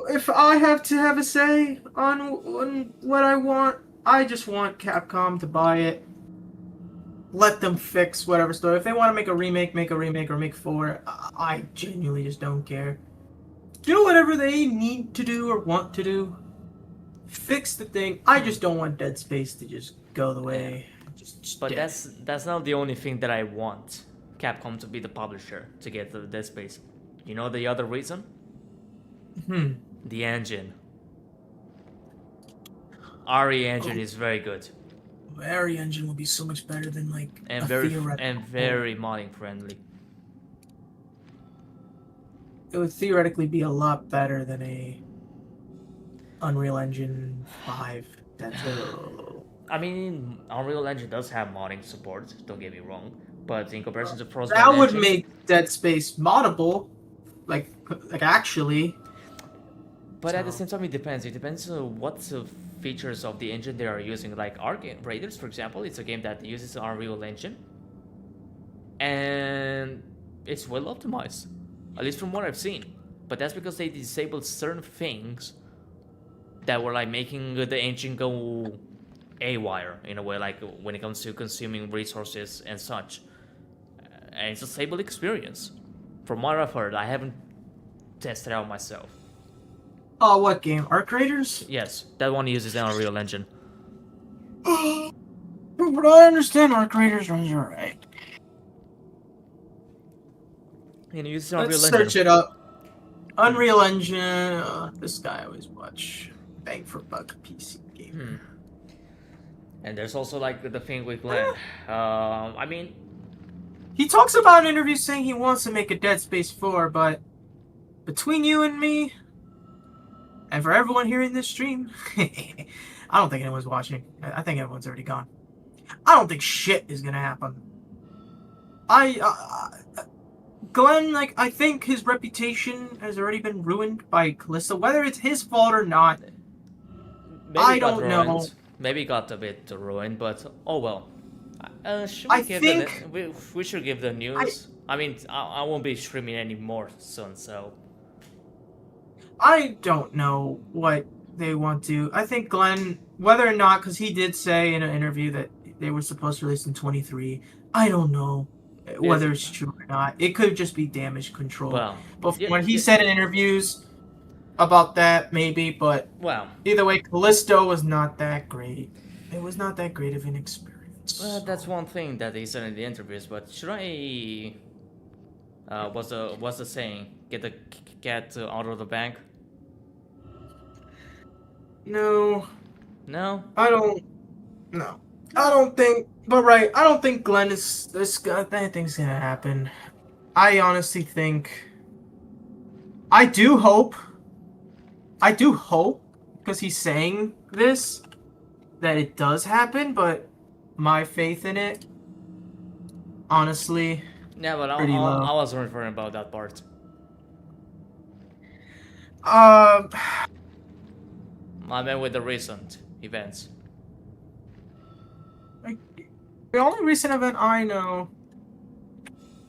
I: If I have to have a say on what I want, I just want Capcom to buy it. Let them fix whatever story. If they want to make a remake, or make 4. I genuinely just don't care. Do whatever they need to do or want to do. Fix the thing. I just don't want Dead Space to just go the way.
A: But that's not the only thing that I want. Capcom to be the publisher to get the Dead Space. You know the other reason? The engine. RE engine is very good.
I: RE engine will be so much better than like
A: and very modding friendly.
I: It would theoretically be a lot better than a Unreal Engine 5.
A: I mean, Unreal Engine does have modding support. Don't get me wrong, but in comparison to Frostbite
I: that would
A: engine,
I: make Dead Space moddable, like actually.
A: But at the same time, it depends. It depends on what features of the engine they are using. Like Ark Raiders, for example, it's a game that uses Unreal Engine, and it's well optimized, at least from what I've seen. But that's because they disabled certain things that were like making the engine go haywire in a way, like when it comes to consuming resources and such. And it's a stable experience. From what I've heard, I haven't tested out myself.
I: Oh, what game? Ark Raiders?
A: Yes, that one uses an Unreal Engine.
I: But I understand Ark Raiders runs alright.
A: You know, use Unreal Engine.
I: Let's search it up. Unreal Engine. This guy I always watch. Bang for buck PC game.
A: And there's also like the thing with Glenn. I mean,
I: he talks about in interviews saying he wants to make a Dead Space 4, but between you and me, and for everyone here in this stream, I don't think anyone's watching. I think everyone's already gone. I don't think shit is gonna happen. Glenn, like, I think his reputation has already been ruined by Callisto. Whether it's his fault or not, I don't know.
A: Maybe it got a bit ruined, but oh well. We should give the news. I mean, I won't be streaming anymore soon, so.
I: I don't know what they want to. I think Glenn, whether or not, because he did say in an interview that they were supposed to release in 23. I don't know whether it's true or not. It could just be damage control.
A: Well,
I: but when he said in interviews about that, maybe. But either way, Callisto was not that great. It was not that great of an experience.
A: Well, that's one thing that he said in the interviews. But should I? What's the saying? Get the cat out of the bag.
I: No.
A: No.
I: I don't. No. I don't think. But right, I don't think Glenn is this guy. Anything's gonna happen. I honestly think. I do hope, because he's saying this, that it does happen. But my faith in it, honestly,
A: yeah. But I wasn't referring about that part. I meant with the recent events.
I: The only recent event I know.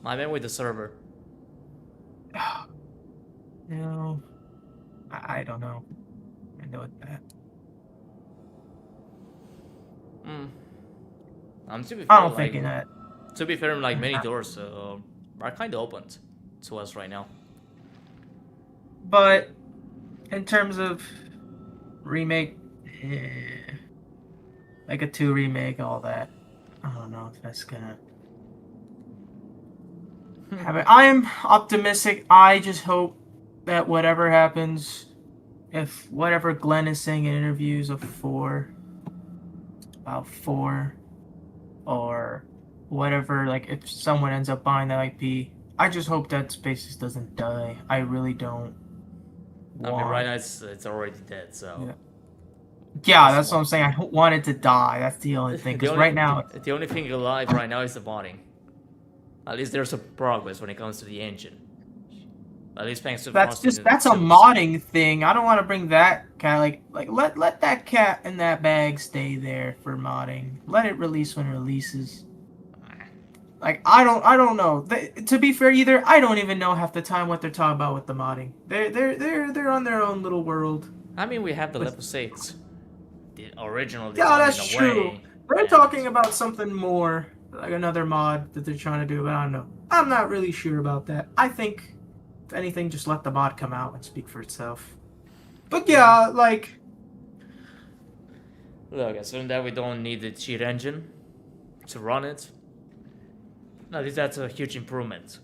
A: I meant with the server.
I: No. I don't know. I know that.
A: I'm
I: I don't think that.
A: To be fair, like many doors are kind of opened to us right now.
I: But in terms of remake, like a 2 remake, all that, I don't know if that's gonna happen. I am optimistic. I just hope that whatever happens, if whatever Glenn is saying in interviews of about 4, or whatever, like if someone ends up buying that IP, I just hope that Spaces doesn't die. I really don't.
A: I mean, right now it's already dead, so.
I: Yeah, that's what I'm saying. I don't want it to die. That's the only thing. Because right now,
A: the only thing alive right now is the modding. At least there's a progress when it comes to the engine. At least thanks to
I: that's a modding thing. I don't want to bring that cat like let that cat in that bag stay there for modding. Let it release when it releases. Like I don't know. To be fair, either I don't even know half the time what they're talking about with the modding. They're on their own little world.
A: I mean, we have the level 6, the original
I: design. Yeah, that's true.
A: Way,
I: they're talking about something more, like another mod that they're trying to do, but I don't know. I'm not really sure about that. I think, if anything, just let the mod come out and speak for itself. But yeah, like...
A: Look, assume that we don't need the cheat engine to run it. At least that's a huge improvement.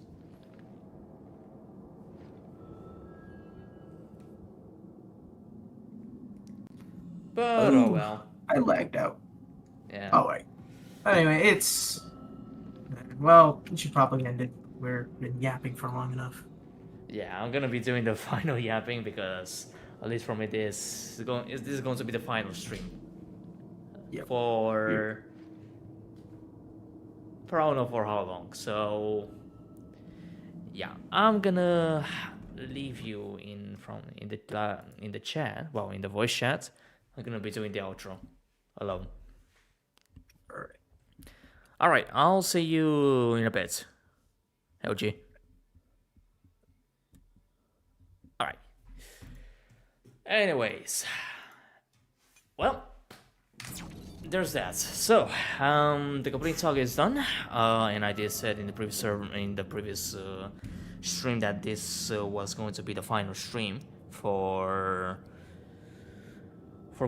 A: But oh well.
I: I lagged out.
A: Yeah.
I: Oh wait. Anyway, it's... Well, we should probably end it. We've been yapping for long enough.
A: Yeah, I'm gonna be doing the final yapping because, at least for me, this is going to be the final stream.
I: Yep.
A: For I don't know for how long. So yeah, I'm gonna leave you in the chat. Well, in the voice chat. I'm gonna be doing the outro alone. Alright, I'll see you in a bit. LG. Alright. Anyways. Well, there's that. So, the complete saga is done. And I did said in the previous stream that this was going to be the final stream for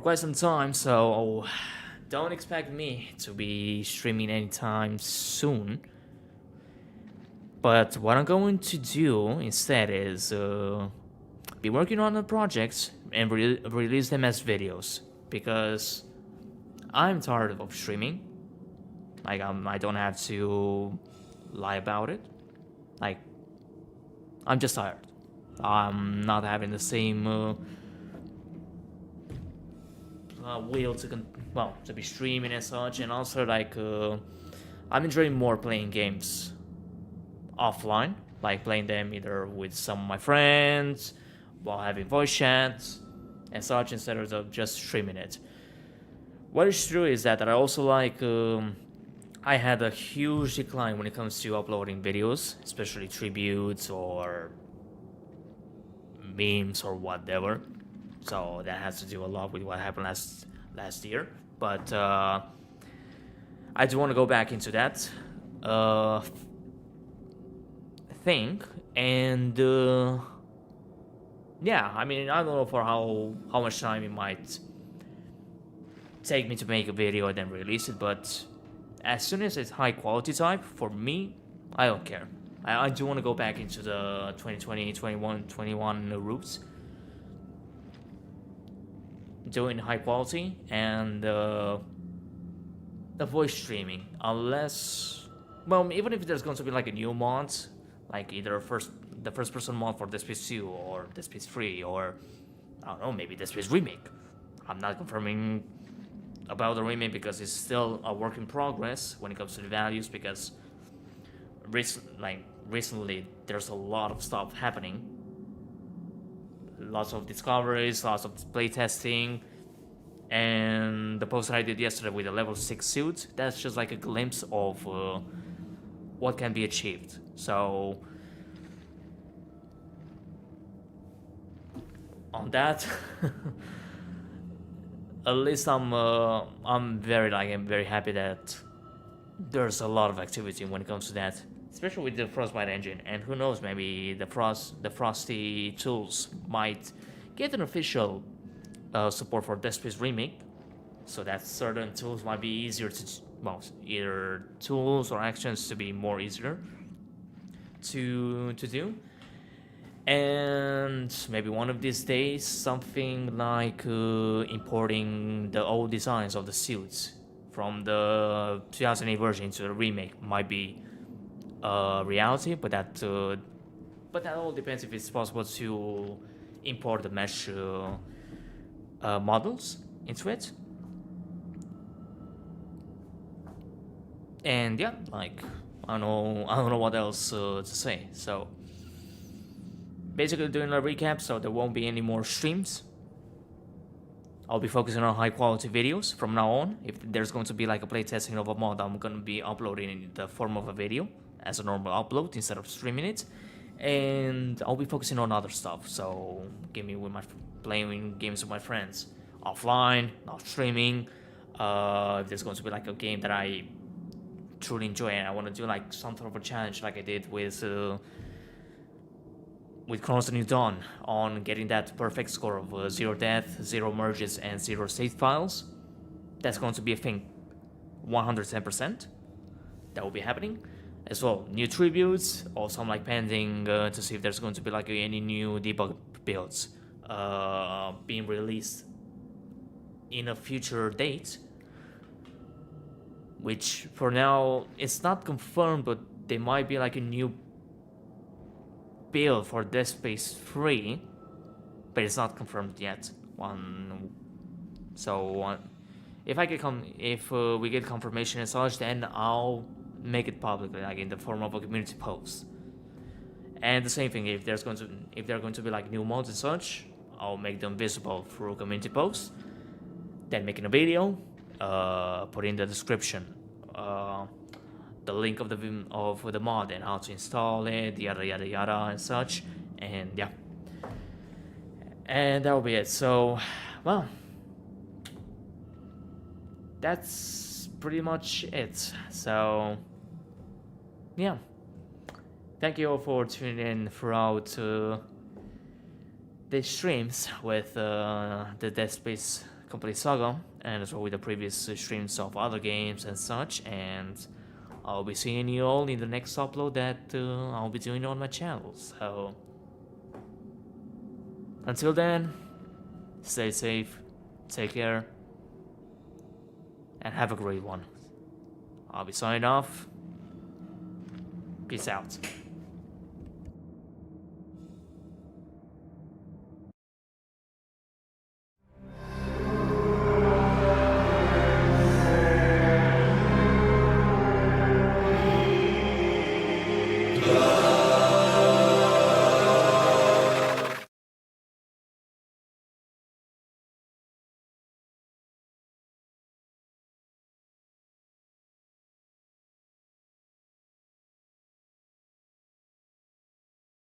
A: quite some time, so don't expect me to be streaming anytime soon. But what I'm going to do instead is be working on the projects and release them as videos, because I'm tired of streaming. Like, I don't have to lie about it. Like, I'm just tired. I'm not having the same will to be streaming and such, and also like I'm enjoying more playing games offline, like playing them either with some of my friends while having voice chats and such, instead of just streaming it. What is true is that I also like I had a huge decline when it comes to uploading videos, especially tributes or memes or whatever. So that has to do a lot with what happened last year. But I do want to go back into that thing. And yeah, I mean, I don't know for how much time it might take me to make a video and then release it. But as soon as it's high quality type, for me, I don't care. I do want to go back into the 2020, 21 roots. Doing high quality and the voice streaming, unless, well, even if there's going to be like a new mod, like either the first person mod for Dead Space 2 or Dead Space 3, or I don't know, maybe Dead Space Remake. I'm not confirming about the remake because it's still a work in progress when it comes to the values, because recently there's a lot of stuff happening. Lots of discoveries, lots of playtesting, and the post I did yesterday with the level 6 suit, that's just like a glimpse of what can be achieved. So on that, at least I'm very happy that there's a lot of activity when it comes to that, especially with the Frostbite engine. And who knows, maybe the Frosty tools might get an official support for Dead Space Remake, so that certain tools might be easier to, well, either tools or actions to be more easier to do. And maybe one of these days something like importing the old designs of the suits from the 2008 version to the remake might be a reality, but that all depends if it's possible to import the mesh models into it. And yeah, like I don't know what else to say. So basically doing a recap, so there won't be any more streams. I'll be focusing on high quality videos from now on. If there's going to be like a playtesting of a mod, I'm going to be uploading in the form of a video as a normal upload instead of streaming it. And I'll be focusing on other stuff, so playing games with my friends offline, not streaming. If there's going to be like a game that I truly enjoy and I want to do like some sort of a challenge like I did with Chronos: The New Dawn on getting that perfect score of 0 death, 0 merges, and 0 save files. That's going to be a thing, 110%. That will be happening. As well, new tributes, also I'm like pending to see if there's going to be like any new debug builds being released in a future date. Which for now, it's not confirmed, but there might be like a new build for Dead Space 3, but it's not confirmed yet. If we get confirmation and such, then I'll make it public, like in the form of a community post. And the same thing, if there are going to be like new mods and such, I'll make them visible through community posts. Then making a video, put in the description the link of the mod and how to install it, yada yada yada and such, and yeah, and that will be it. So, well, that's pretty much it. So, yeah, thank you all for tuning in throughout the streams with the Dead Space Complete Saga, and as well with the previous streams of other games and such. And I'll be seeing you all in the next upload that I'll be doing on my channel. So until then, stay safe, take care, and have a great one. I'll be signing off. Peace out.